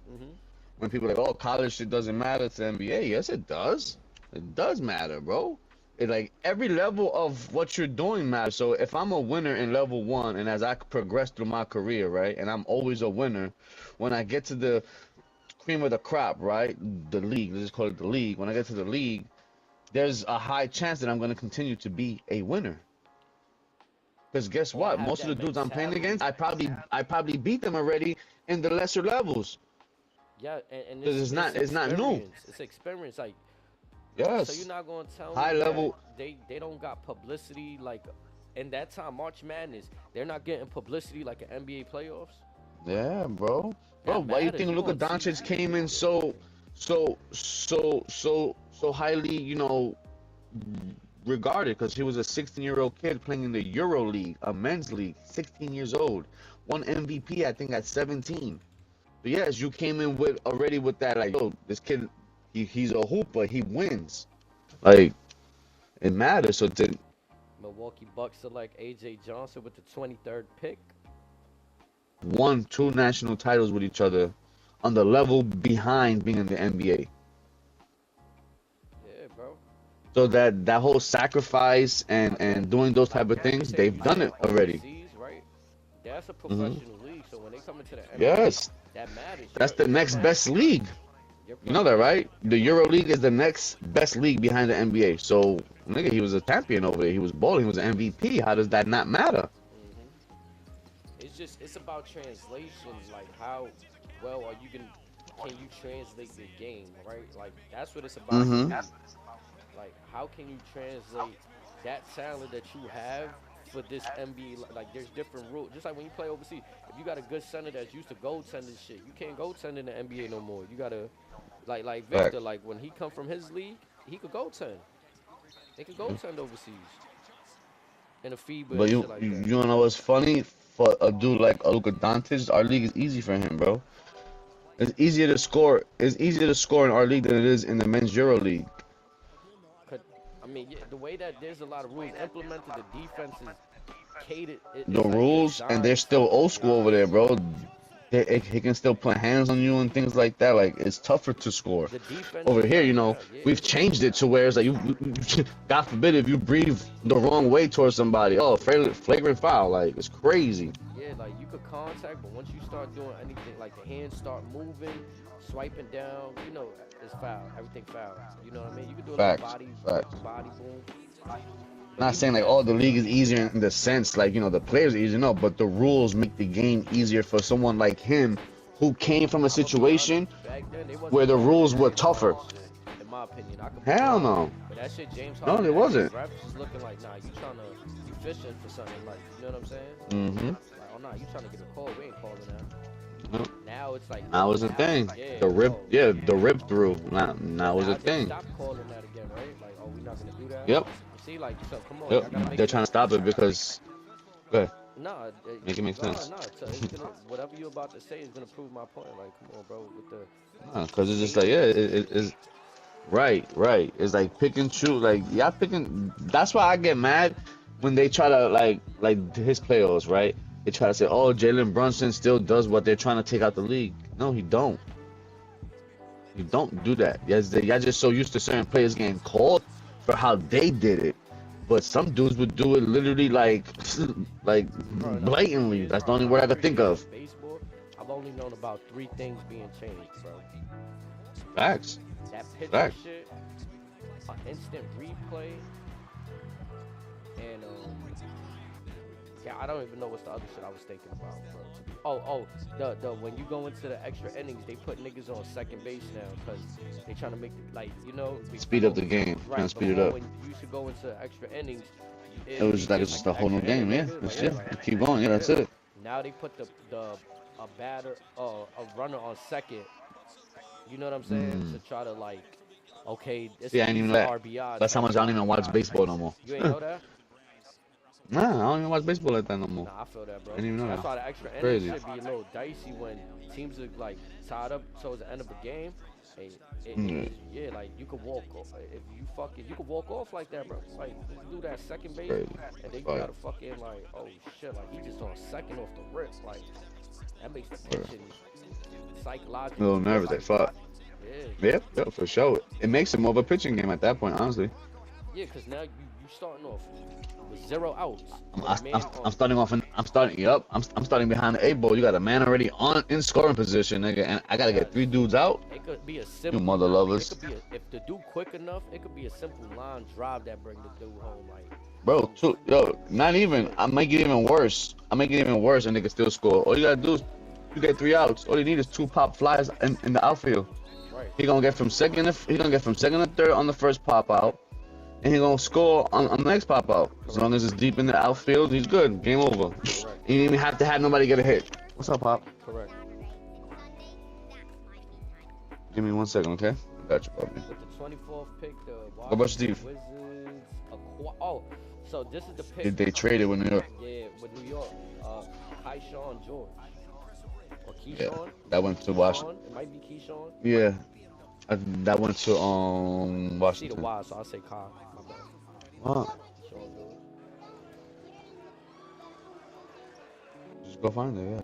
When people are like, oh, college shit doesn't matter to NBA. Yes, it does. It does matter, bro. It, like, every level of what you're doing matters. So if I'm a winner in level 1, and as I progress through my career, right, and I'm always a winner, when I get to the cream of the crop, right? The league. Let's just call it the league. When I get to the league, there's a high chance that I'm going to continue to be a winner. Because guess Or what? have Most of the that dudes I'm playing mentality. against, I probably beat them already in the lesser levels. Yeah, and Because it's not new. It's experience. Like, so you're Yes. not gonna tell High me that level. they don't got publicity like in that time March Madness. They're not getting publicity like an NBA playoffs. Yeah, bro. Bro, That why you matters. think You Luka want to see. Doncic came in so highly, you know, regarded? Because he was a 16-year-old kid playing in the Euro League, a men's league, 16 years old. Won MVP, I think, at 17. But yes, you came in with already with that, like, yo, this kid, he's a hooper, he wins. Like, it matters. So to Milwaukee Bucks select AJ Johnson with the 23rd pick. won 2 national titles with each other on the level behind being in the NBA. Yeah, bro. So that whole sacrifice and doing those type of things, they've done it already. Overseas, right? That's a professional league. So when they come into the NBA, Yes, that matters. that's the next best league. You're You know that, right? The Euro League is the next best league behind the NBA. So, nigga, he was a champion over there. He was balling. He was an MVP. How does that not matter? It's about translation. Like how well are you can you translate your game, right? Like that's what it's about. Mhm. Like how can you translate that talent that you have for this NBA? Like there's different rules. Just like when you play overseas, if you got a good center that's used to goaltend and shit, you can't goaltend in the NBA no more. You gotta like Victor. Fact. Like when he come from his league, he could goaltend. They could goaltend overseas in a FIBA But and you shit like you that. you know what's funny? For a dude like Luka Doncic, our league is easy for him, bro. It's easier to score. It's easier to score in our league than it is in the men's Euro League. I mean, yeah, the way that there's a lot of rules implemented, the defense is catered. The It's like rules, and they're designed still for old school over there, guys. bro. He can still put hands on you and things like that. Like it's tougher to score. The defense Over is here, like you know, that. Yeah, we've changed it to where it's like God forbid if you breathe the wrong way towards somebody, oh, flagrant foul. Like it's crazy. yeah, like you could contact, but once you start doing anything, like the hands start moving, swiping down, you know, it's foul. Everything foul. You know what I mean? You could do a little Facts. Facts. body boom. Not saying like, oh, the league is easier in the sense like, you know, the players are easier. No, but the rules make the game easier for someone like him who came from a situation Back then, they wasn't where the doing rules that were James Harden tougher. shit, in my opinion, I could be Hell wrong, no. but that shit James No, Harden, there wasn't. refs is looking like, nah, you fishing for something, like, you know what I'm saying? Mm-hmm. Like, oh nah, you trying to get a call, we ain't calling that. Yep. Now it's like That was the thing. yeah, The rip, oh, yeah, the rip through. That was now the they thing. stop calling that again, right? Like, oh, we not gonna do that. Yep. See, like, so come on, Yep. y'all gotta make They're trying to stop it because. Go ahead. Nah, Make it make sense. Nah, so it's gonna, whatever you're about to say is gonna prove my point. Like, come on, bro, with the Because it's just like, yeah, it's right. It's like pick and choose. Like, y'all picking. That's why I get mad when they try to like his players, right? They try to say, oh, Jalen Brunson still does what they're trying to take out the league. No, he don't. You don't do that. Y'all just so used to certain players getting called for how they did it. But some dudes would do it literally like blatantly. That's the only word I could think of. Baseball, I've only known about 3 things being changed, bro. Facts. That pitcher Fact. shit, instant replay, and yeah, I don't even know what's the other shit I was thinking about, bro. The when you go into the extra innings, they put niggas on second base now because they trying to make like Speed up the game. Right, Trying to speed it before up. when you used to go into extra innings, It was just like it's just a whole new game, yeah. That's it. Keep going, yeah, that's it. Now they put a runner on second. You know what I'm saying? To try to like, okay, this Yeah, I didn't even know that. RBI. That's how much I don't even watch baseball no more. You ain't know that? Nah, I don't even watch baseball like that no more. Nah, I feel that, bro. I didn't even know That's that. why the extra innings Crazy. should be a little dicey when teams are like tied up towards the end of a game. Yeah, like you could walk off if you you could walk off like that, bro. Like you do that second base, Crazy. and then you Fire. gotta fucking like, oh shit, like he just on second off the rip, like that makes the pitching A psychologically. little nervous, they fuck. Yeah. Yep, for sure. It makes it more of a pitching game at that point, honestly. Yeah, because now you starting off with 0 outs. I'm starting off, and I'm starting. Yup, I'm starting behind the 8 ball. You got a man already in scoring position, nigga, and I gotta get 3 dudes out. It could be a You simple. mother It lovers, could be if the dude quick enough. It could be a simple line drive that bring the dude home. Like, bro. Yo, not even. I make it even worse. And they can still score. All you gotta do is you get 3 outs. All you need is 2 pop flies in the outfield. right. He gonna get from second to third on the first pop out, and he gonna score on the next pop out. As long as it's deep in the outfield, he's good. Game over. Correct. You didn't even have to have nobody get a hit. What's up, Pop? Correct. Give me 1 second, okay? I got you, puppy. With the 24th pick, the Go brush your teeth. Wizards so this is the pick. They traded with New York. Yeah, with New York. Keyshawn George. Or Keyshawn? Yeah, that went to Washington. It might be Keyshawn. Yeah, that went to See the Washington. Y, so I'll say Kyle. My bad. Wow. Keyshawn George. Just go find it, yeah.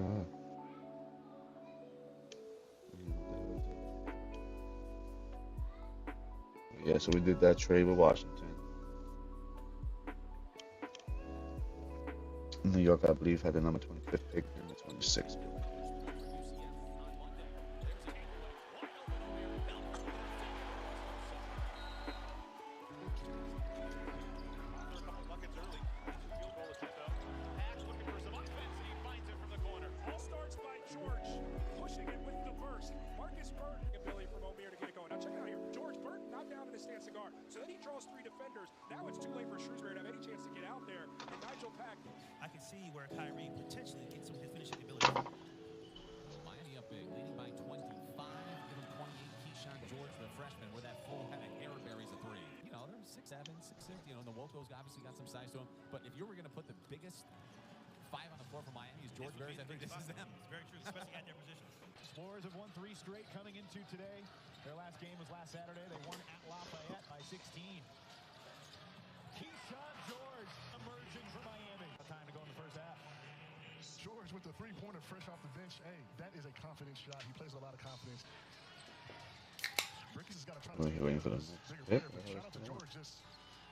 Yeah, so we did that trade with Washington. New York, I believe, had the number 25th pick and the 26th pick. So then he draws 3 defenders. Now it's too late for Shrewsbury to have any chance to get out there. And Nigel Pack. I can see where Kyrie potentially gets some finishing ability. Miami up big, leading by 25. Give him 28. Keyshawn George, the freshman, where that full head of hair buries a 3. You know, they're 6'7", 6'6". You know, the Woko's obviously got some size to him. But if you were going to put the biggest 5 on the floor for Miami is George Berry's, I think this is them. It's very true, especially at their position. Explorers have won 3 straight coming into today. Their last game was last Saturday. They won at Lafayette by 16. Keyshawn George emerging for Miami. Time to go in the first half. George with the 3-pointer fresh off the bench. Hey, that is a confident shot. He plays with a lot of confidence. Ricketts has got to try to Waiting for them. bigger player, but shout out to George just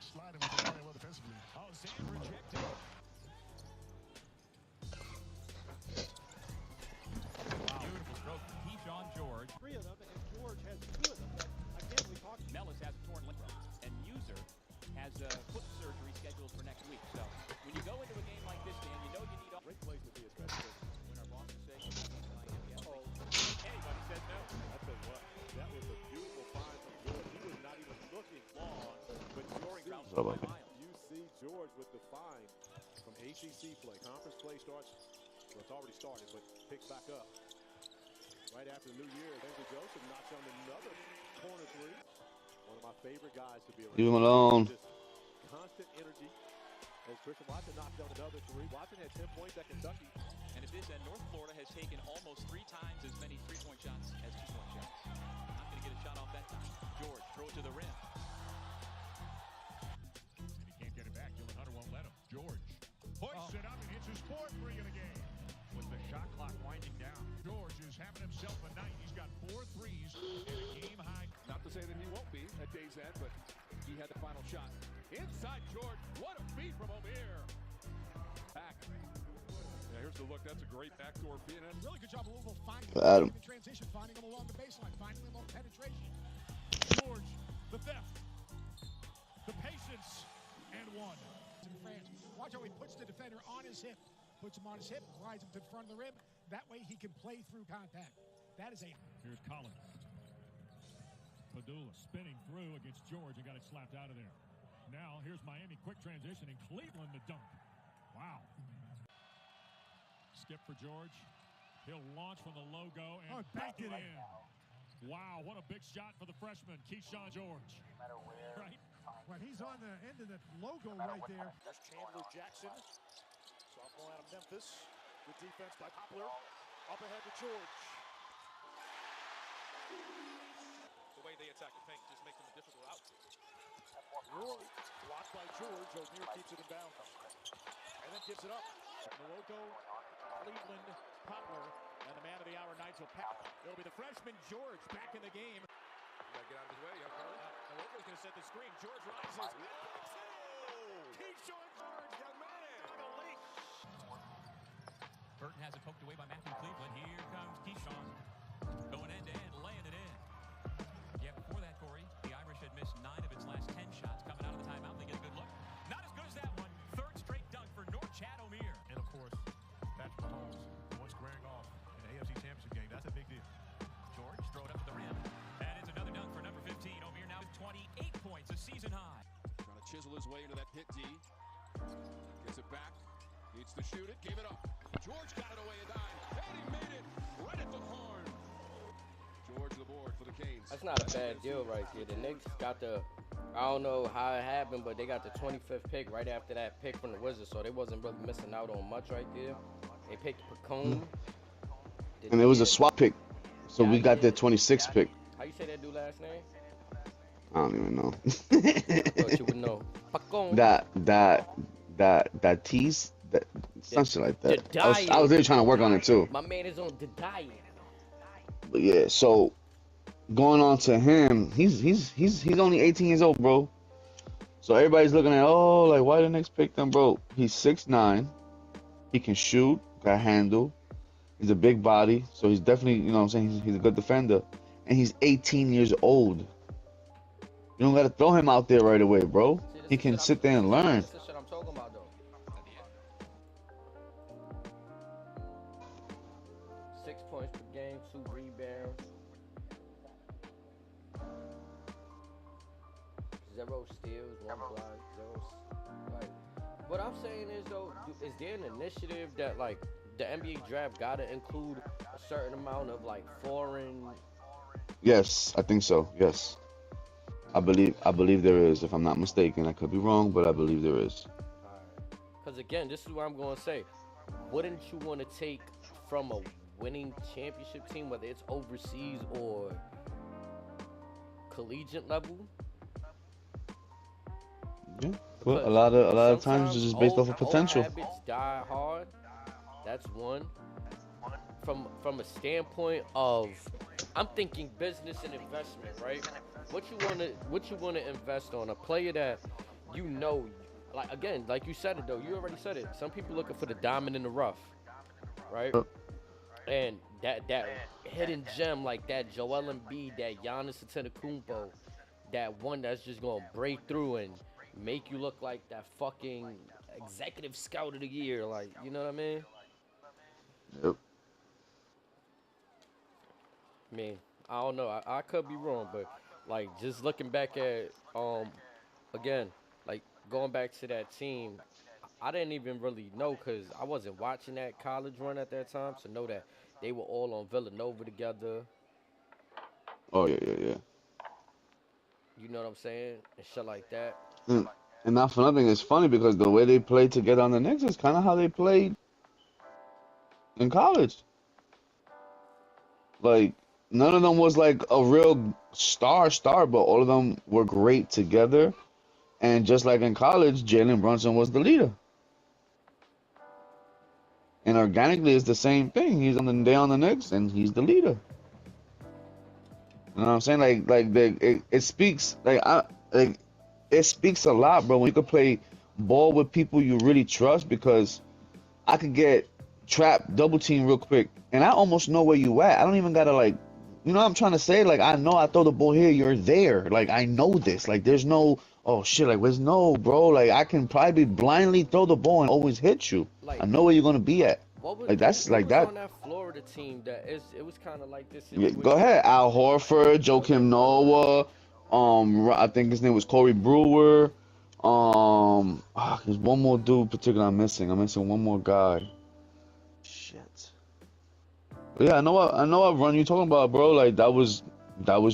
sliding with the ball well defensively. Oh, Sam rejected. Beautiful stroke for Keyshawn George. 3 of them, and George has 2 of them. Again, we talked. Mellis has a torn labrum, and Muser has a foot surgery scheduled for next week. So when you go into a game like this, Dan, you know you need all. Great place to be, especially When our bosses say Miami, anybody says no. I tell you what, that was a beautiful find from George. He was not even looking long, but scoring routes What about by me? miles. You see George with the find from ACC play. Conference play starts, well, it's already started, but picks back up. Right after the New Year, Andrew Joseph knocks on another corner 3. One of my favorite guys to be around. Leave him alone. Just constant energy. As Christian Watson knocked down another 3. Watson had 10 points at Kentucky. And at this end, North Florida has taken almost 3 times as many 3-point shots as 2-point shots. Not going to get a shot off that time. George, throw it to the rim. And he can't get it back. Dylan Hunter won't let him. George puts it up and hits his 4th 3 of the game. With the shot clock winding down. George is having himself a night. He's got 4 threes and a game high. Not to say that he won't be at day's end, but he had the final shot. Inside George. What a feed from O'Meara. Back. Yeah, here's the look. That's a great backdoor feed. Really good job of Louisville finding Adam. him in transition, finding him along the baseline, finding him on penetration. George, the theft, the patience, and 1. In France. Watch how he puts the defender on his hip. Puts him on his hip, glides him to the front of the rim. That way he can play through contact. That is a... Here's Collins. Padula spinning through against George and got it slapped out of there. Now here's Miami, quick transition, and Cleveland the dunk. Wow. Skip for George. He'll launch from the logo and bank it in. Wow, what a big shot for the freshman, Keyshawn George. Right? When he's on the end of the logo right there. That's Chandler Jackson. Sophomore out of Memphis. Good defense by Poplar. Up ahead to George. The way they attack the paint just makes them a difficult out. Rory blocked by George. O'Meara keeps it in bounds. And then gives it up. Morocco, Cleveland, Poplar, and the man of the hour, Nigel Pack. It'll be the freshman George back in the game. You gotta get out of his way, young fella. Walker's going to set the screen. George rises. Keyshawn George, young man. Burton has it poked away by Matthew Cleveland. Here comes Keyshawn. Going end-to-end, laying it in. Yeah, before that, Corey, the Irish had missed 9 of its last 10 shots. Coming out of the timeout, they get a good look. Not as good as that one. Third straight dunk for North Chad O'Meara. And of course, Patrick Mahomes, one squaring off in the AFC Championship game. That's a big deal. George throw it up to the rim. And it's another dunk for number 15. O'Meara now with 28 points, a season high. Trying to chisel his way into that pit D. Gets it back. Needs to shoot it. Gave it up. George got it away and died. And he made it right at the horn. George the board for the Canes. That's not a bad deal right there. The Knicks got the, I don't know how it happened, but they got the 25th pick right after that pick from the Wizards, so they wasn't really missing out on much right there. They picked Pacone. And it was a swap pick, so we got the 26th pick. How you say that dude last name? I don't even know. Thought you would know. Pacone. that tease, that some shit like that. I was really trying to work on it too. My man is on the diet. But yeah, so going on to him, he's only 18 years old, bro. So everybody's looking at, oh, like why the Knicks pick him, bro? He's 6'9", he can shoot, got handle, he's a big body, so he's definitely, you know what I'm saying, he's a good defender, and he's 18 years old. You don't gotta throw him out there right away, bro. He can sit there and learn. That's the shit I'm talking about, though. 6 points per game, 2 rebounds, 0 steals, 1 block, 0. Like, what I'm saying is though, is there an initiative that like the NBA draft gotta include a certain amount of like foreign? Yes, I think so. Yes, I believe there is. If I'm not mistaken, I could be wrong, but I believe there is. Because again, this is what I'm gonna say. Wouldn't you want to take from a winning championship team, whether it's overseas or collegiate level? Yeah, well, a lot of times it's just based off of potential. Old habits die hard. That's one. From a standpoint of, I'm thinking business and investment, right? What you wanna invest on a player that you know, like again, like you said it though. You already said it. Some people looking for the diamond in the rough, right? And that hidden gem like that Joel Embiid, that Giannis Antetokounmpo, that one that's just gonna break through and make you look like that fucking executive scout of the year, like, you know what I mean? Yep. I mean, I don't know. I could be wrong, but like just looking back at again, like going back to that team, I didn't even really know because I wasn't watching that college run at that time to know that they were all on Villanova together. Oh yeah. You know what I'm saying? And shit like that. And not for nothing, it's funny because the way they played together on the Knicks is kind of how they played in college. Like, none of them was like a real star, but all of them were great together. And just like in college, Jalen Brunson was the leader. And organically, it's the same thing. He's on the Knicks, and he's the leader. You know what I'm saying? It speaks it speaks a lot, bro. When you can play ball with people you really trust, because I could get trapped, double team real quick, and I almost know where you at. I don't even gotta like, you know what I'm trying to say? Like, I know I throw the ball here, you're there. Like, I know this. Like, there's no, oh shit, like, there's no, bro. Like, I can probably blindly throw the ball and always hit you. Like, I know where you're gonna be at. Like, that's like that. On that Florida team, it was kind of like this. Yeah, go ahead. Al Horford, Joakim Noah. I think his name was Corey Brewer. There's one more dude particular I'm missing. I'm missing one more guy. Shit. But yeah, I know what run you talking about, bro. Like that was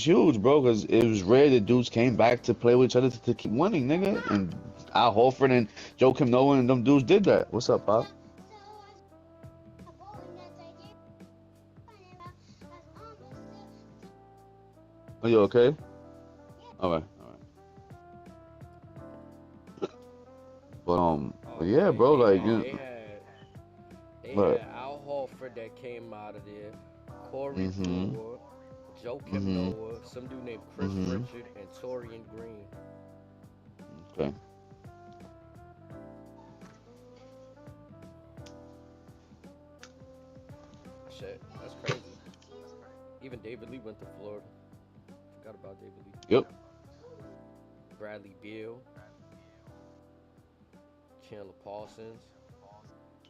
huge, bro, because it was rare that dudes came back to play with each other to keep winning, nigga. And Al Horford and Joakim Noah and them dudes did that. What's up, Pop? Are you okay? All right. But yeah, bro, like they had Al Horford that came out of there, Corey Brewer, Joakim Noah, some dude named Chris Richard, and Torian Green. Okay. Shit, that's crazy. Even David Lee went to Florida. Forgot about David Lee. Yep. Bradley Beal, Chandler Parsons.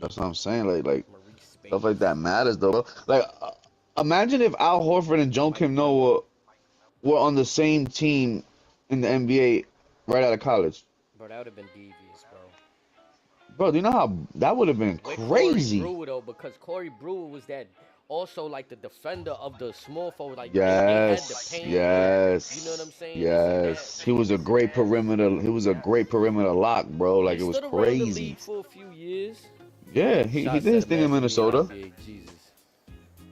That's what I'm saying. Like Maurice Spain. stuff like that matters, though. Like, imagine if Al Horford and Joakim Noah were on the same team in the NBA right out of college. Bro, that would have been devious, bro. Bro, do you know how that would have been crazy? Corey Brewer, though, because Corey Brewer was that also like the defender of the small forward. Like, Yes, they had the paint. yes. You know what I'm saying? Yes. He was a great perimeter. He was a great perimeter lock, bro. Like, it was stood around the crazy. league for a few years. Yeah, he did his thing in Minnesota. Jesus.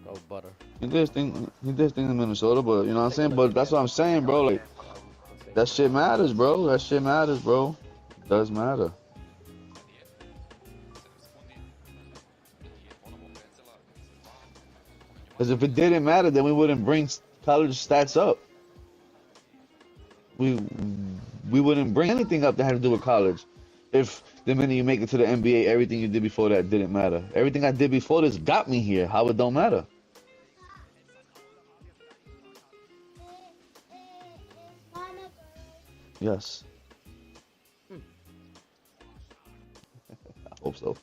Oh, butter. He did his thing in Minnesota, but you know what I'm saying? But that's what I'm saying, bro. Like, that shit matters, bro. That shit matters, bro. It does matter. Because if it didn't matter, then we wouldn't bring college stats up. We wouldn't bring anything up that had to do with college. If the minute you make it to the NBA, everything you did before that didn't matter. Everything I did before this got me here. How it don't matter? Yes. I hope so.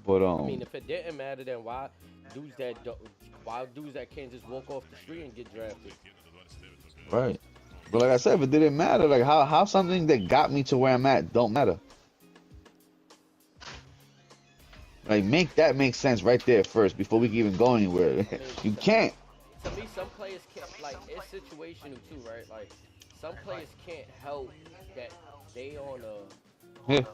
But I mean, if it didn't matter, then why dudes that can't just walk off the street and get drafted? Right. But like I said, if it didn't matter, like how something that got me to where I'm at don't matter. Like, make that make sense right there first before we can even go anywhere. You can't. To me, some players can't, like, it's situational too, right? Like, some players can't help that they on a team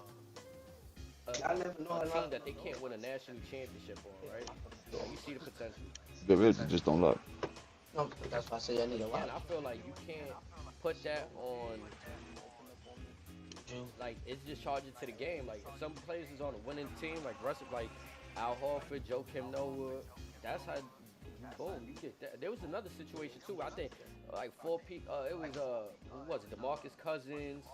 that they can't win a national championship on, right? Like, you see the potential. There is, just don't look. No, that's why I say I need a lot. And I feel like you can't put that on, like, it's just charging to the game. Like, if some players is on a winning team, like Al Horford, Joakim Noah, that's how, boom, you get that. There was another situation too. I think like 4 people. It was who was it? DeMarcus Cousins.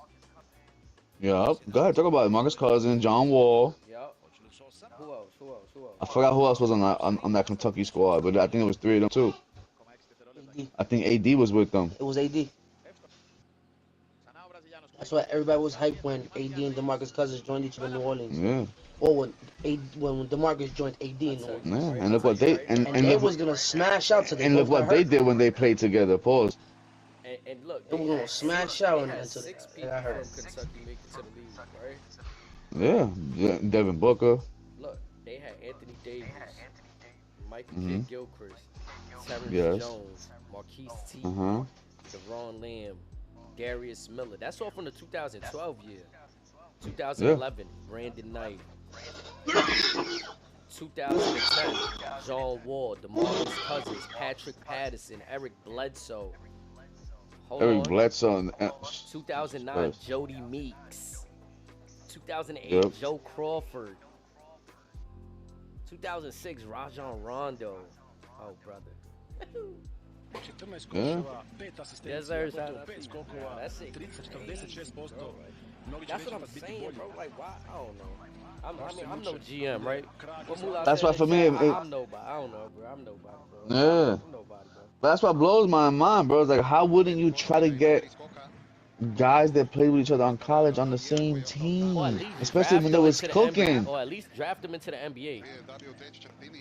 Yeah, go ahead, talk about it. Marcus Cousins, John Wall. Yep. Who else? I forgot who else was on that Kentucky squad, but I think it was 3 of them too. I think AD was with them. It was AD. That's why everybody was hyped when AD and DeMarcus Cousins joined each other in New Orleans. Yeah. Or when DeMarcus joined AD in New Orleans. Yeah, and look what they and they was gonna smash out to them. And look what they did when they played together. Pause. And look, they were gonna smash out until 6 people from Kentucky make it to the league, right? Yeah, Devin Booker. Look, they had Anthony Davis, Michael J. Gilchrist, Terrence Jones, Marquise T, Deron Lamb, Darius Miller. That's all from the 2012 year. 2011, Brandon Knight. 2010, John Wall, DeMarcus Cousins, Patrick Patterson, Eric Bledsoe. Eric Bledsoe. 2009, Jody Meeks. 2008, Joe Crawford. 2006, Rajon Rondo. Oh, brother. Yes, sir. That's it. That's what I'm saying, bro. Like, why? I don't know. I'm no GM, right? That's why for me, I'm nobody. I don't know, bro. I'm nobody, bro. Yeah. I'm nobody, bro. But that's what blows my mind, bro. It's like, how wouldn't you try to get guys that play with each other on college on the same team, especially when they was cooking? Or at least draft them into the NBA.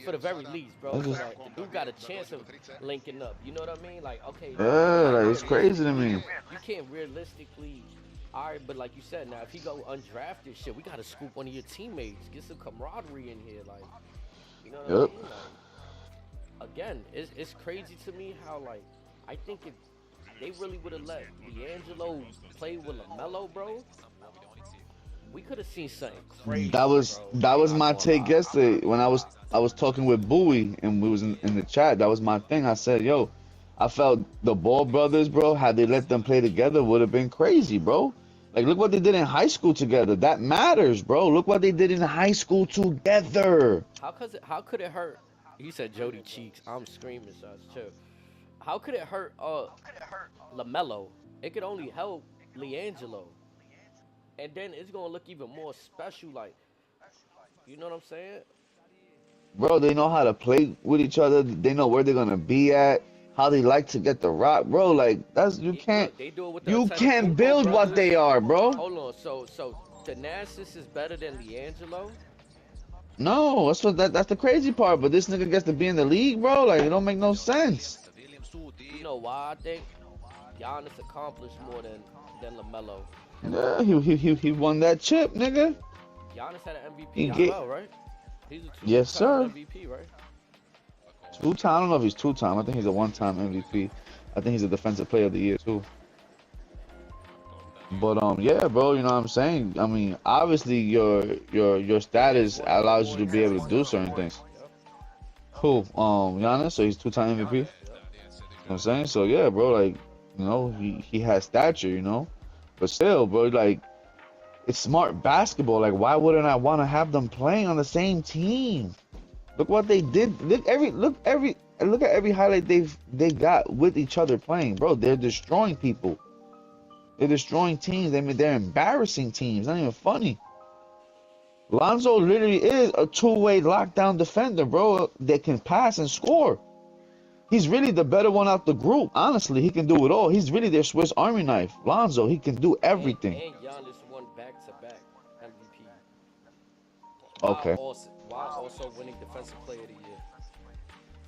For the very least, bro. So like, the dude got a chance of linking up. You know what I mean? Like, okay. Yeah, like, it's crazy to me. You can't realistically. All right, but like you said, now if he go undrafted, shit, we gotta scoop one of your teammates, get some camaraderie in here, like, you know what I mean? Like, again, it's crazy to me how, like, I think if they really would have let D'Angelo play with LaMelo, bro, we could have seen something crazy. That was my take yesterday when I was talking with Bowie and we was in the chat. That was my thing. I said, yo, I felt the Ball brothers, bro, had they let them play together would have been crazy, bro. Like, look what they did in high school together. That matters, bro. Look what they did in high school together. How could it hurt? You said Jody Cheeks. I'm screaming shots too. How could it hurt LaMelo? It could only help LiAngelo. And then it's gonna look even more special, like, you know what I'm saying? Bro, they know how to play with each other. They know where they're gonna be at. How they like to get the rock, bro. Like that's you can't. Look, they do it with the You can't Antetokounmpo build what brothers. they are, bro. Hold on, so Thanasis is better than LiAngelo? No, that's the crazy part. But this nigga gets to be in the league, bro. Like it don't make no sense. You know why I think Giannis accomplished more than LaMelo? Yeah, he won that chip, nigga. Giannis had an He MVP as get- well, right? He's a two-time Yes, sir. MVP, right? Two-time. I don't know if he's two-time. I think he's a one-time MVP. I think he's a defensive player of the year too. But yeah, bro, you know what I'm saying? I mean, obviously your status allows you to be able to do certain things. Who? Giannis, so he's two-time MVP. You know what I'm saying? So yeah, bro, like, you know, he has stature, you know. But still, bro, like it's smart basketball. Like why wouldn't I want to have them playing on the same team? Look what they did. Look at every highlight they got with each other playing, bro. They're destroying people. They're destroying teams. I mean, they're embarrassing teams. Not even funny. Lonzo literally is a two-way lockdown defender, bro. That can pass and score. He's really the better one out the group. Honestly, he can do it all. He's really their Swiss Army knife. Lonzo, he can do everything. And Giannis won back-to-back MVP. Okay. While also winning Defensive Player of the Year.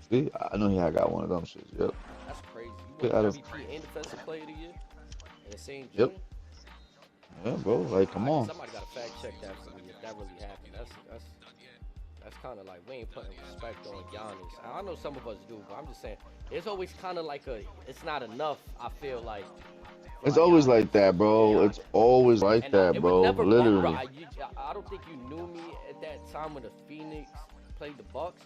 See, I know he had got one of them shits. Yep. That's crazy. You won MVP and Defensive Player of the Year in the same June? Yep. Yeah, bro. Like, come on. Somebody got to fact check that for me if that really happened. That's kind of like we ain't putting respect on Giannis. I know some of us do, but I'm just saying it's always kind of like it's not enough. I feel like It's always like that, bro. It's always like that, bro. Literally. I don't think you knew me at that time when the Phoenix played the Bucks,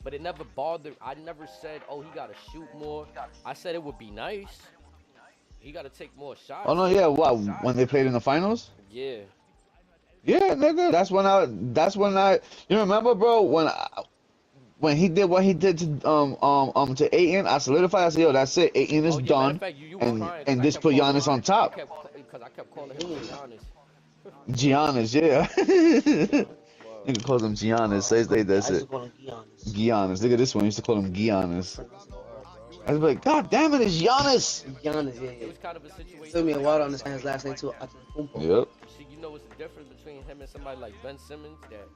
but it never bothered. I never said, oh, he got to shoot more. I said it would be nice. He got to take more shots. Oh no, yeah. What? When they played in the finals? Yeah. Yeah, nigga. That's when I. You remember, bro? When he did what he did to Ayton, I solidified. I said, yo, that's it. Ayton is done, and this put Giannis on top. Because I kept calling him Giannis. Giannis, yeah. Nigga calls him Giannis. Says that's it. Giannis. Look at this one. I used to call him Giannis. I was like, God damn it, it's Giannis. Giannis, yeah. It was kind of a situation. Took me a while to understand his last name too. Yep. See, you know what's the difference between him and somebody like Ben Simmons? That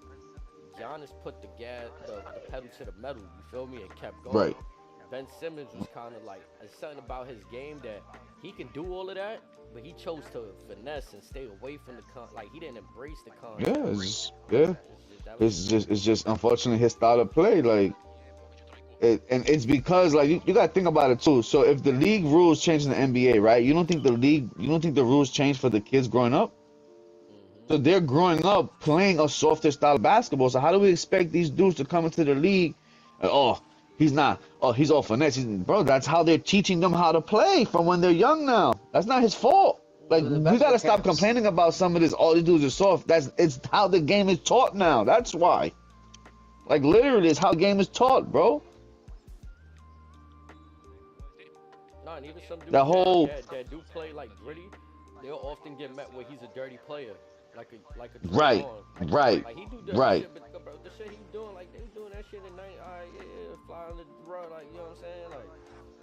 Giannis put the pedal to the metal. You feel me? And kept going. Right. Ben Simmons was kind of like something about his game that he can do all of that, but he chose to finesse and stay away from the like he didn't embrace the concept. Yeah, it's just unfortunately his style of play, like. And it's because like you gotta think about it too. So if the league rules change in the NBA, right? You don't think the rules change for the kids growing up? So they're growing up playing a softer style of basketball. So how do we expect these dudes to come into the league? Oh, he's not. Oh, he's all finesse. Bro, that's how they're teaching them how to play from when they're young now. That's not his fault. Like we gotta stop complaining about some of this. All these dudes are soft. It's how the game is taught now. That's why. Like literally, it's how the game is taught, bro. And even some dudes that do play like gritty, they'll often get met with he's a dirty player, like a right. Like he do dirty right. shit, but bro, the shit he doing, like they doing that shit at night, all right, yeah, fly on the rug, like you know what I'm saying, like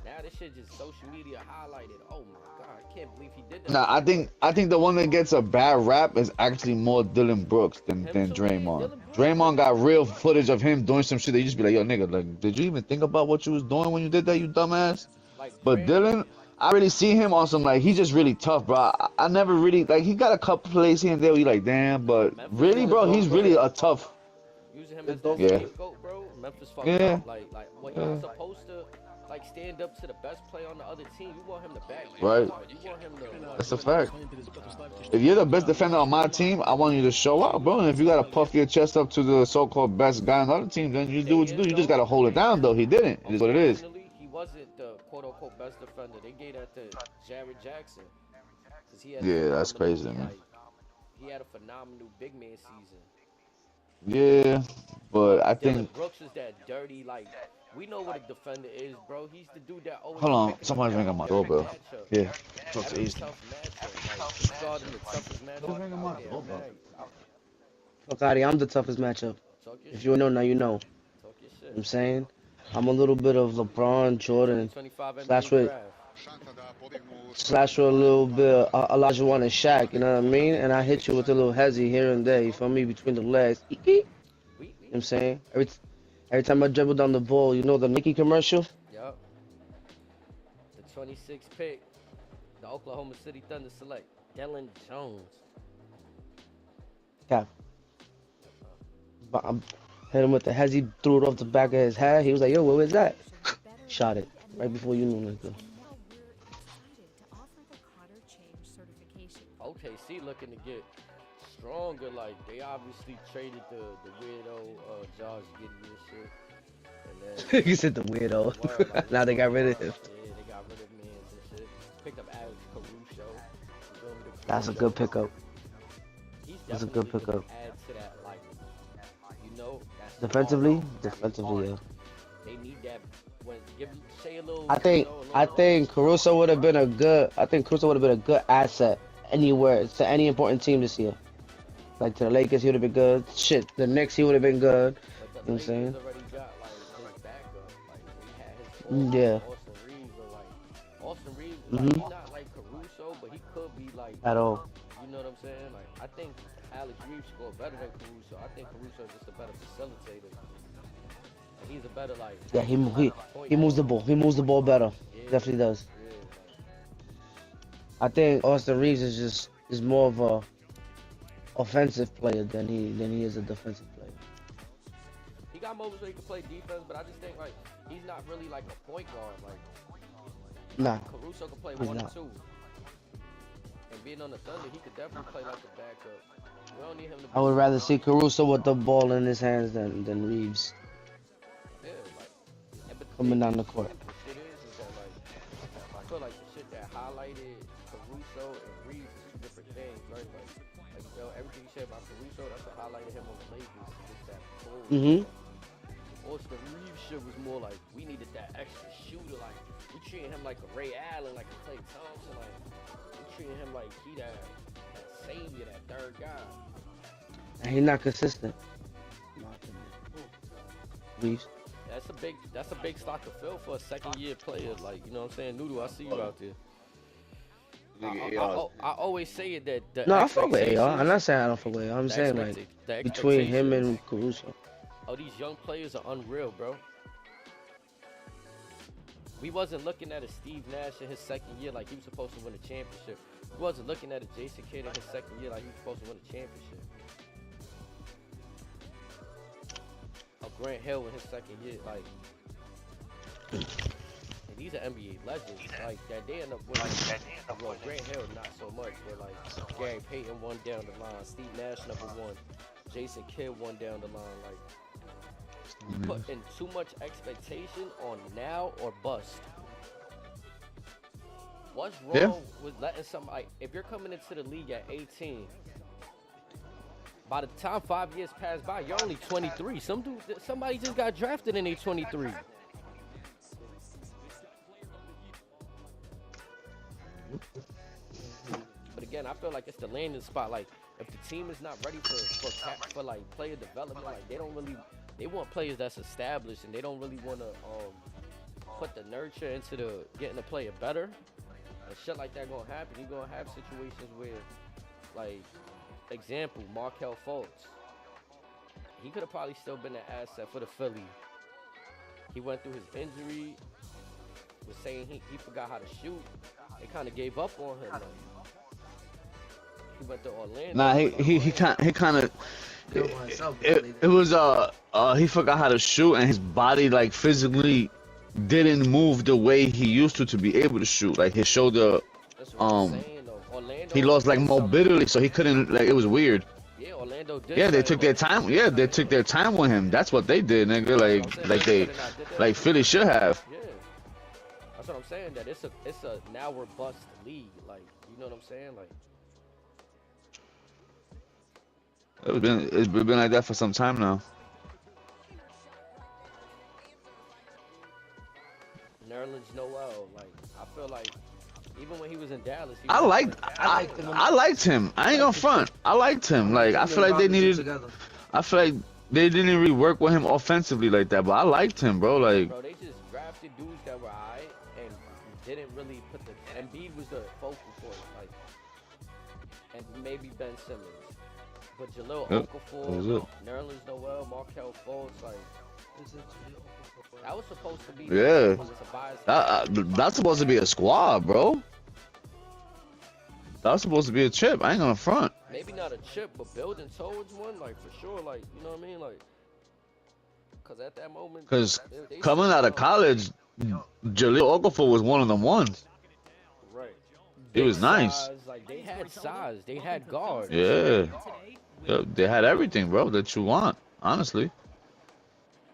now this shit just social media highlighted. Oh my god, I can't believe he did that. Nah, I think the one that gets a bad rap is actually more Dylan Brooks than Draymond. Draymond got real footage of him doing some shit that you just be like, yo nigga, like did you even think about what you was doing when you did that, you dumbass? But Dylan, I really see him on some like he's just really tough, bro. I never really like he got a couple plays here and there where you like damn, but really, bro, he's really a tough. Using him as that scapegoat, bro. Memphis fucked up. Like when he's supposed to like stand up to the best player on the other team, you want him to back. Right. You want him to. That's a fact. If you're the best defender on my team, I want you to show out, bro. And if you gotta puff your chest up to the so-called best guy on the other team, then you do what you do. You just gotta hold it down, though. He didn't. It is what it is. He wasn't the quote-unquote best defender. They gave that to Jared Jackson. 'Cause he had a Yeah, that's phenomenal, crazy, man. like, he had a phenomenal big man season. Yeah, but I Dylan think. Brooks is that dirty, like, we know what a defender is, bro. He's the dude that always Hold on, picking up somebody's ringing my every doorbell. matchup, Yeah, talk to every Easton. tough matchup. Like, he's guarding the toughest matchup ringing my out there every doorbell. night. Fuck out I'm the toughest matchup. Talk your If shit. you know, now you know. Talk your You know shit. what I'm saying? I'm a little bit of LeBron, Jordan, 2025 slash NBA with draft. slash with a little bit Elijah Wan and Shaq, you know what I mean? And I hit you with a little hezzy here and there, you feel me, between the legs. You know what I'm saying? Every time I dribble down the ball, you know the Nicki commercial? Yup. The 26th pick, the Oklahoma City Thunder select Dylan Jones. Yeah. But I hit him with the hezzy, threw it off the back of his head. He was like, yo, what was that? Shot it. Right before you knew, nigga. OKC looking to get stronger. Like, they obviously traded the weirdo Josh Giddey and shit. And then You said the weirdo. like, Now they got rid of him. Yeah, they got rid of Mans and shit. Picked up Alex Caruso. That's a good pickup. He's That's a good definitely pickup. add to that, like, you know, that's Defensively? hard. Defensively, yeah. They need that. When give Shay a little. I think Caruso would have been a good asset anywhere to any important team this year. Like to the Lakers, he would have been good. Shit, the Knicks, he would have been good. You know what I'm saying? Yeah. Austin Reeves, Mhm. he's not like Caruso, but he could be like. At all. You know what I'm saying? Like, I think Alex Reeves scored better than Caruso. I think Caruso is just a better facilitator. And he's a better like. Yeah, he moves the ball. He moves the ball better. Yeah. Definitely does. Yeah. I think Austin Reeves is more of a offensive player than he is a defensive player. He got moments where he can play defense, but I just think like he's not really like a point guard. Like, Nah, Caruso can play he's 1 or not. 2. And being on the Thunder, he could definitely play like a backup. We don't need him to. I would rather see Caruso with the ball in his hands than Reeves Yeah, like. But coming down the court. The shit is that like I feel like the shit that highlighted Caruso and Reeves is 2 different things, right? Like you know, everything you said about Caruso, that's what highlighted him on the Lakers. Just that pull. Mhm. Austin Reeves shit was more like we needed that extra shooter. Like we treating him like a Ray Allen, like a Klay Thompson. Like we treating him like he that savior, that third guy. And he's not consistent. Reeves. That's a big stock to fill for a second-year player. Like, you know what I'm saying? Noodle, I see you out there. I always say it that No, I fuck with AR. I'm not saying I don't fuck with AR. I'm saying like between him and Caruso. Oh, these young players are unreal, bro. We wasn't looking at a Steve Nash in his second year like he was supposed to win a championship. We wasn't looking at a Jason Kidd in his second year like he was supposed to win a championship. A Grant Hill in his second year, like. And these are NBA legends, like that they end up winning. Well, Grant Hill not so much, but like Gary Payton won down the line, Steve Nash #1, Jason Kidd won down the line. Like you putting too much expectation on now or bust. What's wrong with letting somebody? If you're coming into the league at 18, by the time 5 years pass by, you're only 23. Somebody just got drafted and they 23. But again, I feel like it's the landing spot. Like, if the team is not ready for like player development, like they want players that's established, and they don't really want to put the nurture into getting the player better. And shit like that gonna happen. You're gonna have situations where, like, example, Markelle Fultz. He could have probably still been an asset for the Philly. He went through his injury. Was saying he forgot how to shoot. They kind of gave up on him. Like, he went to Orlando. Nah, he kind of. It was he forgot how to shoot, and his body like physically didn't move the way he used to be able to shoot. Like his shoulder, he lost like mobility, so he couldn't. Like it was weird. Yeah, Orlando did. Yeah, they took their time. Yeah, they took their time with him. That's what they did, nigga. Like Philly should have. Yeah. That's what I'm saying. That it's a now robust league. Like, you know what I'm saying? Like, It's been like that for some time now. Nerlens Noel. Like, I feel like even when he was in Dallas, he I was liked doing I liked him. I ain't gonna front. I liked him. Like I feel like they needed. I feel like they didn't really work with him offensively like that, but I liked him, bro. Like, bro, they just drafted dudes that were alright and didn't really put the Embiid was the focal point, like, and maybe Ben Simmons, but Jahlil Yep, that was Okafor, it. Nerlens Noel, Markelle Fultz, like, that was supposed to be Yeah, it's a bias. that's supposed to be a squad, bro. That's supposed to be a chip. I ain't gonna front. Maybe not a chip, but building towards one, like, for sure, like, you know what I mean, like, because at that moment, Cause they coming out of college, Jahlil Okafor was one of them ones. right, He was nice. size, like, they had size, they had guards. Yeah. They had everything, bro, that you want. Honestly,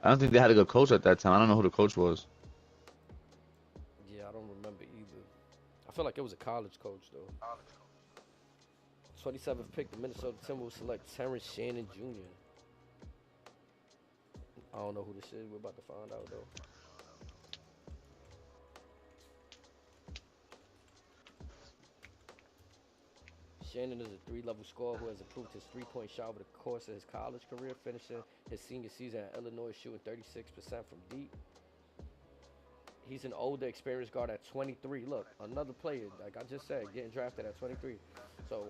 I don't think they had a good coach at that time. I don't know who the coach was. Yeah, I don't remember either. I feel like it was a college coach though. 27th pick, the Minnesota Timberwolves select Terrence Shannon Jr. I don't know who this is. We're about to find out though. Shannon is a 3-level scorer who has improved his three-point shot over the course of his college career, finishing his senior season at Illinois shooting 36% from deep. He's an older, experienced guard at 23. Look, another player, like I just said, getting drafted at 23. So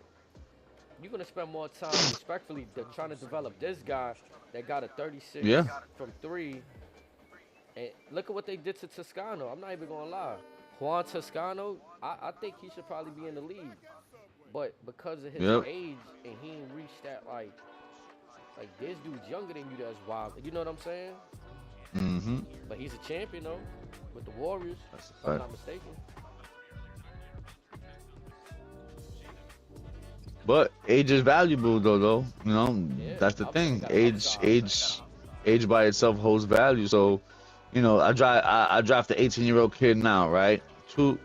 you're going to spend more time, respectfully, trying to develop this guy that got a 36 from 3. And look at what they did to Toscano. I'm not even going to lie. Juan Toscano, I think he should probably be in the league. But because of his age and he ain't reached that, like this dude's younger than you, that's wild. You know what I'm saying? Mm-hmm. But he's a champion, though, with the Warriors, if I'm not mistaken. But age is valuable, though. You know, that's the thing. Age by itself holds value. So, you know, I draft the 18-year-old kid now, right? 3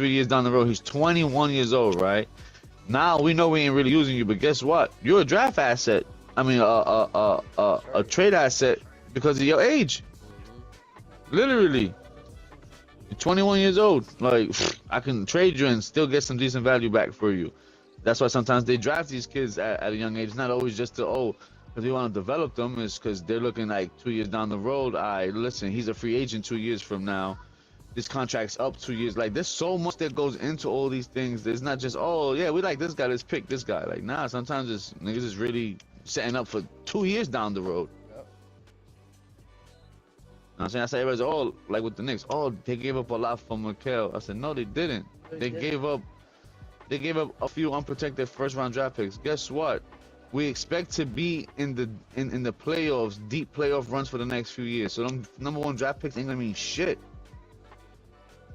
years down the road, he's 21 years old, right? Now we know we ain't really using you, but guess what? You're a draft asset. I mean, a trade asset because of your age. Literally, you're 21 years old. Like, I can trade you and still get some decent value back for you. That's why sometimes they draft these kids at a young age. It's not always just because we want to develop them. It's because they're looking like 2 years down the road. Listen, he's a free agent 2 years from now. This contract's up 2 years. Like, there's so much that goes into all these things. There's not just, oh, yeah, we like this guy, let's pick this guy. Like, nah, sometimes it's niggas is really setting up for 2 years down the road. Yep. I'm saying, I say everybody's, oh, like with the Knicks, oh, they gave up a lot for Mikal. I said, no, they didn't. They gave up a few unprotected first-round draft picks. Guess what? We expect to be in the playoffs, deep playoff runs for the next few years. So them #1 draft picks ain't gonna mean shit.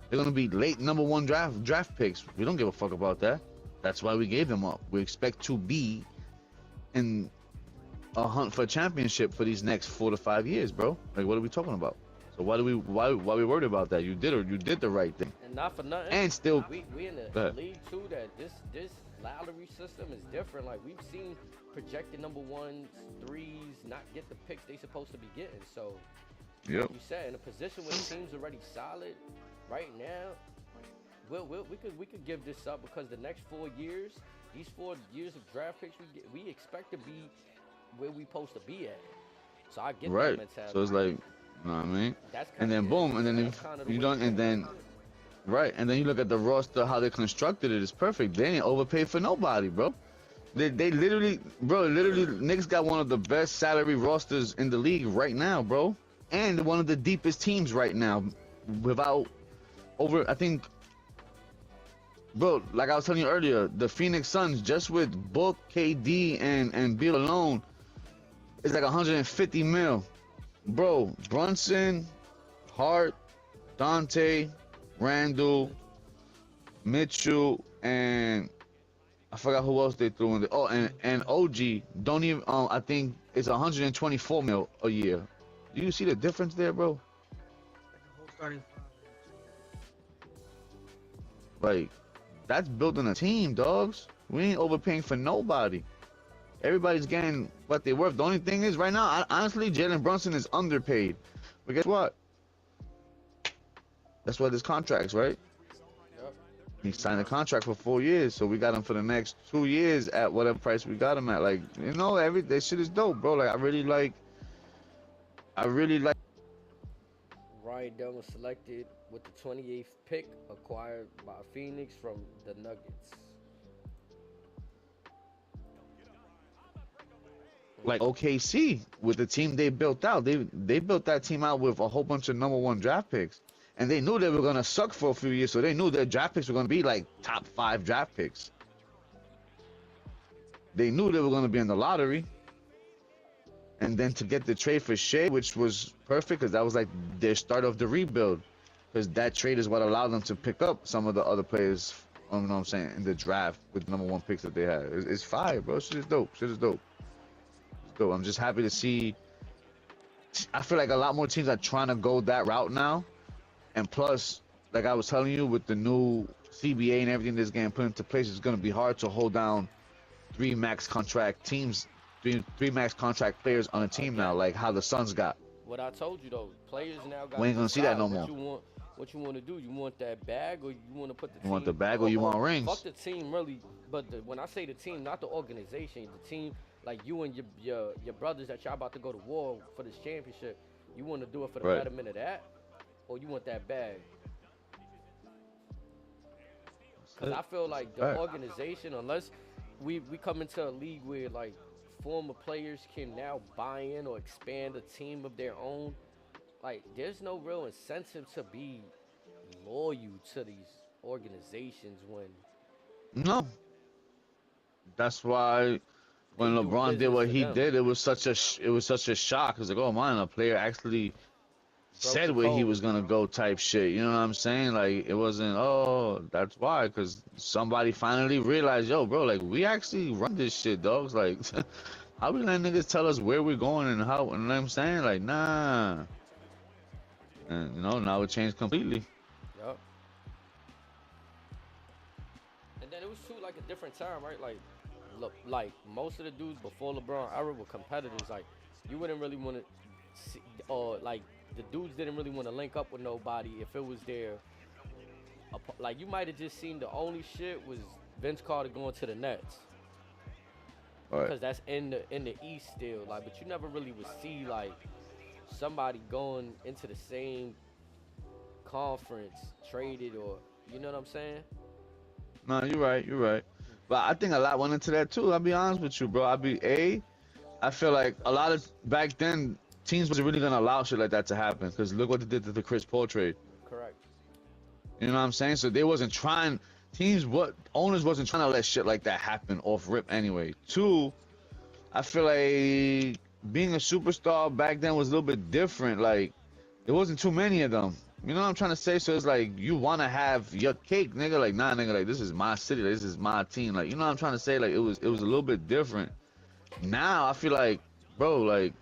They're gonna be late #1 draft picks. We don't give a fuck about that. That's why we gave them up. We expect to be in a hunt for a championship for these next 4 to 5 years, bro. Like, what are we talking about? So why we worried about that? You did the right thing. And not for nothing. And still, we in the league too that this lottery system is different. Like, we've seen projected #1s, 3s not get the picks they supposed to be getting. So, like you said, in a position where the team's already solid. Right now, we could give this up because the next 4 years, these 4 years of draft picks we expect to be where we supposed to be at. So I get that mentality. So it's like, you know what I mean? And then boom, and then if you don't, and then and then you look at the roster, how they constructed it is perfect. They ain't overpaid for nobody, bro. They literally, Knicks got one of the best salary rosters in the league right now, bro, and one of the deepest teams right now, without. I think, bro, like I was telling you earlier, the Phoenix Suns, just with Book, KD, and Beal alone, is like 150 mil. Bro, Brunson, Hart, Dante, Randall, Mitchell, and I forgot who else they threw in there. Oh, and OG, don't even, I think it's 124 mil a year. Do you see the difference there, bro? Like, that's building a team, dogs. We ain't overpaying for nobody. Everybody's getting what they worth. The only thing is, right now, honestly, Jalen Brunson is underpaid. But guess what? That's what his contract's, right? Yep. He signed a contract for 4 years, so we got him for the next 2 years at whatever price we got him at. Like, you know, that shit is dope, bro. Like, I really like. Ryan Dunn was selected with the 28th pick, acquired by Phoenix from the Nuggets. Like OKC with the team they built out. They built that team out with a whole bunch of #1 draft picks. And they knew they were gonna suck for a few years, so they knew their draft picks were gonna be like top 5 draft picks. They knew they were gonna be in the lottery. And then to get the trade for Shea, which was perfect, because that was like their start of the rebuild. Because that trade is what allowed them to pick up some of the other players, you know what I'm saying, in the draft with #1 picks that they had. It's fire, bro. Shit is dope. Shit is dope. It's dope. I'm just happy to see. I feel like a lot more teams are trying to go that route now. And plus, like I was telling you, with the new CBA and everything that's getting put into place, it's going to be hard to hold down 3 max contract teams, three max contract players on a team now, like how the Suns got. What I told you though, players now got. We ain't gonna see that no more. What you want to do? You want that bag, or you want to put the team? You want the bag, or you want rings? Fuck the team, really. But when I say the team, not the organization, the team, like you and your brothers that y'all about to go to war for this championship. You want to do it for the betterment of that, or you want that bag? Because I feel like the organization, unless we come into a league where like former players can now buy in or expand a team of their own, like there's no real incentive to be loyal to these organizations when. No. That's why when LeBron did what he did, it was such a shock. It was like, oh man, a player actually said where he was gonna go type shit. You know what I'm saying? Like, it wasn't, oh, that's why, because somebody finally realized, yo, bro, like, we actually run this shit, dogs. Like, how we let niggas tell us where we're going and how, you know what I'm saying? Like, nah. And, you know, now it changed completely. Yup. And then it was too, like, a different time, right? Like, look, like, most of the dudes before LeBron era were competitors. Like, you wouldn't really want to see, or, like, the dudes didn't really want to link up with nobody if it was their, like, you might have just seen the only shit was Vince Carter going to the Nets. Because that's in the East still, like, but you never really would see like somebody going into the same conference traded, or you know what I'm saying? No, you're right. But I think a lot went into that too. I'll be honest with you, bro. I feel like a lot of back then teams wasn't really gonna allow shit like that to happen, because look what they did to the Chris Paul trade. Correct. You know what I'm saying? So they wasn't trying. Owners wasn't trying to let shit like that happen off rip anyway. 2, I feel like being a superstar back then was a little bit different. Like, there wasn't too many of them. You know what I'm trying to say? So it's like, you want to have your cake, nigga. Like, nah, nigga, like, this is my city. Like, this is my team. Like, you know what I'm trying to say? Like, it was a little bit different. Now, I feel like, bro, like,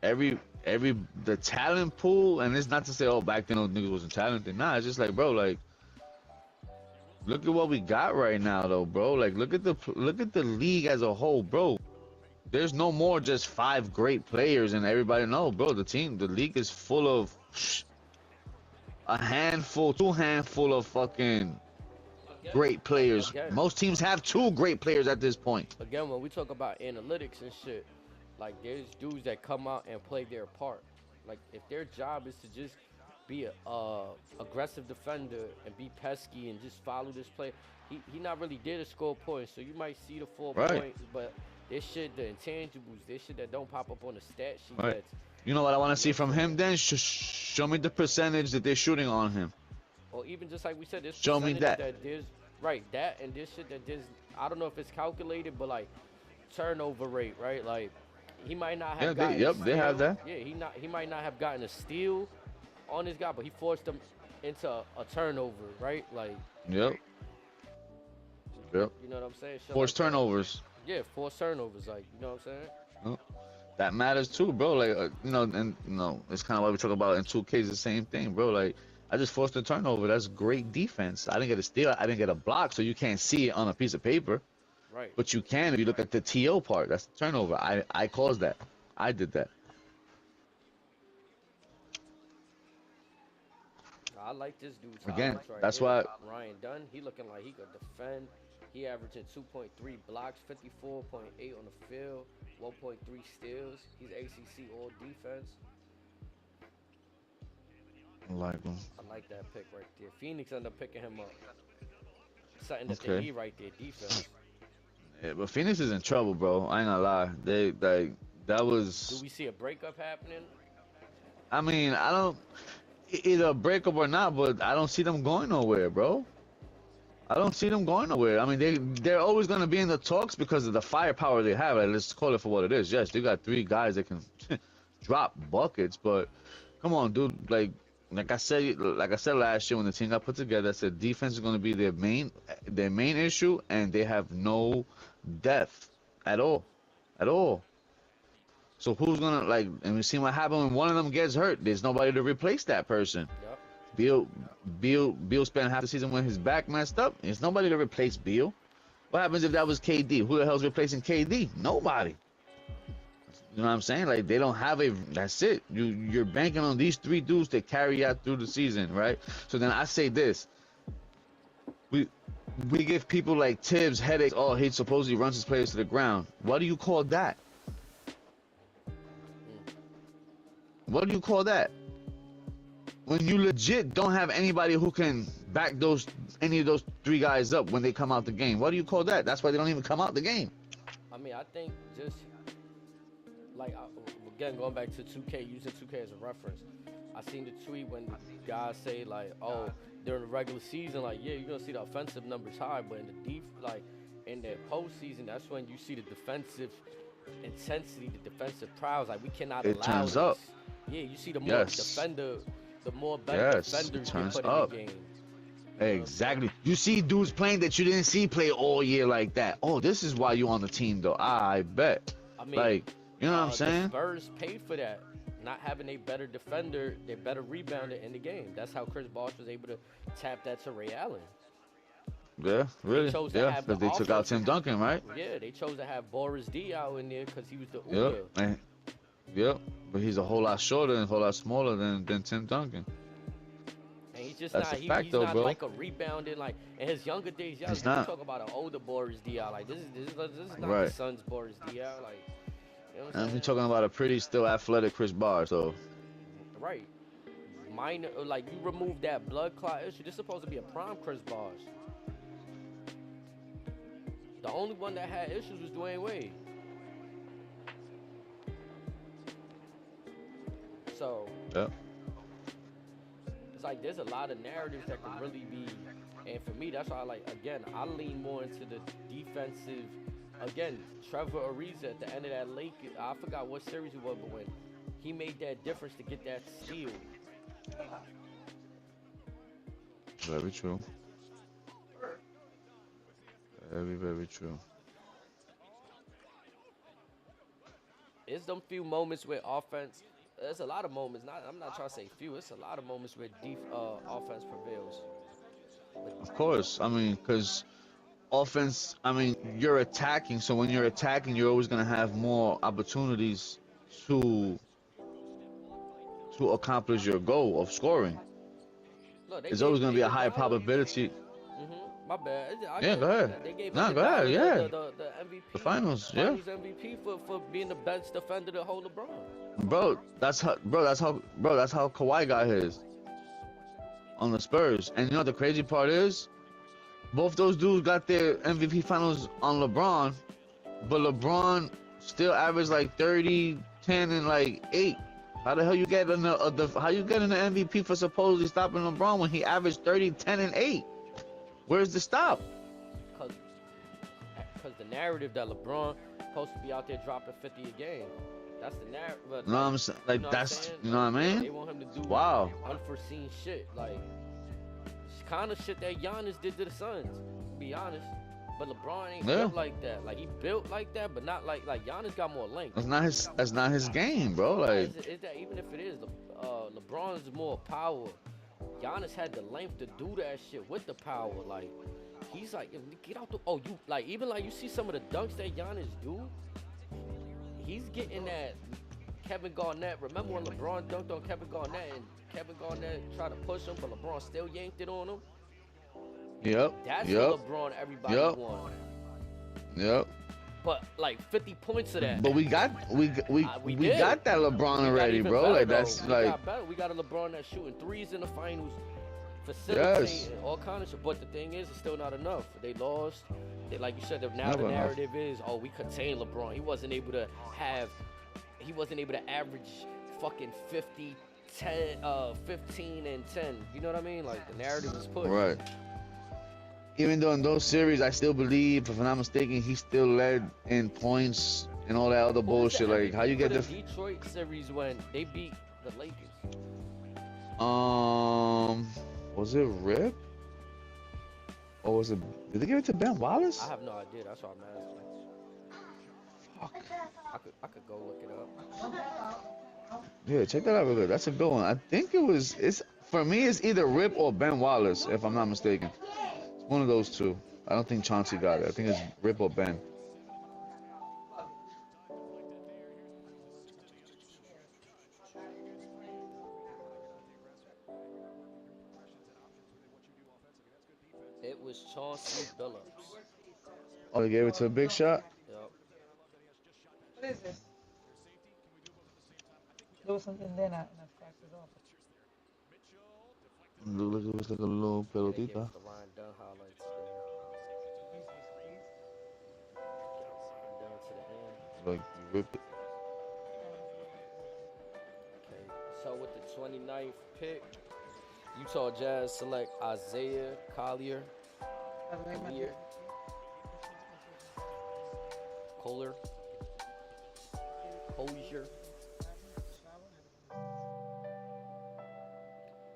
the talent pool, and it's not to say, oh, back then those niggas wasn't talented. Nah, it's just like, bro, like, look at what we got right now, though, bro. Like, look at the league as a whole, bro. There's no more just 5 great players and everybody. No, bro. The league is full of a handful, 2 handful of fucking great players. Most teams have 2 great players at this point. Again, when we talk about analytics and shit, like, there's dudes that come out and play their part. Like, if their job is to just be a aggressive defender and be pesky and just follow this play, he not really there to score points. So you might see the 4 points, but this shit, the intangibles, this shit that don't pop up on the stat sheet. Right. You know what I want to see from him then? Show me the percentage that they're shooting on him. Or even just like we said, this show me that. There's, right, that and this shit that there's, I don't know if it's calculated, but like turnover rate, right? Like, he might not have gotten they have that. Yeah, he might not have gotten a steal on this guy, but he forced them into a turnover, right? Like, Yep. You know what I'm saying? Forced turnovers. Yeah, forced turnovers, like, you know what I'm saying? Yep. That matters too, bro. Like, you know, and you know, it's kind of what we talk about in 2K, the same thing, bro. Like, I just forced a turnover. That's great defense. I didn't get a steal. I didn't get a block, so you can't see it on a piece of paper. Right. But you can if you look at the TO part. That's the turnover. I caused that. I did that. I like this dude's Again, highlights right that's here. why. Ryan Dunn, he looking like he could defend. He averaging 2.3 blocks, 54.8 on the field, 1.3 steals. He's ACC all defense. I like him. I like that pick right there. Phoenix ended up picking him up. Something that Okay. they need right there, defense. Yeah, but Phoenix is in trouble, bro. I ain't gonna lie. They like that Do was. we see a breakup happening? I mean, I don't either a breakup or not, but I don't see them going nowhere, bro. I don't see them going nowhere. I mean, they're always gonna be in the talks because of the firepower they have. Like, let's call it for what it is. Yes, they got 3 guys that can drop buckets, but come on, dude. Like I said last year when the team got put together, I said defense is gonna be their main issue, and they have no depth at all, at all. So who's gonna and we see what happened when one of them gets hurt. There's nobody to replace that person. Yep. Beal spent half the season with his back messed up. There's nobody to replace Beal. What happens if that was KD? Who the hell's replacing KD? Nobody. You know what I'm saying? Like they don't have a. That's it. You're banking on these 3 dudes to carry out through the season, right? So then I say this. We give people like Tibbs headaches. Oh, he supposedly runs his players to the ground. What do you call that? What do you call that? When you legit don't have anybody who can back any of those 3 guys up when they come out the game. What do you call that? That's why they don't even come out the game. I mean, I think just like again going back to 2K, using 2K as a reference. I seen the tweet when guys say like, oh, during the regular season, like yeah, you're gonna see the offensive numbers high, but in the in the postseason, that's when you see the defensive intensity, the defensive prowess. Like we cannot It allow turns this. up. Yeah, you see the more defender, the more better defenders get put in the game. Exactly. You see dudes playing that you didn't see play all year like that. Oh, this is why you on the team though. I bet. I mean, like, you know what I'm saying? The Spurs paid for that, not having a better defender, a better rebounder in the game. That's how Chris Bosh was able to tap that to Ray Allen. Yeah, really. Yeah, because because they took out Tim Duncan, right? Yeah, they chose to have Boris Diaw in there because he was the Uber. Yep, but he's a whole lot shorter and a whole lot smaller than Tim Duncan. And he's just That's not, a fact, he's though, not bro. like a rebounding, like, in his younger days, y'all talk about an older Boris Diaw. Like, this is not Right. the son's Boris Diaw. Like, you know what I'm And saying? we're talking about a pretty still athletic Chris Bosh, so. Right. Minor, like, you remove that blood clot issue. This is supposed to be a prime Chris Bosh. The only one that had issues was Dwayne Wade. So, Yep. it's like there's a lot of narratives that can really be, and for me, that's why I lean more into the defensive. Again, Trevor Ariza at the end of that Lakers, I forgot what series it was, but when he made that difference to get that steal. Very true. Very, very true. It's them few moments where offense. There's a lot of moments. I'm not trying to say few. It's a lot of moments where offense prevails. Of course. I mean, because offense, I mean, you're attacking. So when you're attacking, you're always going to have more opportunities to accomplish your goal of scoring. Look, There's always going to be a high probability. My bad. Yeah, go ahead. They gave Nah, go ahead. Yeah. The MVP. The finals. Yeah. Finals MVP for being the best defender to hold LeBron. Bro, that's how Kawhi got his on the Spurs. And you know what the crazy part is? Both those dudes got their MVP finals on LeBron, but LeBron still averaged like 30, 10, and like 8. How the hell you get in how you getting the MVP for supposedly stopping LeBron when he averaged 30, 10, and 8? Where's the stop? Because the narrative that LeBron supposed to be out there dropping 50 a game. That's the narrative. You know what I'm saying? Like, you know what I mean? They want him to do unforeseen shit. Like, kind of shit that Giannis did to the Suns, to be honest. But LeBron ain't built like that. Like, he built like that, but not like Giannis got more length. That's not his game, bro. Like, is that even if it is, LeBron's more power Giannis had the length to do that shit with the power. Like, he's like, get out the. Oh, you like even like you see some of the dunks that Giannis do. He's getting that Kevin Garnett. Remember when LeBron dunked on Kevin Garnett and Kevin Garnett tried to push him, but LeBron still yanked it on him. Yep. That's Yep. the LeBron everybody Yep. wants. Yep. But like 50 points of that. But we got did. got that LeBron We got already, even bro. better, Like though. that's We like got better. We got a LeBron that's shooting threes in the finals, facilitating all kind of shit. But the thing is, it's still not enough. They lost. They, like you said, now Never the enough. narrative is, oh, we contained LeBron. He wasn't able to average fucking 50, 10, 15 and 10. You know what I mean? Like the narrative is put. right. Even though in those series, I still believe, if I'm not mistaken, he still led in points and all that other Who was the bullshit. Like how you MVP get for the the Detroit series when they beat the Lakers? was it Rip? Or was it? Did they give it to Ben Wallace? I have no idea. That's why I'm asking. Fuck. I could go look it up. Yeah, check that out real good. That's a good one. I think it's for me. It's either Rip or Ben Wallace, if I'm not mistaken. It's one of those two. I don't think Chauncey got it. I think it's Rip or Ben. It was Chauncey Billups. Oh, they gave it to a big shot. Yep. What is this? There was something there and I scratched it off. Look, it was like a little They gave pelotita. us the Ryan Dunn highlights. Down to the end. Like you rip it. Okay. So with the 29th pick, Utah Jazz select Isaiah Collier. Kohler. Hosier.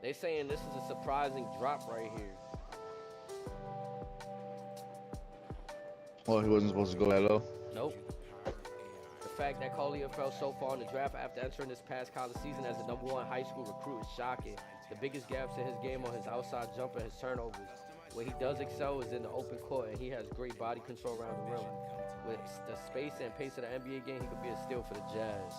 They saying this is a surprising drop right here. Oh, he wasn't supposed to go that low. Nope. The fact that Collier fell so far in the draft after entering this past college season as the #1 high school recruit is shocking. The biggest gaps in his game are his outside jumper and his turnovers. Where he does excel is in the open court, and he has great body control around the rim. With the space and pace of the NBA game, he could be a steal for the Jazz.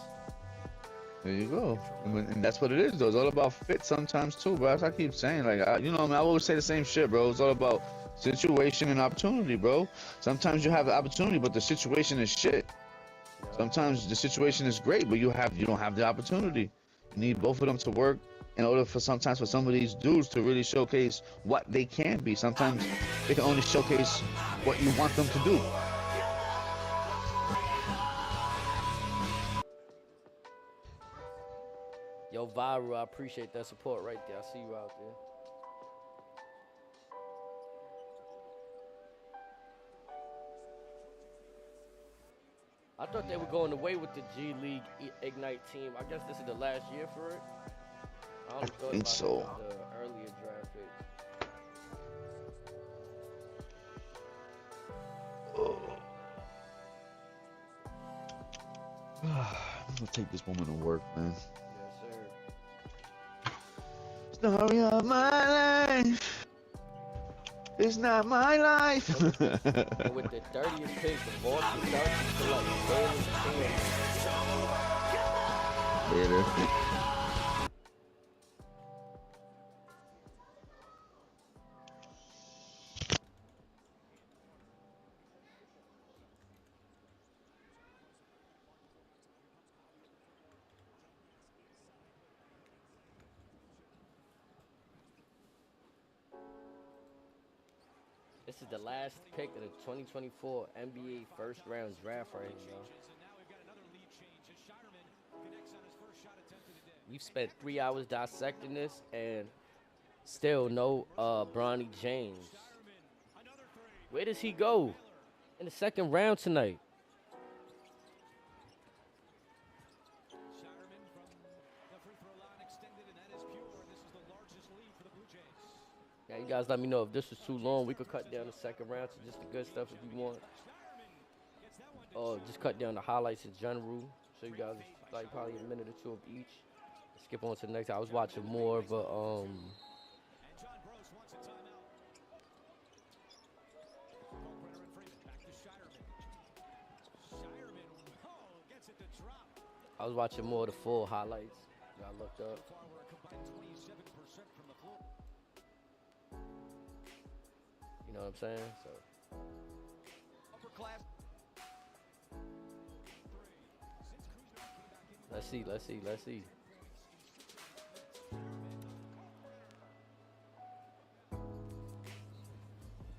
There you go. And that's what it is, though. It's all about fit sometimes, too, bro. As I keep saying, like, I always say the same shit, bro. It's all about situation and opportunity, bro. Sometimes you have the opportunity, but the situation is shit. Sometimes the situation is great, but you don't have the opportunity. You need both of them to work in order for some of these dudes to really showcase what they can be. Sometimes they can only showcase what you want them to do. Yo, Viral, I appreciate that support right there. I see you out there. I thought they were going away with the G League Ignite team. I guess this is the last year for it. I think so. The earlier draft picks. I'm gonna take this moment to work, man. Yes, sir. Story of my life. It's not my life. And with the 30th pick, the Boston Celtics select Jalen Tatum. Later. This is the last pick of the 2024 NBA first round draft right here, y'all. We've spent 3 hours dissecting this and still no Bronnny James. Where does he go in the second round tonight? Yeah, you guys let me know if this was too long. We could cut down the second round to just the good stuff if you want. Or just cut down the highlights in general. So you guys like probably a minute or two of each. Skip on to the next. I was watching more of a I was watching more of the full highlights. I looked up. You know what I'm saying? So. Let's see.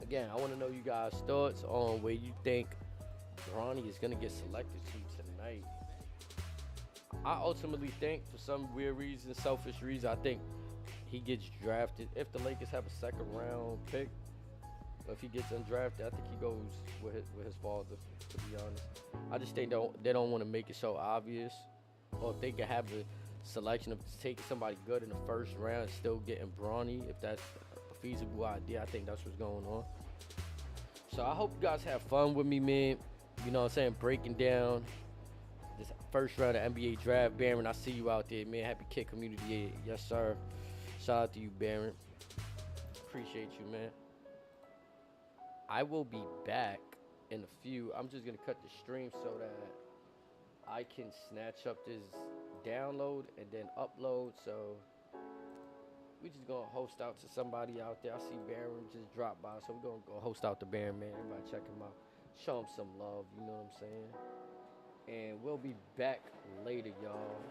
Again, I want to know you guys' thoughts on where you think Bronny is going to get selected to tonight. I ultimately think, for some weird reason, selfish reason, I think he gets drafted. If the Lakers have a second round pick, if he gets undrafted, I think he goes with his father, to be honest. I just think they don't want to make it so obvious. Or if they could have the selection of taking somebody good in the first round and still getting Bronny, if that's a feasible idea, I think that's what's going on. So I hope you guys have fun with me, man. You know what I'm saying? Breaking down this first round of NBA draft. Baron, I see you out there, man. Happy Kid Community. Yes, sir. Shout out to you, Baron. Appreciate you, man. I will be back in a few. I'm just going to cut the stream so that I can snatch up this download and then upload. So we just gonna host out to somebody out there. I see Baron just dropped by, so we're gonna go host out to Baron, man. Everybody check him out, show him some love. You know what I'm saying? And we'll be back later, y'all.